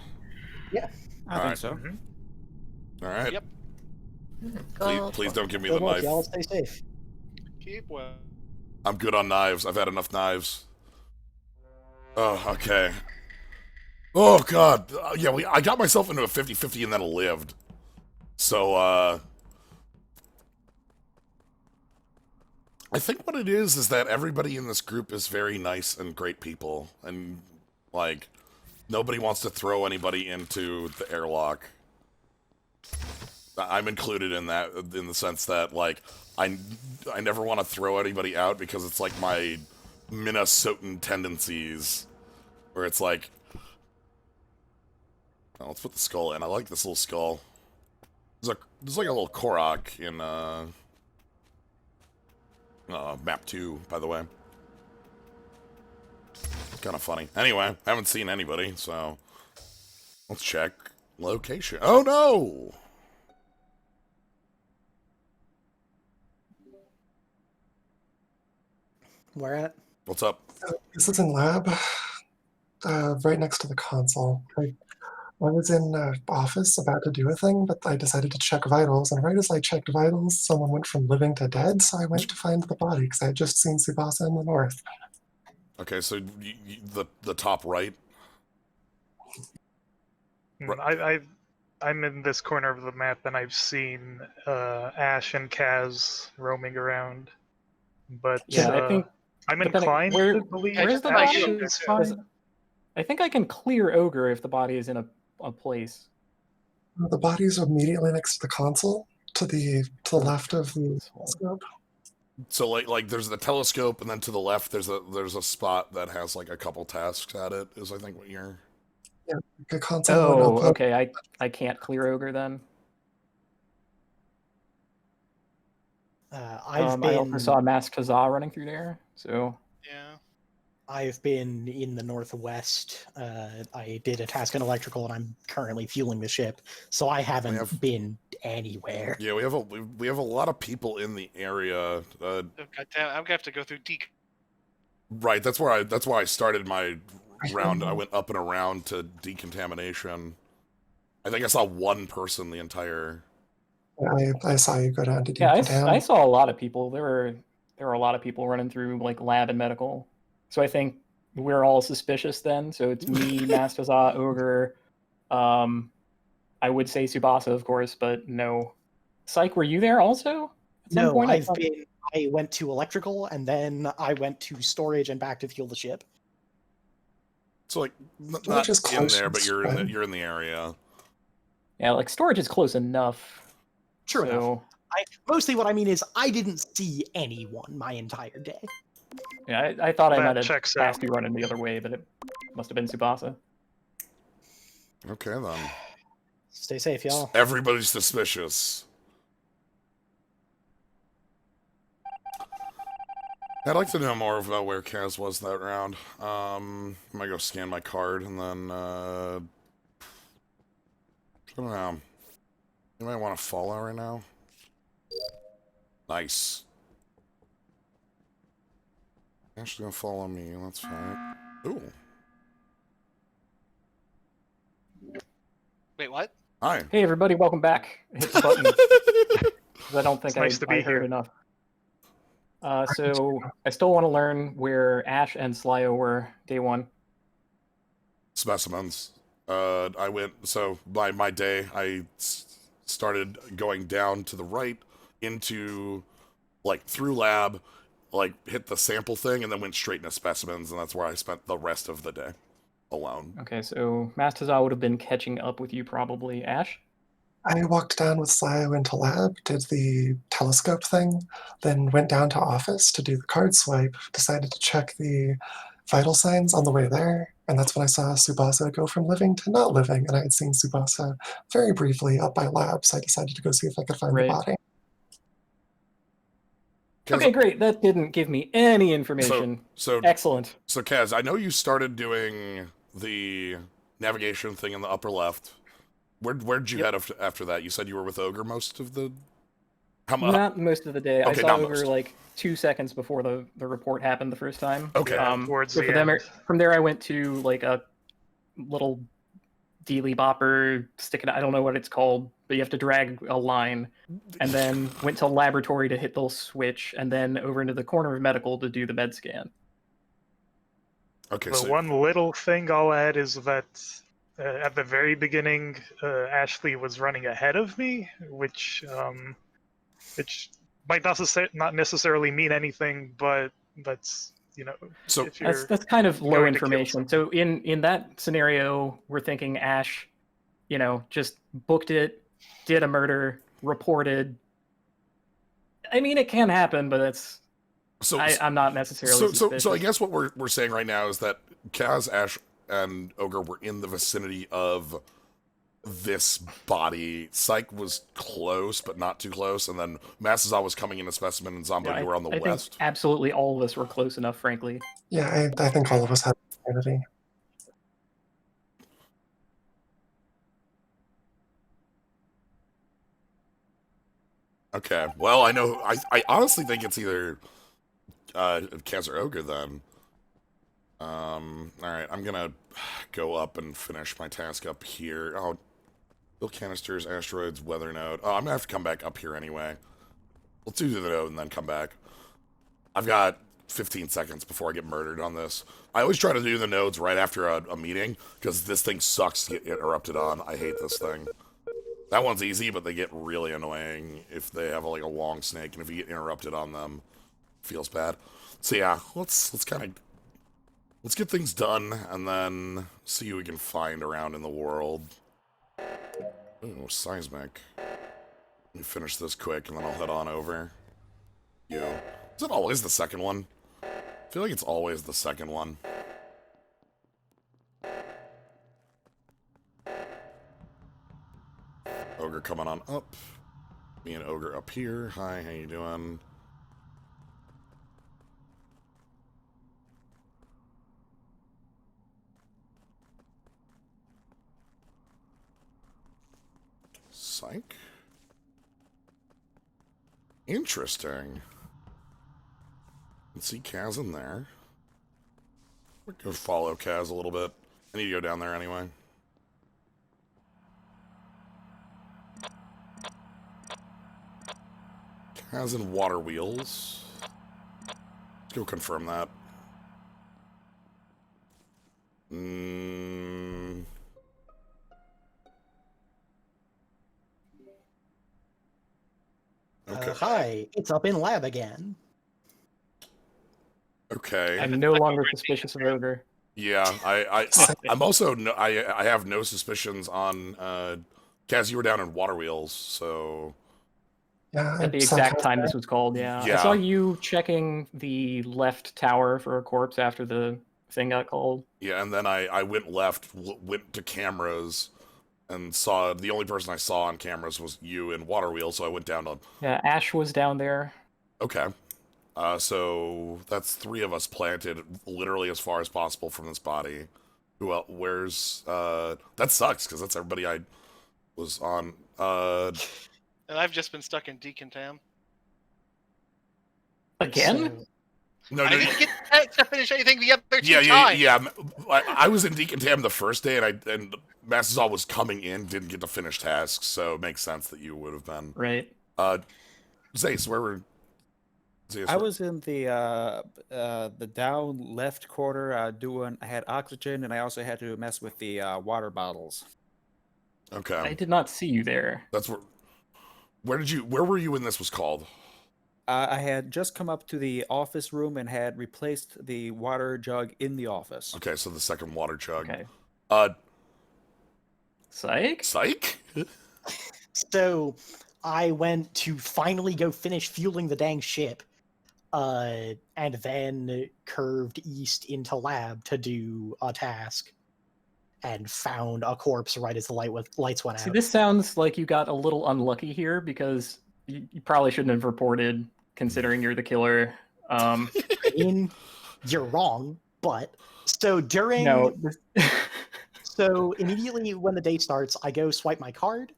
[SPEAKER 3] All
[SPEAKER 1] think
[SPEAKER 3] right.
[SPEAKER 1] so.
[SPEAKER 3] All right.
[SPEAKER 8] Yep.
[SPEAKER 3] Please don't give me
[SPEAKER 2] Good
[SPEAKER 3] the
[SPEAKER 2] luck,
[SPEAKER 3] knife.
[SPEAKER 2] y'all. Stay safe.
[SPEAKER 8] Keep well.
[SPEAKER 3] I'm good on knives. I've had enough knives. Oh, okay. Oh, God. Yeah, I got myself into a 50-50 and then lived. So, I think what it is that everybody in this group is very nice and great people. And, like, nobody wants to throw anybody into the airlock. I'm included in that, in the sense that, like, I never want to throw anybody out because it's like my Minnesotan tendencies, where it's like, oh, let's put the skull in. I like this little skull. There's like a little Korok in map 2, by the way. Kind of funny. Anyway, I haven't seen anybody, so let's check location. Oh no!
[SPEAKER 2] Where at?
[SPEAKER 3] What's up?
[SPEAKER 7] This is in lab, right next to the console. I was in office about to do a thing, but I decided to check vitals, and right as I checked vitals, someone went from living to dead, so I went to find the body, because I had just seen Tsubasa in the north.
[SPEAKER 3] Okay, so the top right.
[SPEAKER 5] I'm in this corner of the map, and I've seen Ash and Kaz roaming around. But
[SPEAKER 4] Yeah, I think
[SPEAKER 5] I'm
[SPEAKER 4] depending-
[SPEAKER 5] inclined
[SPEAKER 4] where-
[SPEAKER 5] to believe
[SPEAKER 4] where's the
[SPEAKER 5] Ash
[SPEAKER 4] body?
[SPEAKER 5] is fine.
[SPEAKER 4] I think I can clear Ogre if the body is in a place.
[SPEAKER 7] The bodies are immediately next to the console, to the left of the telescope.
[SPEAKER 3] So like there's the telescope, and then to the left there's a spot that has like a couple tasks at it. Is I think what you're.
[SPEAKER 7] Yeah, the console.
[SPEAKER 4] Oh, okay. I can't clear Ogre then.
[SPEAKER 2] I
[SPEAKER 4] also saw Masked Huzzah running through there, so
[SPEAKER 8] Yeah.
[SPEAKER 2] I've been in the northwest. I did a task in electrical, and I'm currently fueling the ship, so I haven't been anywhere.
[SPEAKER 3] Yeah, we have a lot of people in the area.
[SPEAKER 8] Oh, God damn, I'm gonna have to go through
[SPEAKER 3] Right, that's why I started my round. I went up and around to decontamination. I think I saw one person the entire.
[SPEAKER 7] I saw you go down to
[SPEAKER 4] yeah,
[SPEAKER 7] decontam.
[SPEAKER 4] I saw a lot of people. There were a lot of people running through like lab and medical. So I think we're all suspicious then. So it's me, Masked Huzzah, Ogre. I would say Tsubasa, of course, but no. Psyche, were you there also? At some
[SPEAKER 2] No,
[SPEAKER 4] point?
[SPEAKER 2] I went to electrical, and then I went to storage and back to fuel the ship.
[SPEAKER 3] So like
[SPEAKER 7] Storage
[SPEAKER 3] not
[SPEAKER 7] is
[SPEAKER 3] in
[SPEAKER 7] close
[SPEAKER 3] there,
[SPEAKER 7] and
[SPEAKER 3] but you're
[SPEAKER 7] spread.
[SPEAKER 3] in the area.
[SPEAKER 4] Yeah, like storage is close enough.
[SPEAKER 2] True enough.
[SPEAKER 4] So,
[SPEAKER 2] Mostly what I mean is I didn't see anyone my entire day.
[SPEAKER 4] yeah, I thought I
[SPEAKER 5] That
[SPEAKER 4] might have
[SPEAKER 5] checks
[SPEAKER 4] passed
[SPEAKER 5] out.
[SPEAKER 4] you running the other way, but it must have been Tsubasa.
[SPEAKER 3] Okay then.
[SPEAKER 2] Stay safe, y'all.
[SPEAKER 3] Everybody's suspicious. I'd like to know more about where Kaz was that round. I'm gonna go scan my card and then I don't know. You might want to follow right now. Nice. Actually gonna follow me, that's fine. Ooh.
[SPEAKER 8] Wait, what?
[SPEAKER 3] Hi.
[SPEAKER 4] Hey everybody, welcome back. Hit the button. 'Cause I don't think
[SPEAKER 5] It's nice to
[SPEAKER 4] I
[SPEAKER 5] be
[SPEAKER 4] heard
[SPEAKER 5] here.
[SPEAKER 4] enough. So I still want to learn where Ash and Slyo were day one.
[SPEAKER 3] Specimens. I went, so by my day, I started going down to the right into, like, through lab, like, hit the sample thing, and then went straight into specimens, and that's where I spent the rest of the day alone.
[SPEAKER 4] Okay, so Masked Huzzah would have been catching up with you probably. Ash?
[SPEAKER 7] I walked down with Slyo into lab, did the telescope thing, then went down to office to do the card swipe, decided to check the vital signs on the way there, and that's when I saw Tsubasa go from living to not living, and I had seen Tsubasa very briefly up by lab, so I decided to go see if I could find the
[SPEAKER 4] Right.
[SPEAKER 7] body.
[SPEAKER 3] Kaz,
[SPEAKER 4] Okay, great. That didn't give me any information.
[SPEAKER 3] So
[SPEAKER 4] Excellent.
[SPEAKER 3] Kaz, I know you started doing the navigation thing in the upper left. Where'd you head after that? You said you were with Ogre most of the...
[SPEAKER 4] Not most of the day. I
[SPEAKER 3] Okay,
[SPEAKER 4] saw
[SPEAKER 3] not
[SPEAKER 4] Ogre
[SPEAKER 3] most.
[SPEAKER 4] like 2 seconds before the report happened the first time.
[SPEAKER 3] Okay.
[SPEAKER 5] Towards
[SPEAKER 4] so
[SPEAKER 5] the
[SPEAKER 4] for them,
[SPEAKER 5] end.
[SPEAKER 4] from there I went to like a little dealy bopper stick. I don't know what it's called, but you have to drag a line, and then went to laboratory to hit the switch, and then over into the corner of medical to do the med scan.
[SPEAKER 3] Okay,
[SPEAKER 5] The
[SPEAKER 3] so...
[SPEAKER 5] one little thing I'll add is that at the very beginning, Ashley was running ahead of me, which might not necessarily mean anything, but that's, you know,
[SPEAKER 3] So-
[SPEAKER 5] if you're
[SPEAKER 4] That's kind of low
[SPEAKER 5] going to kill
[SPEAKER 4] information. So in that scenario, we're thinking Ash, just booked it did a murder, reported. I mean, it can happen, but it's.
[SPEAKER 3] So
[SPEAKER 4] I'm not necessarily suspicious.
[SPEAKER 3] So I guess what we're saying right now is that Kaz, Ash, and Ogre were in the vicinity of this body. Psyche was close, but not too close, and then Masked Huzzah was coming in a specimen, and Zombo, you were on the
[SPEAKER 4] I
[SPEAKER 3] west.
[SPEAKER 4] think absolutely all of us were close enough, frankly.
[SPEAKER 7] Yeah, I think all of us had sanity.
[SPEAKER 3] Okay, well, I know. I honestly think it's either Kaz or Ogre then. Alright, I'm gonna go up and finish my task up here. Oh, build canisters, asteroids, weather node. Oh, I'm gonna have to come back up here anyway. Let's do the node and then come back. I've got 15 seconds before I get murdered on this. I always try to do the nodes right after a meeting, because this thing sucks to get interrupted on. I hate this thing. That one's easy, but they get really annoying if they have like a long snake, and if you get interrupted on them, it feels bad. So yeah, let's get things done, and then see what we can find around in the world. Ooh, seismic. Let me finish this quick, and then I'll head on over. Yo. Is it always the second one? I feel like it's always the second one. Ogre coming on up. Me and Ogre up here. Hi, how you doing? Psyche? Interesting. Let's see Kaz in there. We're gonna follow Kaz a little bit. I need to go down there anyway. Kaz in water wheels. Let's go confirm that. Okay.
[SPEAKER 2] Hi, it's up in lab again.
[SPEAKER 3] Okay.
[SPEAKER 4] I'm no longer suspicious of Ogre.
[SPEAKER 3] Yeah, I'm also I have no suspicions on Kaz. You were down in water wheels, so
[SPEAKER 7] Yeah,
[SPEAKER 4] At the
[SPEAKER 7] I'm
[SPEAKER 4] exact
[SPEAKER 7] sometimes-
[SPEAKER 4] time this was called, yeah.
[SPEAKER 3] Yeah.
[SPEAKER 4] I saw you checking the left tower for a corpse after the thing got called.
[SPEAKER 3] yeah. And then I went left, went to cameras, and saw the only person I saw on cameras was you in water wheels. So I went down to.
[SPEAKER 4] Yeah, Ash was down there.
[SPEAKER 3] Okay. So that's 3 of us planted literally as far as possible from this body. Who else? Where's that sucks because that's everybody I was on.
[SPEAKER 8] And I've just been stuck in decontam.
[SPEAKER 4] Again?
[SPEAKER 3] No,
[SPEAKER 8] I didn't get to finish anything the other 2
[SPEAKER 3] yeah.
[SPEAKER 8] times.
[SPEAKER 3] I was in decontam the first day, and Masked Huzzah was coming in, didn't get to finish tasks, so it makes sense that you would have been.
[SPEAKER 4] Right.
[SPEAKER 3] Zace, where were? Zace,
[SPEAKER 1] I was in the down left corner I had oxygen, and I also had to mess with the water bottles.
[SPEAKER 3] Okay.
[SPEAKER 4] I did not see you there.
[SPEAKER 3] That's where. Where were you when this was called?
[SPEAKER 1] I had just come up to the office room and had replaced the water jug in the office.
[SPEAKER 3] Okay, so the second water chug.
[SPEAKER 4] Okay. Psych?
[SPEAKER 3] Psych?
[SPEAKER 2] So I went to finally go finish fueling the dang ship, and then curved east into lab to do a task, and found a corpse right as the lights went out.
[SPEAKER 4] See, this sounds like you got a little unlucky here because you probably shouldn't have reported, considering you're the killer.
[SPEAKER 2] I mean, you're wrong, but so during
[SPEAKER 4] No.
[SPEAKER 2] so immediately when the day starts, I go swipe my card.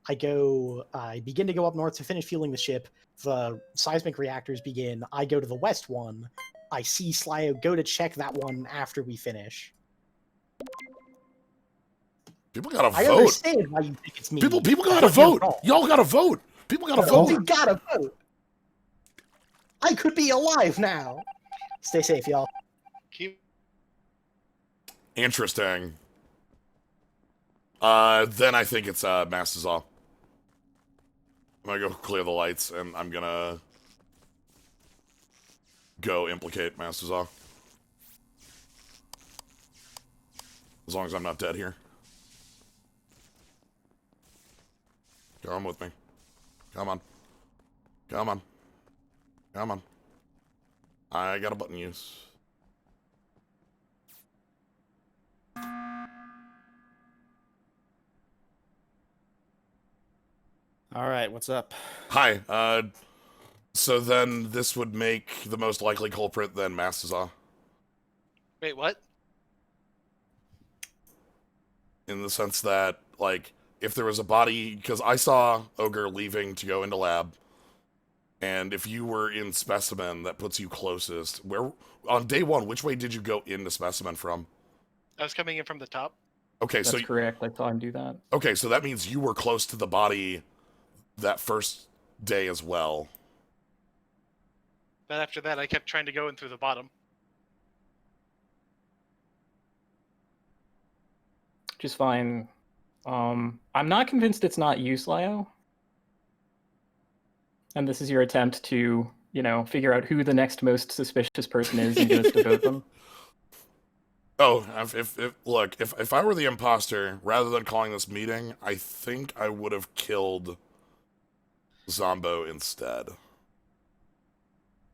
[SPEAKER 2] I begin to go up north to finish fueling the ship. The seismic reactors begin. I go to the west one. I see Slyo go to check that one after we finish.
[SPEAKER 3] People gotta
[SPEAKER 2] I
[SPEAKER 3] vote.
[SPEAKER 2] understand why you think it's me.
[SPEAKER 3] People
[SPEAKER 2] but
[SPEAKER 3] gotta
[SPEAKER 2] you're
[SPEAKER 3] vote.
[SPEAKER 2] wrong.
[SPEAKER 3] Y'all gotta vote. People gotta
[SPEAKER 2] Oh,
[SPEAKER 3] vote.
[SPEAKER 2] you gotta vote. I could be alive now. Stay safe, y'all.
[SPEAKER 8] Keep
[SPEAKER 3] Interesting. Then I think it's Masked Huzzah. I'm gonna go clear the lights, and I'm gonna go implicate Masked Huzzah. As long as I'm not dead here. Come with me. Come on. Come on. Come on. I got a button use.
[SPEAKER 1] All right, what's up?
[SPEAKER 3] Hi. So then this would make the most likely culprit then Masked Huzzah,
[SPEAKER 8] Wait, what?
[SPEAKER 3] in the sense that, like, if there was a body, because I saw Ogre leaving to go into lab, and if you were in Specimen, that puts you closest. Where on day one, which way did you go into Specimen from?
[SPEAKER 8] I was coming in from the top.
[SPEAKER 3] Okay,
[SPEAKER 4] That's correct. I saw him do that.
[SPEAKER 3] okay, so that means you were close to the body that first day as well.
[SPEAKER 8] But after that, I kept trying to go in through the bottom.
[SPEAKER 4] Which is fine. I'm not convinced it's not you, Slyo. And this is your attempt to, figure out who the next most suspicious person is and get us to vote them.
[SPEAKER 3] Oh, if I were the imposter, rather than calling this meeting, I think I would have killed Zombo instead.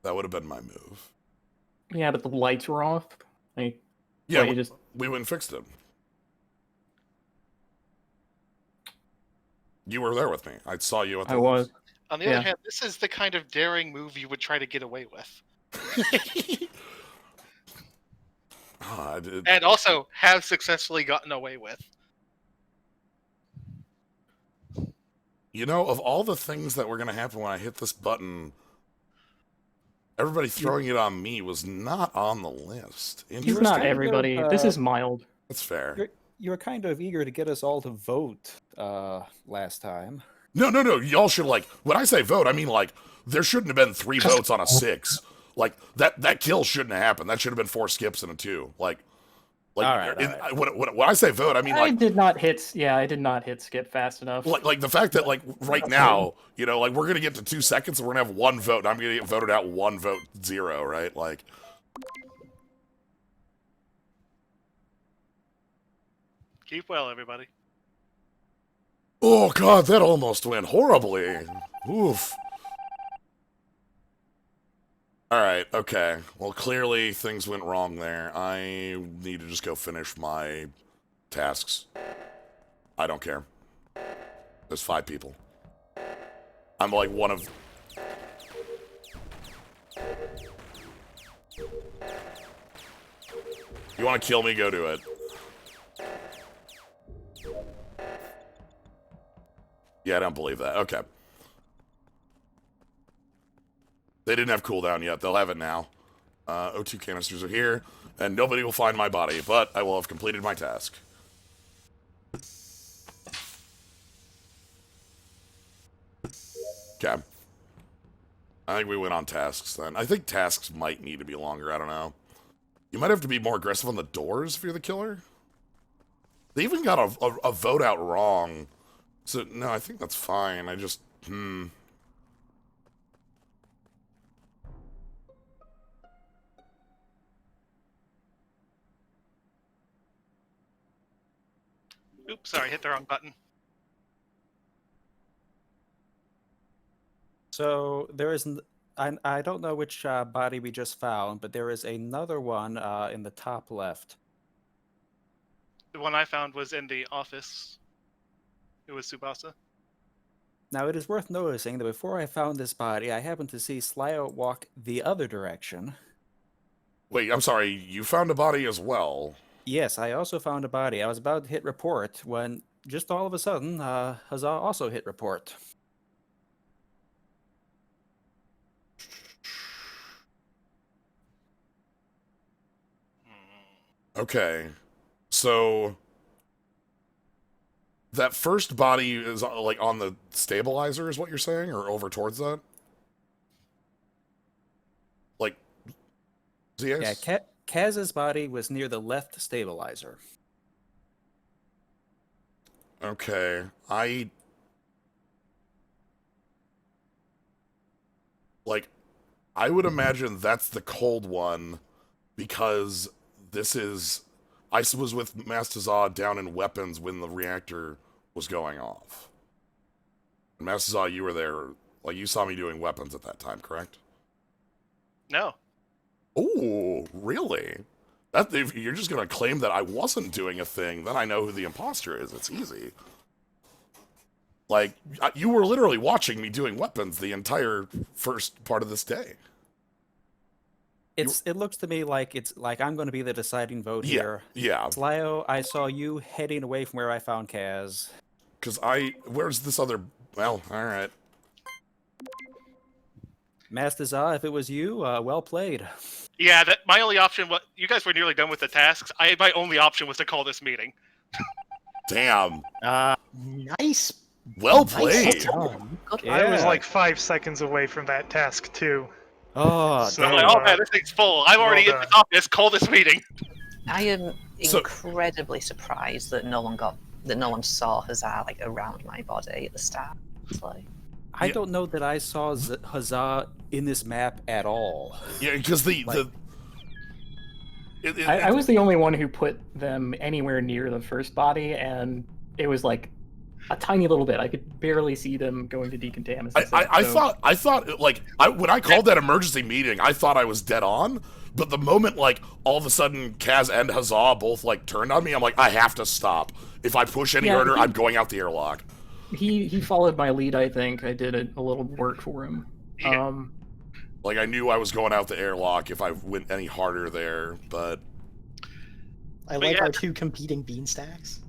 [SPEAKER 3] That would have been my move.
[SPEAKER 4] Yeah, but the lights were off. Like,
[SPEAKER 3] Yeah,
[SPEAKER 4] you just...
[SPEAKER 3] we went and fixed it. You were there with me. I saw you at the...
[SPEAKER 4] I was.
[SPEAKER 8] On the other hand, this is the kind of daring move you would try to get away with. And also have successfully gotten away with.
[SPEAKER 3] You know, of all the things that were going to happen when I hit this button, everybody throwing it on me was not on the list.
[SPEAKER 4] He's not everybody. This is mild.
[SPEAKER 3] That's fair.
[SPEAKER 1] You were kind of eager to get us all to vote last time.
[SPEAKER 3] No. Y'all should, like, when I say vote, I mean, like, there shouldn't have been 3 votes on a 6. Like, that kill shouldn't have happened. That should have been 4 skips and a 2. Like
[SPEAKER 1] all right.
[SPEAKER 3] When I say vote, I mean, like...
[SPEAKER 4] I did not hit skip fast enough.
[SPEAKER 3] Like the fact that, like, right now, like, we're going to get to 2 seconds and we're going to have 1 vote, and I'm going to get voted out 1 vote 0, right? Like...
[SPEAKER 8] Keep well, everybody.
[SPEAKER 3] Oh, God, that almost went horribly. Oof. Alright, okay. Well, clearly things went wrong there. I need to just go finish my tasks. I don't care. There's 5 people. I'm like one of... You want to kill me? Go do it. Yeah, I don't believe that. Okay. They didn't have cooldown yet. They'll have it now. O2 canisters are here, and nobody will find my body, but I will have completed my task. Okay. I think we went on tasks then. I think tasks might need to be longer. I don't know. You might have to be more aggressive on the doors if you're the killer. They even got a vote out wrong. So, no, I think that's fine. I just, Oops,
[SPEAKER 8] sorry, hit the wrong button.
[SPEAKER 1] So there is, I don't know which body we just found, but there is another one in the top left.
[SPEAKER 8] The one I found was in the office. It was Tsubasa.
[SPEAKER 1] Now, it is worth noticing that before I found this body, I happened to see Slyo walk the other direction.
[SPEAKER 3] Wait, I'm sorry, you found a body as well?
[SPEAKER 1] Yes, I also found a body. I was about to hit report when, just all of a sudden, Huzzah also hit report.
[SPEAKER 3] Okay, so... That first body is, like, on the stabilizer, is what you're saying? Or over towards that? Like, ZX?
[SPEAKER 1] Yeah, Kaz's body was near the left stabilizer.
[SPEAKER 3] Okay, I would imagine that's the cold one, because this is... I was with Masked Huzzah down in weapons when the reactor was going off. Masked Huzzah, you were there. Like, you saw me doing weapons at that time, correct?
[SPEAKER 8] No.
[SPEAKER 3] Oh, really? That if you're just gonna claim that I wasn't doing a thing, then I know who the imposter is. It's easy. Like, you were literally watching me doing weapons the entire first part of this day.
[SPEAKER 1] It looks to me like it's like I'm going to be the deciding vote here.
[SPEAKER 3] Yeah.
[SPEAKER 1] Slyo, I saw you heading away from where I found Kaz.
[SPEAKER 3] Because where's this other? Well, all right.
[SPEAKER 1] Masked Huzzah, if it was you, well played.
[SPEAKER 8] Yeah, my only option was you guys were nearly done with the tasks. My only option was to call this meeting.
[SPEAKER 3] Damn.
[SPEAKER 2] Nice.
[SPEAKER 3] Well
[SPEAKER 2] Nice
[SPEAKER 3] played.
[SPEAKER 2] done.
[SPEAKER 6] Good
[SPEAKER 5] I was
[SPEAKER 1] Yeah.
[SPEAKER 5] like 5 seconds away from that task too.
[SPEAKER 1] Oh,
[SPEAKER 5] So,
[SPEAKER 8] I'm
[SPEAKER 1] damn.
[SPEAKER 8] like, oh man, this thing's full. I'm
[SPEAKER 5] well
[SPEAKER 8] already in
[SPEAKER 5] done.
[SPEAKER 8] this office. Call this meeting.
[SPEAKER 6] I am
[SPEAKER 3] So-
[SPEAKER 6] incredibly surprised that no one saw Huzzah like around my body at the start. It's like,
[SPEAKER 1] I don't know that I saw Huzzah in this map at all.
[SPEAKER 3] Yeah, because
[SPEAKER 4] I was the only one who put them anywhere near the first body, and it was like a tiny little bit. I could barely see them going to decontaminate.
[SPEAKER 3] I thought like when I called that emergency meeting, I thought I was dead on. But the moment like all of a sudden Kaz and Huzzah both like turned on me, I'm like, I have to stop. If I push any
[SPEAKER 4] Yeah,
[SPEAKER 3] harder, I'm going out the airlock.
[SPEAKER 4] He followed my lead. I think I did a little work for him.
[SPEAKER 8] Yeah.
[SPEAKER 3] Like I knew I was going out the airlock if I went any harder there, but
[SPEAKER 2] I like
[SPEAKER 8] yeah.
[SPEAKER 2] our two competing bean stacks.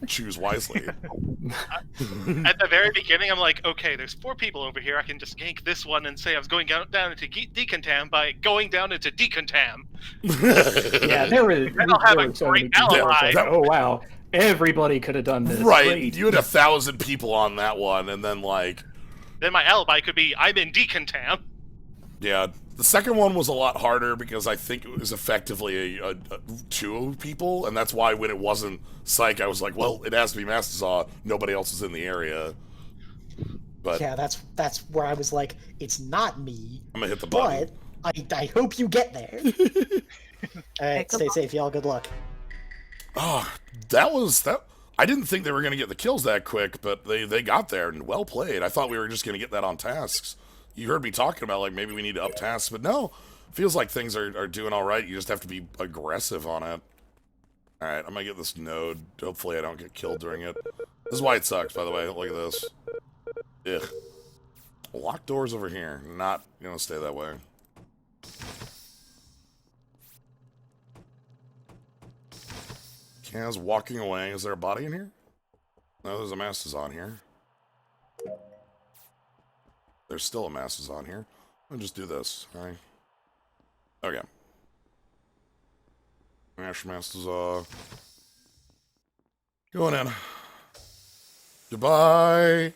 [SPEAKER 3] choose wisely.
[SPEAKER 8] At the very beginning, I'm like, okay, there's 4 people over here. I can just gank this one and say I was going down into decontam by going down into decontam.
[SPEAKER 4] Yeah, there were
[SPEAKER 8] I'll have
[SPEAKER 4] there
[SPEAKER 8] a
[SPEAKER 4] were so
[SPEAKER 8] great
[SPEAKER 4] many people.
[SPEAKER 8] alibi.
[SPEAKER 4] Like, oh wow, everybody could have done this.
[SPEAKER 3] Right,
[SPEAKER 4] Great.
[SPEAKER 3] you had 1,000 people on that one, and then like,
[SPEAKER 8] Then my alibi could be I'm in decontam.
[SPEAKER 3] yeah, the second one was a lot harder because I think it was effectively a 2 people, and that's why when it wasn't Psyche, I was like, well, it has to be Masked Huzzah. Nobody else is in the area. But
[SPEAKER 2] Yeah, that's where I was like, it's not me,
[SPEAKER 3] I'm gonna hit the button.
[SPEAKER 2] but I hope you get there. Alright, stay safe, y'all. Good luck.
[SPEAKER 3] Oh, that. I didn't think they were gonna get the kills that quick, but they got there and well played. I thought we were just gonna get that on tasks. You heard me talking about like maybe we need to up tasks, but no, feels like things are doing all right. You just have to be aggressive on it. All right, I'm gonna get this node. Hopefully, I don't get killed during it. This is why it sucks, by the way. Look at this. Ugh. Locked doors over here. Not gonna stay that way. Kaz walking away. Is there a body in here? No, there's a Masked Huzzah here. There's still a Masked Huzzah here. I'll just do this, alright? Okay. Masked Huzzah. Going in. Goodbye.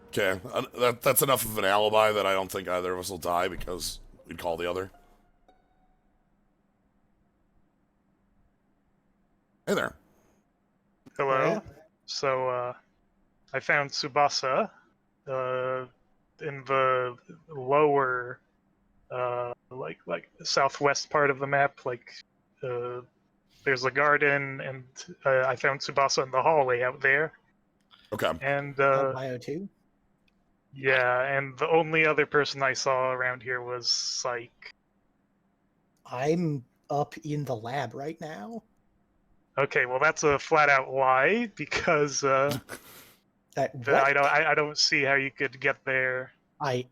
[SPEAKER 3] Okay, that's enough of an alibi that I don't think either of us will die because we'd call the other. Hey there.
[SPEAKER 5] Hello.
[SPEAKER 2] Yeah.
[SPEAKER 5] So, I found Tsubasa in the lower, like southwest part of the map. There's a garden, and I found Tsubasa in the hallway out there.
[SPEAKER 3] Okay.
[SPEAKER 5] And
[SPEAKER 2] Bio 2.
[SPEAKER 5] yeah, and the only other person I saw around here was Psyche.
[SPEAKER 2] I'm up in the lab right now.
[SPEAKER 5] Okay, well that's a flat out lie because
[SPEAKER 2] What?
[SPEAKER 5] I don't see how you could get there.
[SPEAKER 2] I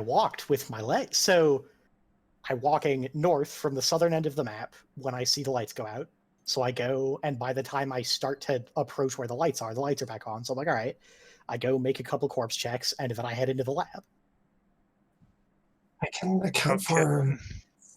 [SPEAKER 2] walked with my legs. So I'm walking north from the southern end of the map when I see the lights go out. So I go, and by the time I start to approach where the lights are back on. So I'm like, all right. I go make a couple corpse checks, and then I head into the lab.
[SPEAKER 7] I can account
[SPEAKER 5] Okay.
[SPEAKER 7] for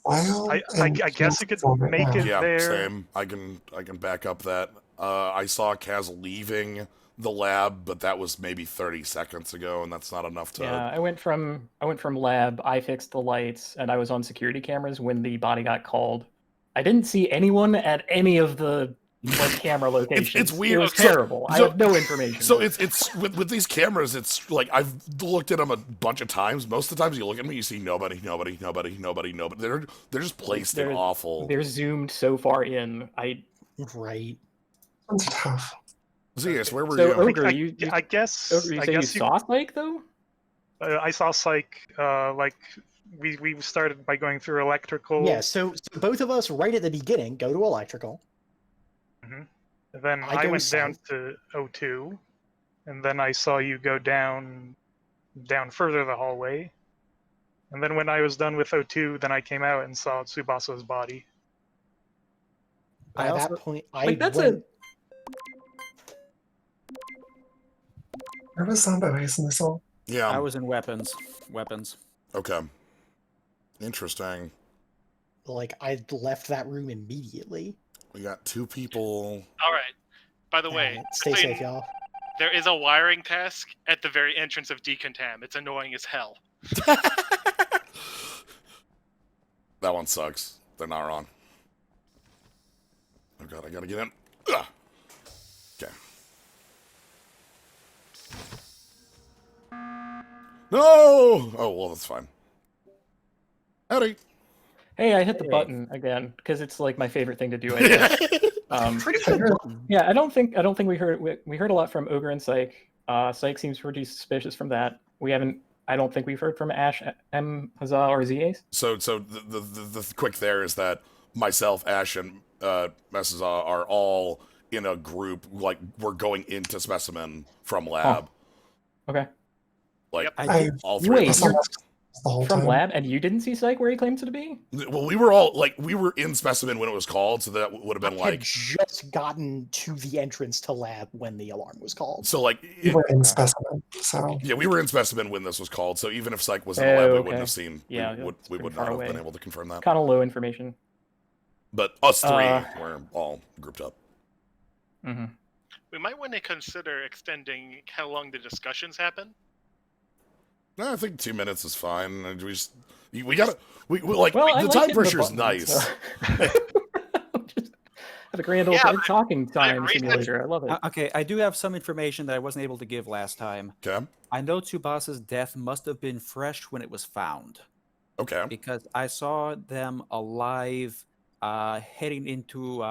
[SPEAKER 7] file.
[SPEAKER 5] I guess you could make it
[SPEAKER 3] Yeah,
[SPEAKER 5] there.
[SPEAKER 3] same. I can back up that. I saw Kaz leaving the lab, but that was maybe 30 seconds ago, and that's not enough to.
[SPEAKER 4] Yeah, I went from lab. I fixed the lights, and I was on security cameras when the body got called. I didn't see anyone at any of the camera locations.
[SPEAKER 3] It's weird.
[SPEAKER 4] It was
[SPEAKER 3] So-
[SPEAKER 4] terrible. I
[SPEAKER 3] so-
[SPEAKER 4] have no information.
[SPEAKER 3] So it's with these cameras. It's like I've looked at them a bunch of times. Most of the times you look at me, you see nobody. They're just placed in
[SPEAKER 4] They're-
[SPEAKER 3] awful.
[SPEAKER 4] They're zoomed so far in.
[SPEAKER 2] Right.
[SPEAKER 7] One's tough.
[SPEAKER 3] Zeus, where were
[SPEAKER 4] So,
[SPEAKER 3] you?
[SPEAKER 4] Ogre,
[SPEAKER 5] I,
[SPEAKER 4] you
[SPEAKER 5] I guess.
[SPEAKER 4] Ogre, you
[SPEAKER 5] I
[SPEAKER 4] say you
[SPEAKER 5] guess
[SPEAKER 4] saw Psyche though?
[SPEAKER 5] I saw Psyche. Like we started by going through electrical.
[SPEAKER 2] Yeah, so both of us right at the beginning go to electrical.
[SPEAKER 5] Mhm. And then
[SPEAKER 2] I
[SPEAKER 5] I
[SPEAKER 2] go
[SPEAKER 5] went down
[SPEAKER 2] south.
[SPEAKER 5] to O2, and then I saw you go down further the hallway. And then when I was done with O2, then I came out and saw Tsubasa's body.
[SPEAKER 1] I
[SPEAKER 2] By
[SPEAKER 1] also
[SPEAKER 2] that point, I
[SPEAKER 4] Like that's
[SPEAKER 2] went.
[SPEAKER 7] Where was Zombo Ace in this all?
[SPEAKER 3] Yeah.
[SPEAKER 1] I was in weapons. Weapons.
[SPEAKER 3] Okay. Interesting.
[SPEAKER 2] Like, I left that room immediately.
[SPEAKER 3] We got 2 people.
[SPEAKER 8] All right. By the way,
[SPEAKER 2] Stay
[SPEAKER 8] just so
[SPEAKER 2] safe,
[SPEAKER 8] you-
[SPEAKER 2] y'all.
[SPEAKER 8] there is a wiring task at the very entrance of Decontam. It's annoying as hell.
[SPEAKER 3] That one sucks. They're not wrong. Oh god, I gotta get in. Ugh. Okay. No! Oh, well, that's fine. Howdy.
[SPEAKER 4] Hey, I hit the
[SPEAKER 2] Hey.
[SPEAKER 4] button again because it's like my favorite thing to do. I guess.
[SPEAKER 2] Pretty good button.
[SPEAKER 4] Yeah, I don't think we heard we heard a lot from Ogre and Psyche. Psyche seems pretty suspicious from that. We haven't. I don't think we've heard from Ash, M, Huzzah, or Zace.
[SPEAKER 3] So the quick there is that myself, Ash, and Mrs. are all in a group, like, we're going into Specimen from lab.
[SPEAKER 4] Okay.
[SPEAKER 3] Like,
[SPEAKER 8] Yep.
[SPEAKER 7] I
[SPEAKER 3] all 3
[SPEAKER 4] Wait,
[SPEAKER 3] of us.
[SPEAKER 7] saw Masked the whole
[SPEAKER 4] From
[SPEAKER 7] time.
[SPEAKER 4] lab, and you didn't see Psyche where he claims to be?
[SPEAKER 3] Well, we were all, like, we were in Specimen when it was called, so that would have been,
[SPEAKER 2] I had
[SPEAKER 3] like...
[SPEAKER 2] just gotten to the entrance to lab when the alarm was called.
[SPEAKER 3] So, like...
[SPEAKER 7] We were in Specimen, so
[SPEAKER 3] Yeah, we were in Specimen when this was called, so even if Psyche was in the
[SPEAKER 4] Oh,
[SPEAKER 3] lab, we
[SPEAKER 4] okay.
[SPEAKER 3] wouldn't have seen...
[SPEAKER 4] Yeah,
[SPEAKER 3] we would
[SPEAKER 4] that's pretty
[SPEAKER 3] not
[SPEAKER 4] far
[SPEAKER 3] have
[SPEAKER 4] away.
[SPEAKER 3] been able to confirm that.
[SPEAKER 4] Kind of low information.
[SPEAKER 3] But us 3
[SPEAKER 4] Uh,
[SPEAKER 3] were all grouped up.
[SPEAKER 4] Mm-hmm.
[SPEAKER 8] We might want to consider extending how long the discussions happen.
[SPEAKER 3] No, I think 2 minutes is fine. And we gotta... We, like,
[SPEAKER 4] Well, I
[SPEAKER 3] the
[SPEAKER 4] like
[SPEAKER 3] time
[SPEAKER 4] hitting the
[SPEAKER 3] pressure is
[SPEAKER 4] button,
[SPEAKER 3] nice.
[SPEAKER 4] so- Just have a grand old
[SPEAKER 8] Yeah,
[SPEAKER 4] talking time
[SPEAKER 8] researched-
[SPEAKER 4] simulator. I love it.
[SPEAKER 1] Okay, I do have some information that I wasn't able to give last time.
[SPEAKER 3] Okay?
[SPEAKER 1] I know Tsubasa's death must have been fresh when it was found,
[SPEAKER 3] Okay.
[SPEAKER 1] because I saw them alive heading into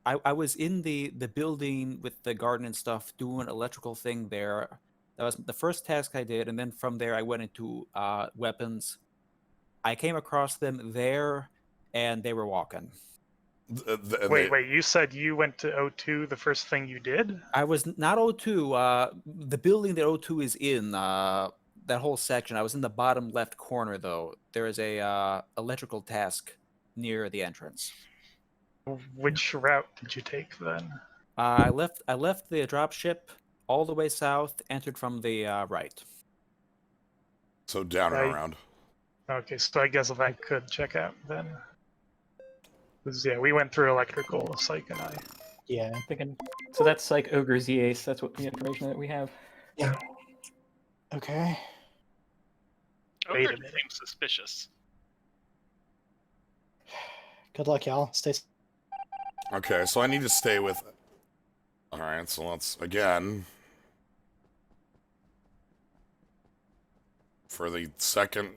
[SPEAKER 1] I was in the building with the garden and stuff doing an electrical thing there. That was the first task I did, and then from there I went into weapons. I came across them there, and they were walking.
[SPEAKER 3] And
[SPEAKER 5] Wait, you said you went to O2 the first thing you did?
[SPEAKER 1] I was not O2. The building that O2 is in, that whole section. I was in the bottom left corner, though. There is a electrical task near the entrance.
[SPEAKER 5] Which route did you take then?
[SPEAKER 1] I left the dropship all the way south, entered from the right.
[SPEAKER 3] So down and
[SPEAKER 5] Right.
[SPEAKER 3] around.
[SPEAKER 5] Okay, so I guess if I could check out then. 'Cause, yeah, we went through electrical, Psyche and I.
[SPEAKER 2] Yeah.
[SPEAKER 4] I'm thinking. So that's Psyche, Ogre, Zace. That's what the information that we have.
[SPEAKER 2] Okay.
[SPEAKER 5] Wait a
[SPEAKER 8] Ogre
[SPEAKER 5] minute.
[SPEAKER 8] seems suspicious.
[SPEAKER 2] Good luck, y'all. Stay.
[SPEAKER 3] Okay, so I need to stay with... Alright, so let's, again... For the second...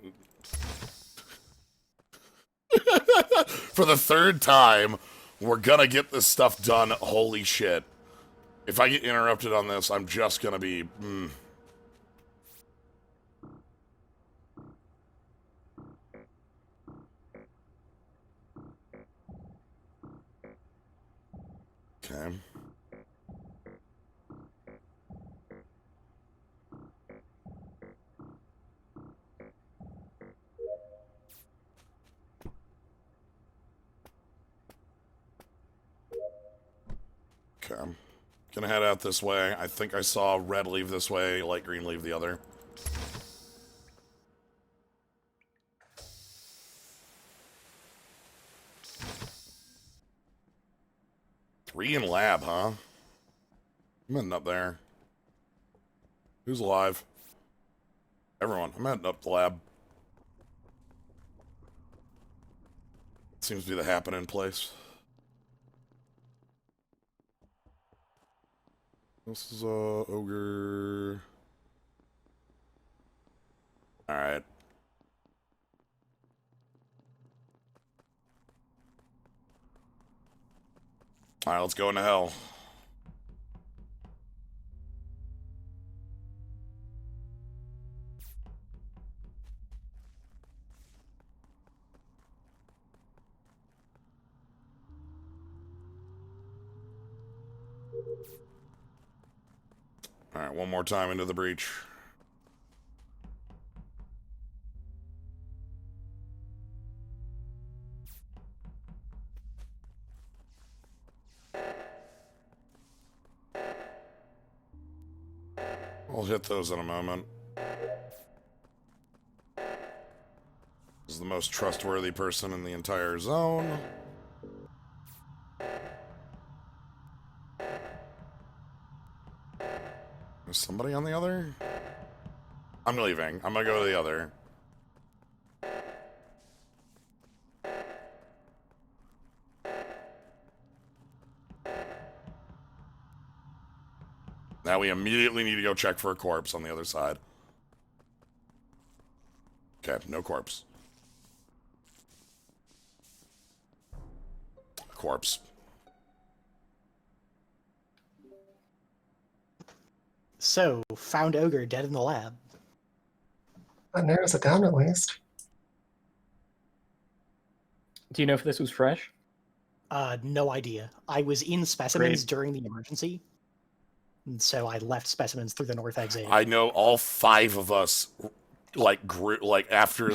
[SPEAKER 3] For the 3rd time, we're gonna get this stuff done. Holy shit. If I get interrupted on this, I'm just gonna be... Okay. Okay. Gonna head out this way. I think I saw red leave this way, light green leave the other. Three in lab, huh? I'm heading up there. Who's alive? Everyone. I'm heading up the lab. Seems to be the happening place. This is Ogre. Alright. All right, let's go into hell. All right, one more time into the breach. We'll hit those in a moment. This is the most trustworthy person in the entire zone. There's somebody on the other? I'm leaving. I'm gonna go to the other. Now we immediately need to go check for a corpse on the other side. Okay, no corpse. Corpse.
[SPEAKER 2] So, found Ogre dead in the lab.
[SPEAKER 7] That narrows it down at least.
[SPEAKER 4] Do you know if this was fresh?
[SPEAKER 2] No idea. I was in specimens
[SPEAKER 4] Great.
[SPEAKER 2] during the emergency, and so I left specimens through the north exit.
[SPEAKER 3] I know all 5 of us, like, grew, like after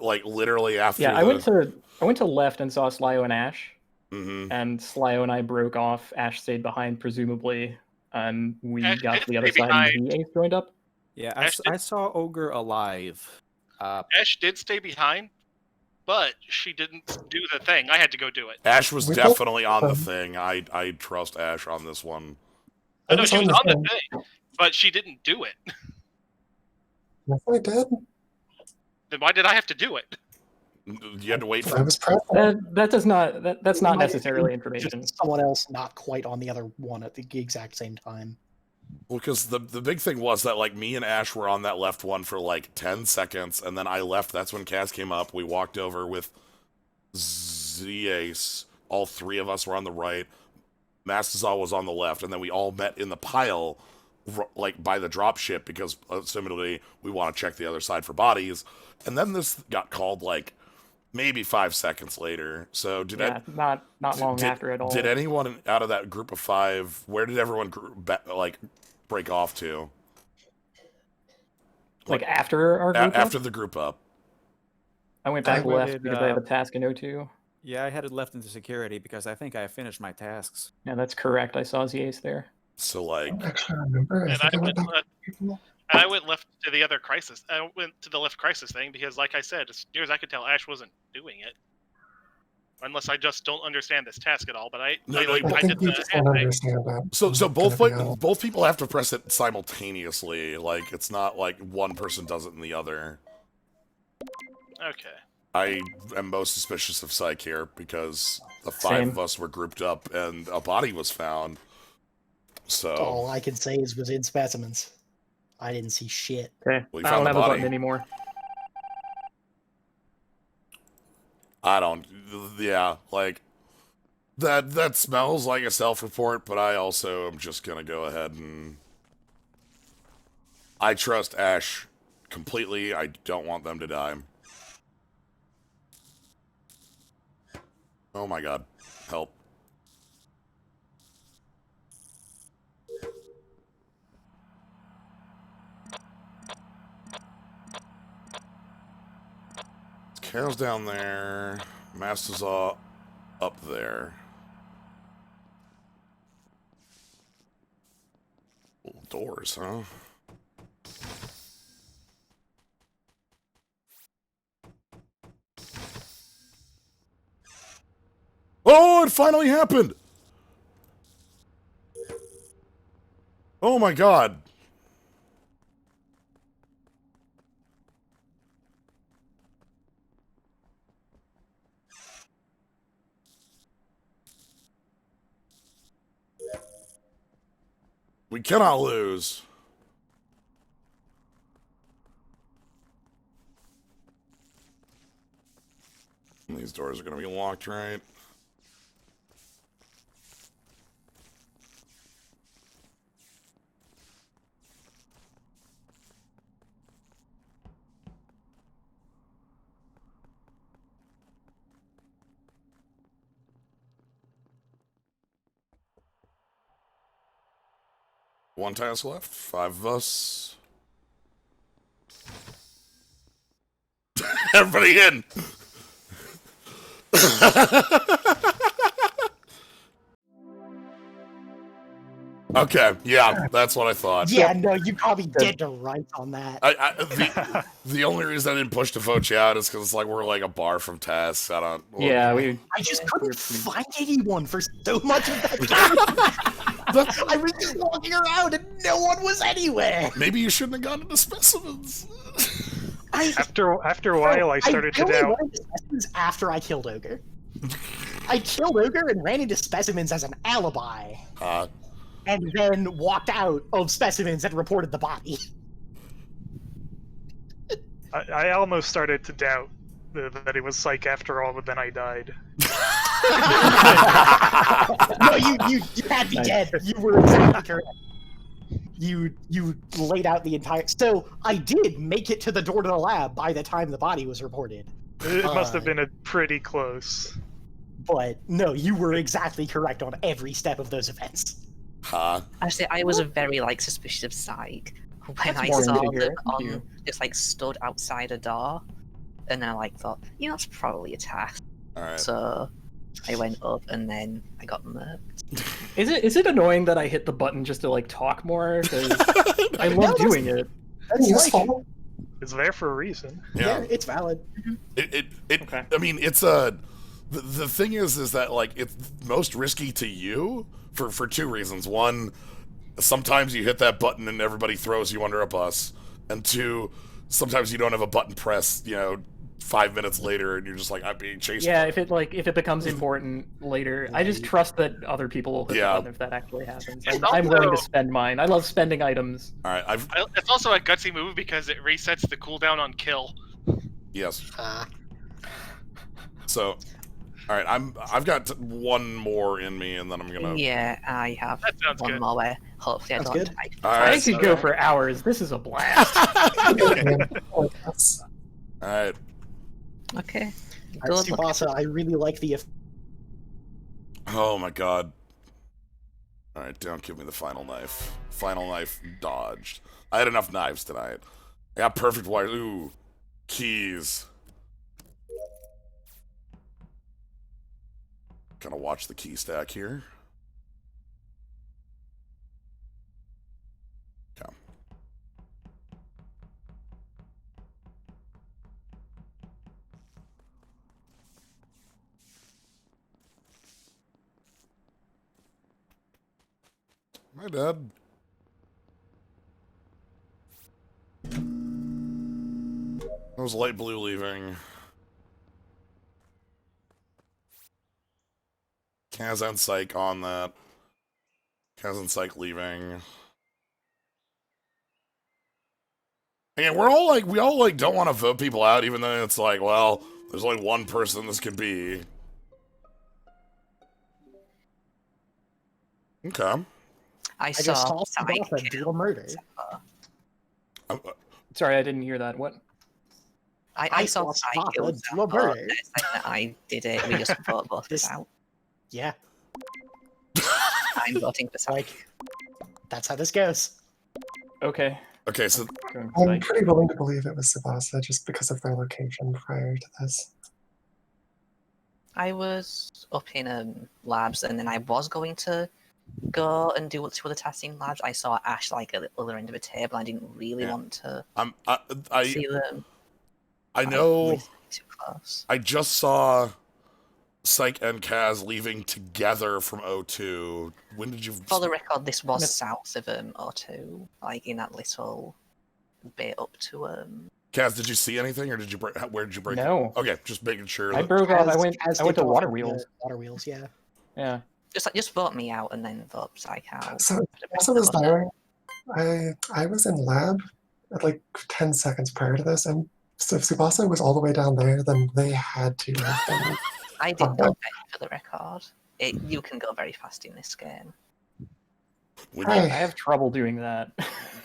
[SPEAKER 3] like literally after.
[SPEAKER 4] Yeah, I went to left and saw Slyo and Ash,
[SPEAKER 3] Mm-hmm.
[SPEAKER 4] and Slyo and I broke off. Ash stayed behind, presumably, and we
[SPEAKER 8] Ash
[SPEAKER 4] got
[SPEAKER 8] did
[SPEAKER 4] to the other
[SPEAKER 8] stay
[SPEAKER 4] side, and the Ace joined up.
[SPEAKER 1] Yeah,
[SPEAKER 8] Ash
[SPEAKER 1] I saw Ogre alive.
[SPEAKER 8] Ash did stay behind, but she didn't do the thing. I had to go do it.
[SPEAKER 3] Ash was
[SPEAKER 7] We
[SPEAKER 3] definitely
[SPEAKER 7] both-
[SPEAKER 3] on the thing. I trust Ash on this one.
[SPEAKER 8] I know
[SPEAKER 7] was
[SPEAKER 8] she was
[SPEAKER 7] the
[SPEAKER 8] on the
[SPEAKER 7] thing.
[SPEAKER 8] thing, but she didn't do it.
[SPEAKER 7] Yes, I did.
[SPEAKER 8] Then why did I have to do it?
[SPEAKER 3] You had to wait
[SPEAKER 7] I
[SPEAKER 3] for.
[SPEAKER 7] was present.
[SPEAKER 4] That's not
[SPEAKER 2] Might have
[SPEAKER 4] necessarily
[SPEAKER 2] been
[SPEAKER 4] information.
[SPEAKER 2] Just someone else not quite on the other one at the exact same time.
[SPEAKER 3] Well, because the big thing was that, like, me and Ash were on that left one for like 10 seconds, and then I left. That's when Cass came up. We walked over with Z-Ace. All 3 of us were on the right. Masked Huzzah was on the left, and then we all met in the pile, like, by the drop ship, because similarly, we want to check the other side for bodies. And then this got called, like, maybe 5 seconds later. So did
[SPEAKER 4] Yeah, not long after at all.
[SPEAKER 3] Did anyone out of that group of 5? Where did everyone like break off to?
[SPEAKER 4] Like after our group up?
[SPEAKER 3] After the group up.
[SPEAKER 4] I went back
[SPEAKER 1] I
[SPEAKER 4] left
[SPEAKER 1] waited,
[SPEAKER 4] because I had a task in O2.
[SPEAKER 1] Yeah, I headed left into security because I think I finished my tasks.
[SPEAKER 4] Yeah, that's correct. I saw Z-Ace there.
[SPEAKER 3] So
[SPEAKER 7] I
[SPEAKER 3] like,
[SPEAKER 7] don't actually remember. I
[SPEAKER 8] And
[SPEAKER 7] think I
[SPEAKER 8] I
[SPEAKER 7] went
[SPEAKER 8] went,
[SPEAKER 7] back to people.
[SPEAKER 8] and I went left to the other crisis. I went to the left crisis thing because, like I said, as near as I could tell, Ash wasn't doing it. Unless I just don't understand this task at all. But I
[SPEAKER 3] No,
[SPEAKER 7] I
[SPEAKER 8] I
[SPEAKER 7] think
[SPEAKER 8] did
[SPEAKER 7] you
[SPEAKER 8] the
[SPEAKER 7] just
[SPEAKER 8] hand
[SPEAKER 7] don't
[SPEAKER 8] thing.
[SPEAKER 7] understand that.
[SPEAKER 3] so
[SPEAKER 7] I'm
[SPEAKER 3] both
[SPEAKER 7] gonna be honest.
[SPEAKER 3] both people have to press it simultaneously. Like, it's not like one person does it and the other.
[SPEAKER 8] Okay.
[SPEAKER 3] I am most suspicious of Psyche here because the 5
[SPEAKER 4] Same.
[SPEAKER 3] of us were grouped up and a body was found. So
[SPEAKER 2] All I can say is was in specimens. I didn't see shit.
[SPEAKER 4] Okay,
[SPEAKER 3] We
[SPEAKER 4] I
[SPEAKER 3] found
[SPEAKER 4] don't
[SPEAKER 3] the
[SPEAKER 4] have a
[SPEAKER 3] body.
[SPEAKER 4] button anymore.
[SPEAKER 3] I don't. Yeah, like that smells like a self-report, but I also am just gonna go ahead and I trust Ash completely. I don't want them to die. Oh my god, help! Carol's down there. Masked Huzzah up there. Little doors, huh? Oh, it finally happened! Oh my god. We cannot lose. These doors are going to be locked, right? One task left. 5 of us. Everybody in! Okay, yeah, that's what I thought.
[SPEAKER 2] Yeah, no, you probably did the right on that.
[SPEAKER 3] The only reason I didn't push to vote you out is because it's like we're like a bar from tasks. I don't. Well,
[SPEAKER 4] Yeah, we.
[SPEAKER 2] I just couldn't find anyone for so much of that game. I was just walking around and no one was anywhere.
[SPEAKER 3] Maybe you shouldn't have gone into specimens.
[SPEAKER 5] After a while, I started to
[SPEAKER 2] only
[SPEAKER 5] doubt.
[SPEAKER 2] went into specimens after I killed Ogre. I killed Ogre and ran into specimens as an alibi. And then walked out of specimens and reported the body.
[SPEAKER 5] I almost started to doubt that it was Psyche after all, but then I died.
[SPEAKER 2] No, you had me dead. You were exactly correct. You laid out the entire. So I did make it to the door to the lab by the time the body was reported.
[SPEAKER 5] It must have been a pretty close.
[SPEAKER 2] But no, you were exactly correct on every step of those events.
[SPEAKER 6] Actually, I was very suspicious of Psyche when
[SPEAKER 4] That's
[SPEAKER 6] I
[SPEAKER 4] more
[SPEAKER 6] saw
[SPEAKER 4] than
[SPEAKER 6] them
[SPEAKER 4] Thank you.
[SPEAKER 6] just stood outside a door, and then I thought, it's probably a task.
[SPEAKER 3] All right.
[SPEAKER 6] So I went up, and then I got murked.
[SPEAKER 4] Is it annoying that I hit the button just to talk more? 'Cause I love doing it.
[SPEAKER 2] That's
[SPEAKER 7] useful.
[SPEAKER 5] It's there for a reason.
[SPEAKER 2] Yeah, it's valid.
[SPEAKER 4] Okay.
[SPEAKER 3] I mean, it's a. The thing is that it's most risky to you for 2 reasons. One, sometimes you hit that button and everybody throws you under a bus, and 2, sometimes you don't have a button press. 5 minutes later, and you're just like, I'm being chased.
[SPEAKER 4] Yeah, if it becomes important later, I just trust that other people will hit the button if that actually happens. I'm willing to spend mine. I love spending items.
[SPEAKER 3] All right,
[SPEAKER 8] It's also a gutsy move because it resets the cooldown on kill.
[SPEAKER 3] Yes. So, all right, I've got 1 more in me, and then I'm gonna.
[SPEAKER 6] Yeah, I have
[SPEAKER 8] That sounds
[SPEAKER 6] one
[SPEAKER 8] good.
[SPEAKER 6] more where hopefully I
[SPEAKER 2] Sounds
[SPEAKER 6] don't
[SPEAKER 2] good.
[SPEAKER 6] die.
[SPEAKER 3] All
[SPEAKER 4] I
[SPEAKER 3] right.
[SPEAKER 4] could go for hours. This is a blast.
[SPEAKER 3] All right.
[SPEAKER 6] Okay.
[SPEAKER 2] All right, Tsubasa, I really like the.
[SPEAKER 3] Oh my god. All right, don't give me the final knife. Final knife dodged. I had enough knives tonight. I got perfect wire. Ooh, keys. Gonna watch the key stack here. Okay. My dad. That was light blue leaving. Kaz and Psyche on that. Kaz and Psyche leaving. Again, we all don't want to vote people out, even though it's well, there's only one person this can be. Okay.
[SPEAKER 6] I
[SPEAKER 2] just
[SPEAKER 6] saw
[SPEAKER 2] saw
[SPEAKER 6] Psyche
[SPEAKER 2] Tsubasa do a murder.
[SPEAKER 4] Sorry, I didn't hear that. What?
[SPEAKER 6] I saw Psyche
[SPEAKER 2] Tsubasa
[SPEAKER 6] kill
[SPEAKER 2] do a murder.
[SPEAKER 6] Next time that I did it, we just vote both of us
[SPEAKER 2] This-
[SPEAKER 6] out.
[SPEAKER 2] Yeah,
[SPEAKER 6] I'm voting for Psyche.
[SPEAKER 2] that's how this goes.
[SPEAKER 4] Okay.
[SPEAKER 3] Okay, so
[SPEAKER 4] Going
[SPEAKER 7] I'm
[SPEAKER 4] Psyche.
[SPEAKER 7] pretty willing to believe it was Tsubasa just because of their location prior to this.
[SPEAKER 6] I was up in labs, and then I was going to go and do 2 other testing labs. I saw Ash at the other end of a table. I didn't really want to see them.
[SPEAKER 3] I know.
[SPEAKER 6] Really too close.
[SPEAKER 3] I just saw Psyche and Kaz leaving together from O2. When did you?
[SPEAKER 6] For the record, this was south of O2, in that little bit up to
[SPEAKER 3] Kaz, did you see anything, or did you break? Where did you break?
[SPEAKER 4] No.
[SPEAKER 3] Okay, just making sure.
[SPEAKER 4] I
[SPEAKER 3] That,
[SPEAKER 4] broke out. I
[SPEAKER 2] Kaz
[SPEAKER 4] went
[SPEAKER 2] did
[SPEAKER 4] to
[SPEAKER 2] go
[SPEAKER 4] Water
[SPEAKER 2] off the
[SPEAKER 4] Wheels.
[SPEAKER 2] Water wheels, yeah.
[SPEAKER 4] Yeah.
[SPEAKER 6] just vote me out and then vote Psyche out.
[SPEAKER 7] So Tsubasa was dying. I was in lab at 10 seconds prior to this, and so if Tsubasa was all the way down there, then they had to have been.
[SPEAKER 6] I did not bet for the record. You can go very fast in this game.
[SPEAKER 3] when
[SPEAKER 7] Hey.
[SPEAKER 4] I have trouble doing that.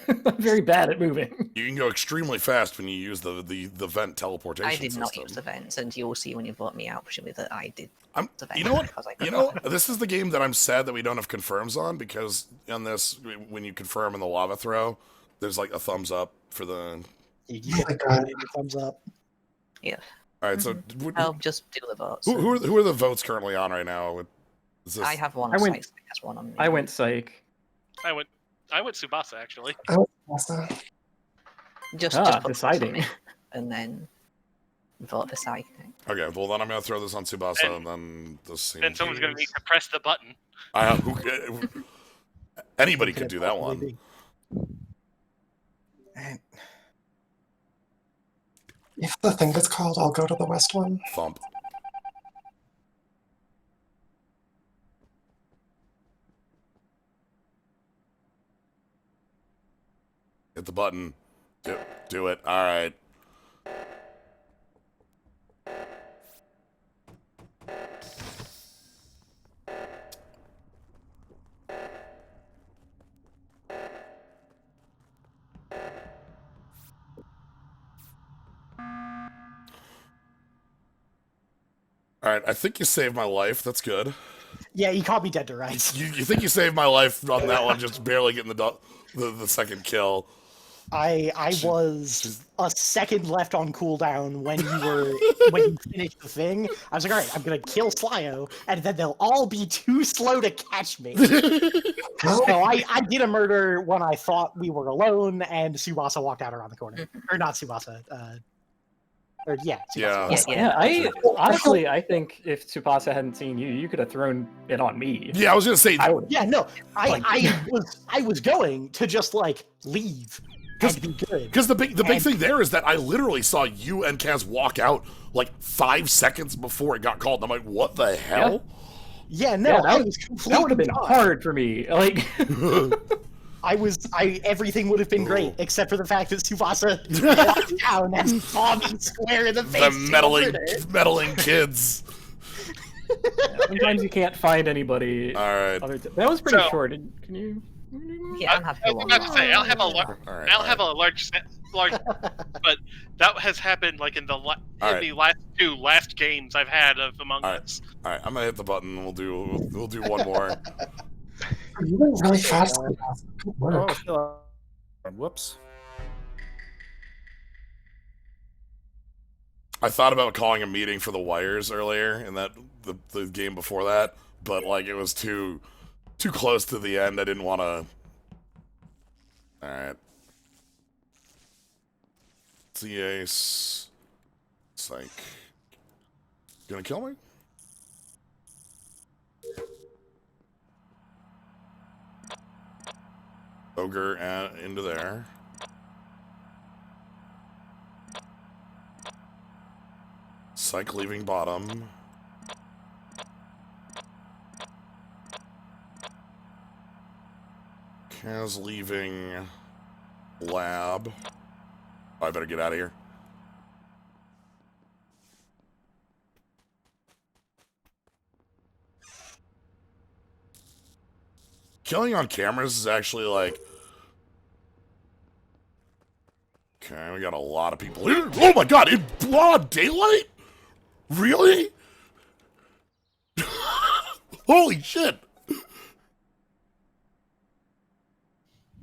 [SPEAKER 4] I'm very bad at moving.
[SPEAKER 3] You can go extremely fast when you use the vent teleportation
[SPEAKER 6] I did not
[SPEAKER 3] system.
[SPEAKER 6] use the vents, and you'll see when you vote me out, presumably, that I did the vents.
[SPEAKER 3] You know what?
[SPEAKER 6] because I
[SPEAKER 3] You
[SPEAKER 6] forgot.
[SPEAKER 3] know, this is the game that I'm sad that we don't have confirms on, because on this, when you confirm in the lava throw, there's like a thumbs up for the.
[SPEAKER 2] You
[SPEAKER 7] Oh my God.
[SPEAKER 2] get a thumbs up.
[SPEAKER 6] Yeah.
[SPEAKER 3] All right, so
[SPEAKER 6] I'll just do the votes.
[SPEAKER 3] who are the votes currently on right now? Is this...
[SPEAKER 6] I have one
[SPEAKER 4] I
[SPEAKER 6] on
[SPEAKER 4] went-
[SPEAKER 6] Psyche, has one on me.
[SPEAKER 4] I went Psych.
[SPEAKER 8] I went Tsubasa actually.
[SPEAKER 7] I was Tsubasa.
[SPEAKER 6] Just
[SPEAKER 4] Ah,
[SPEAKER 6] put votes on
[SPEAKER 4] deciding.
[SPEAKER 6] it, and then vote for Psyche.
[SPEAKER 3] Okay, well then I'm gonna throw this on Tsubasa, and then this.
[SPEAKER 8] Then someone's gonna need to press the button.
[SPEAKER 3] Anybody could do that one.
[SPEAKER 2] And
[SPEAKER 7] If the thing gets called, I'll go to the west one.
[SPEAKER 3] Thump. Hit the button. Do it. All right. All right, I think you saved my life. That's good.
[SPEAKER 2] yeah, he caught me dead to rights.
[SPEAKER 3] You think you saved my life on that one, just barely getting the second kill.
[SPEAKER 2] I was a second left on cooldown when you finished the thing. I was like, all right, I'm gonna kill Slyo, and then they'll all be too slow to catch me. So I did a murder when I thought we were alone, and Tsubasa walked out around the corner, or not Tsubasa. Or yeah, Tsubasa.
[SPEAKER 3] Yeah.
[SPEAKER 6] Yeah.
[SPEAKER 4] I honestly, I think if Tsubasa hadn't seen you, you could have thrown it on me.
[SPEAKER 3] Yeah, I was gonna say.
[SPEAKER 4] I would.
[SPEAKER 2] Yeah, no, I was going to just like leave and be good.
[SPEAKER 3] Because the big thing there is that I literally saw you and Kaz walk out like 5 seconds before it got called. And I'm like, what the hell?
[SPEAKER 2] Yeah, no,
[SPEAKER 4] Yeah,
[SPEAKER 2] I was completely
[SPEAKER 4] That would have been
[SPEAKER 2] fine.
[SPEAKER 4] hard for me. Like,
[SPEAKER 2] everything would have been great, except for the fact that Tsubasa walked down and saw me square in the face.
[SPEAKER 3] The meddling kids.
[SPEAKER 4] sometimes you can't find anybody.
[SPEAKER 3] All right.
[SPEAKER 4] That was pretty
[SPEAKER 8] So-
[SPEAKER 4] short. Can you?
[SPEAKER 6] Yeah, I'm happy
[SPEAKER 8] I
[SPEAKER 6] for
[SPEAKER 8] was
[SPEAKER 6] one.
[SPEAKER 8] about to say I'll have a
[SPEAKER 3] All right.
[SPEAKER 8] I'll have a large, but that has happened like in the last games I've had of Among
[SPEAKER 3] All right.
[SPEAKER 8] Us.
[SPEAKER 3] All right. I'm gonna hit the button. We'll do one more.
[SPEAKER 7] You went really fast. Good work.
[SPEAKER 1] Oh, still- whoops.
[SPEAKER 3] I thought about calling a meeting for the wires earlier in the game before that, but like it was too close to the end. I didn't want to. All right. Ace. Psych. Gonna kill me? Ogre into there. Psych leaving bottom. Kaz leaving lab. Oh, I better get out of here. Killing on cameras is actually like... Okay, we got a lot of people here. Oh my god, in broad daylight? Really? Holy shit!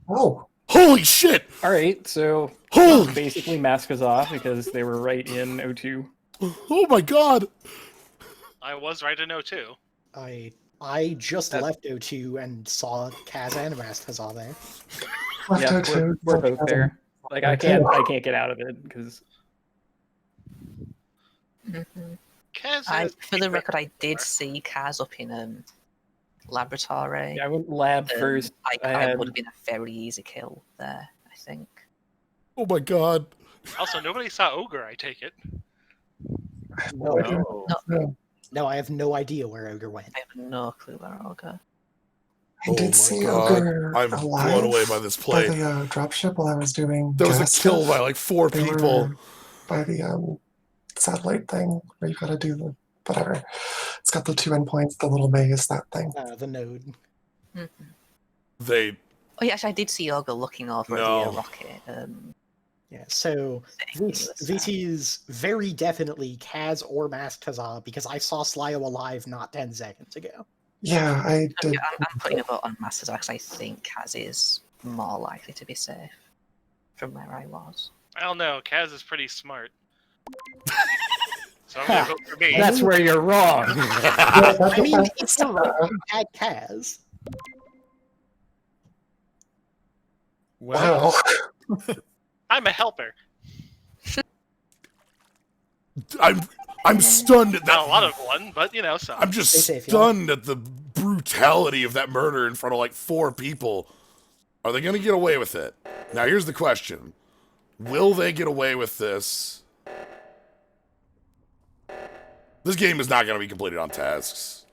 [SPEAKER 7] Oh,
[SPEAKER 3] Holy shit!
[SPEAKER 4] All right, so
[SPEAKER 3] Holy!
[SPEAKER 4] basically Masked Huzzah because they were right in O2.
[SPEAKER 3] Oh my god!
[SPEAKER 8] I was right in O2.
[SPEAKER 2] I just left O2 and saw Kaz and Masked Huzzah there.
[SPEAKER 7] left
[SPEAKER 4] Yeah,
[SPEAKER 7] O2.
[SPEAKER 4] we're both there. Like I can't get out of it because
[SPEAKER 8] Kaz
[SPEAKER 6] For the record, I did see Kaz up in laboratory.
[SPEAKER 4] I went lab first.
[SPEAKER 6] I
[SPEAKER 4] had-
[SPEAKER 6] would have been a very easy kill there, I think.
[SPEAKER 3] Oh my god.
[SPEAKER 8] Also, nobody saw Ogre, I take it.
[SPEAKER 4] No.
[SPEAKER 2] No, I have no idea where Ogre went.
[SPEAKER 6] I have no clue where I'll go.
[SPEAKER 7] I did see
[SPEAKER 3] god.
[SPEAKER 7] Ogre
[SPEAKER 3] I'm
[SPEAKER 7] alive
[SPEAKER 3] blown away by this play.
[SPEAKER 7] by the dropship while I was doing
[SPEAKER 3] There was
[SPEAKER 7] gas
[SPEAKER 3] a kill
[SPEAKER 7] stuff.
[SPEAKER 3] by like 4
[SPEAKER 7] They
[SPEAKER 3] people.
[SPEAKER 7] were by the satellite thing where you gotta do the whatever. It's got the 2 endpoints, the little maze, that thing.
[SPEAKER 2] The node.
[SPEAKER 6] Mhm.
[SPEAKER 3] They
[SPEAKER 6] Oh, yeah, actually, I did see Ogre looking over at
[SPEAKER 3] No.
[SPEAKER 6] the rocket.
[SPEAKER 2] Yeah, so VT is very definitely Kaz or Masked Huzzah because I saw Slyo alive not 10 seconds ago.
[SPEAKER 7] Yeah, I did.
[SPEAKER 6] I'm putting a vote on Masked Huzzah because I think Kaz is more likely to be safe from where I was.
[SPEAKER 8] I don't know. Kaz is pretty smart. So I'm gonna vote for me.
[SPEAKER 4] That's where you're wrong.
[SPEAKER 2] I mean, it's not like you had Kaz.
[SPEAKER 1] Well,
[SPEAKER 7] Wow.
[SPEAKER 8] I'm a helper.
[SPEAKER 3] I'm stunned at that.
[SPEAKER 8] Not a lot of one, but you know, some.
[SPEAKER 3] I'm just
[SPEAKER 2] Stay safe, y'all.
[SPEAKER 3] stunned at the brutality of that murder in front of like 4 people. Are they going to get away with it? Now, here's the question. Will they get away with this? This game is not going to be completed on tasks.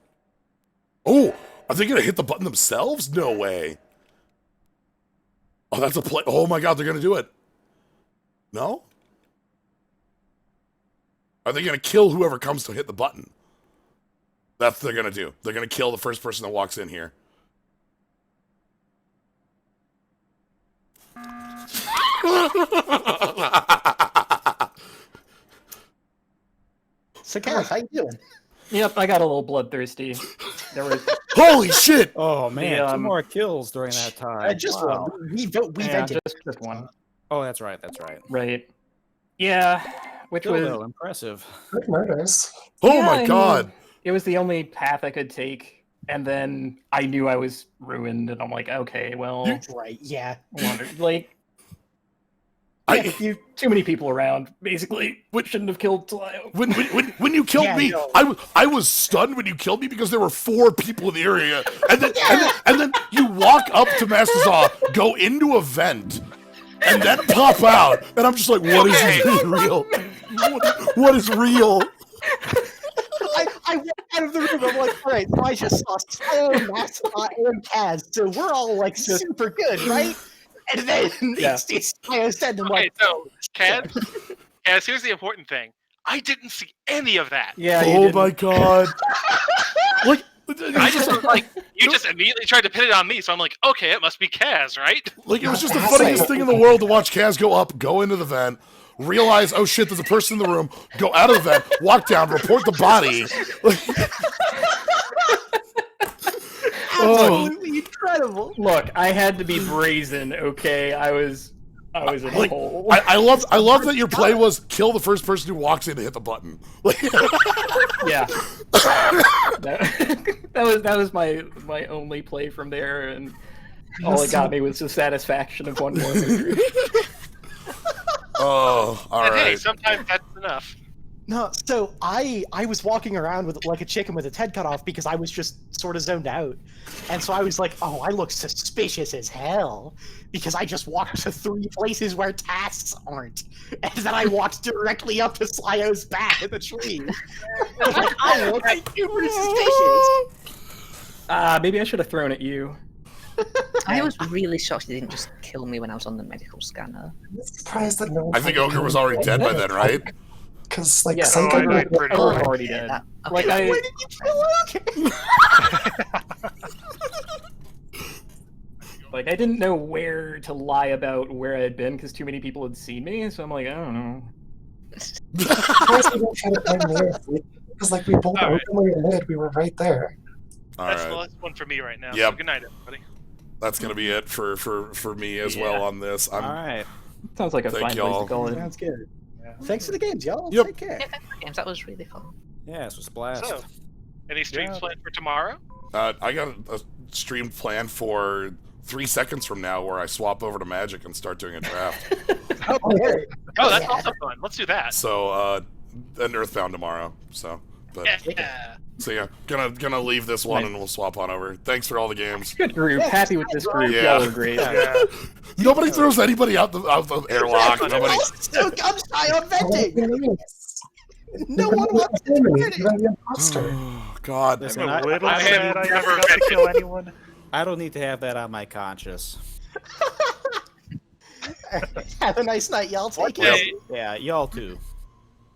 [SPEAKER 3] Oh, are they going to hit the button themselves? No way. Oh, that's a play. Oh my god, they're going to do it. No? Are they going to kill whoever comes to hit the button? That's what they're going to do. They're going to kill the first person that walks in here.
[SPEAKER 2] So, Kaz, how you doing?
[SPEAKER 4] Yep, I got a little bloodthirsty. There was
[SPEAKER 3] Holy shit!
[SPEAKER 1] oh man,
[SPEAKER 4] The,
[SPEAKER 1] 2 more kills during that time.
[SPEAKER 2] Just
[SPEAKER 1] Wow.
[SPEAKER 2] one. We
[SPEAKER 4] yeah,
[SPEAKER 2] vented.
[SPEAKER 4] just one,
[SPEAKER 1] Oh, that's right. That's right.
[SPEAKER 4] right? Yeah, which
[SPEAKER 1] Still,
[SPEAKER 4] was
[SPEAKER 1] though, impressive.
[SPEAKER 7] Good murders.
[SPEAKER 3] Oh
[SPEAKER 4] yeah, I
[SPEAKER 3] my
[SPEAKER 4] mean,
[SPEAKER 3] god!
[SPEAKER 4] it was the only path I could take, and then I knew I was ruined, and I'm like, okay, well,
[SPEAKER 2] Right, yeah.
[SPEAKER 4] like,
[SPEAKER 3] I,
[SPEAKER 4] too many people around. Basically, shouldn't have killed Talio.
[SPEAKER 3] when you killed
[SPEAKER 2] Yeah,
[SPEAKER 3] me,
[SPEAKER 2] no.
[SPEAKER 3] I was stunned when you killed me because there were 4 people in the area, and then you walk up to Masked Huzzah, go into a vent, and then pop out, and I'm just like, what is real? What is real?
[SPEAKER 2] I walked out of the room. I'm like, all right, so I just saw Slyo, Masked Huzzah, and Kaz, so we're all like super good, right? And then
[SPEAKER 4] Yeah.
[SPEAKER 2] Slyo said, I'm
[SPEAKER 8] Okay,
[SPEAKER 2] like,
[SPEAKER 8] so Kaz, here's the important thing. I didn't see any of that.
[SPEAKER 4] Yeah. you
[SPEAKER 3] Oh
[SPEAKER 4] didn't.
[SPEAKER 3] my god! Like,
[SPEAKER 8] I just was like, you just immediately tried to pin it on me, so I'm like, okay, it must be Kaz, right?
[SPEAKER 3] like it was just the
[SPEAKER 7] That's
[SPEAKER 3] funniest
[SPEAKER 7] right.
[SPEAKER 3] thing in the world to watch Kaz go up, go into the vent, realize, oh shit, there's a person in the room, go out of the vent, walk down, report the body.
[SPEAKER 2] absolutely incredible.
[SPEAKER 4] Look, I had to be brazen. Okay, I was in a
[SPEAKER 3] Like,
[SPEAKER 4] hole.
[SPEAKER 3] I love that your play was kill the first person who walks in to hit the button. Like,
[SPEAKER 4] Yeah. that was my only play from there, and all it got me was the satisfaction of one more victory.
[SPEAKER 3] oh, all
[SPEAKER 8] And hey,
[SPEAKER 3] right.
[SPEAKER 8] sometimes that's enough.
[SPEAKER 2] No, so I was walking around with like a chicken with its head cut off because I was just sort of zoned out, and so I was like, "Oh, I look suspicious as hell," because I just walked to 3 places where tasks aren't, and then I walked directly up to Slyo's back in the tree. I was like, "I look super suspicious."
[SPEAKER 4] Maybe I should have thrown at you.
[SPEAKER 6] I was really shocked he didn't just kill me when I was on the medical scanner.
[SPEAKER 7] I'm surprised that no one.
[SPEAKER 3] I think Ogre was already dead by then, right?
[SPEAKER 7] Because like
[SPEAKER 4] Yeah,
[SPEAKER 7] Psyche.
[SPEAKER 5] I died pretty
[SPEAKER 4] I was
[SPEAKER 5] quick.
[SPEAKER 4] already
[SPEAKER 6] Yeah,
[SPEAKER 4] dead.
[SPEAKER 6] that-
[SPEAKER 4] Like
[SPEAKER 6] okay.
[SPEAKER 2] Where did you kill
[SPEAKER 4] I didn't know where to lie about where I had been because too many people had seen me. So I'm like, I don't know.
[SPEAKER 7] Because like we both
[SPEAKER 8] All right.
[SPEAKER 7] openly admitted we were right there.
[SPEAKER 3] All
[SPEAKER 8] That's the
[SPEAKER 3] right.
[SPEAKER 8] last one for me right now.
[SPEAKER 3] Yep.
[SPEAKER 8] So good night, everybody.
[SPEAKER 3] That's gonna be it for me as well on this.
[SPEAKER 1] All right.
[SPEAKER 4] Sounds like a
[SPEAKER 3] Thank
[SPEAKER 4] fine place
[SPEAKER 3] y'all.
[SPEAKER 4] to call it.
[SPEAKER 2] Sounds good. Thanks for the games, y'all.
[SPEAKER 3] Yep.
[SPEAKER 2] Take care.
[SPEAKER 6] Yeah, thanks for the games. That was really fun.
[SPEAKER 1] Yeah, this was a blast.
[SPEAKER 8] So, any streams
[SPEAKER 1] Yeah.
[SPEAKER 8] planned for tomorrow?
[SPEAKER 3] I got a stream planned for 3 seconds from now where I swap over to Magic and start doing a draft.
[SPEAKER 2] Oh, okay.
[SPEAKER 8] Oh, that's
[SPEAKER 2] yeah.
[SPEAKER 8] also fun. Let's do that.
[SPEAKER 3] So and Earthbound tomorrow. So but
[SPEAKER 8] Yeah.
[SPEAKER 3] so yeah, gonna leave this one and we'll swap on over. Thanks for all the games.
[SPEAKER 4] Good group.
[SPEAKER 2] Yeah,
[SPEAKER 4] Happy with this group.
[SPEAKER 3] yeah.
[SPEAKER 4] Y'all are great.
[SPEAKER 5] Yeah.
[SPEAKER 3] Nobody throws anybody out the airlock. Nobody.
[SPEAKER 2] Also, I'm shy on venting. No one wants to
[SPEAKER 7] You're
[SPEAKER 2] admit it.
[SPEAKER 7] the imposter.
[SPEAKER 3] Oh, God.
[SPEAKER 1] Listen,
[SPEAKER 5] I'm
[SPEAKER 1] I,
[SPEAKER 5] a little
[SPEAKER 8] I
[SPEAKER 5] sad
[SPEAKER 8] have
[SPEAKER 5] I
[SPEAKER 8] never
[SPEAKER 5] never got to kill anyone.
[SPEAKER 1] I don't need to have that on my conscience.
[SPEAKER 2] Have a nice night, y'all. Take
[SPEAKER 8] Okay.
[SPEAKER 2] care.
[SPEAKER 1] Yeah, y'all too.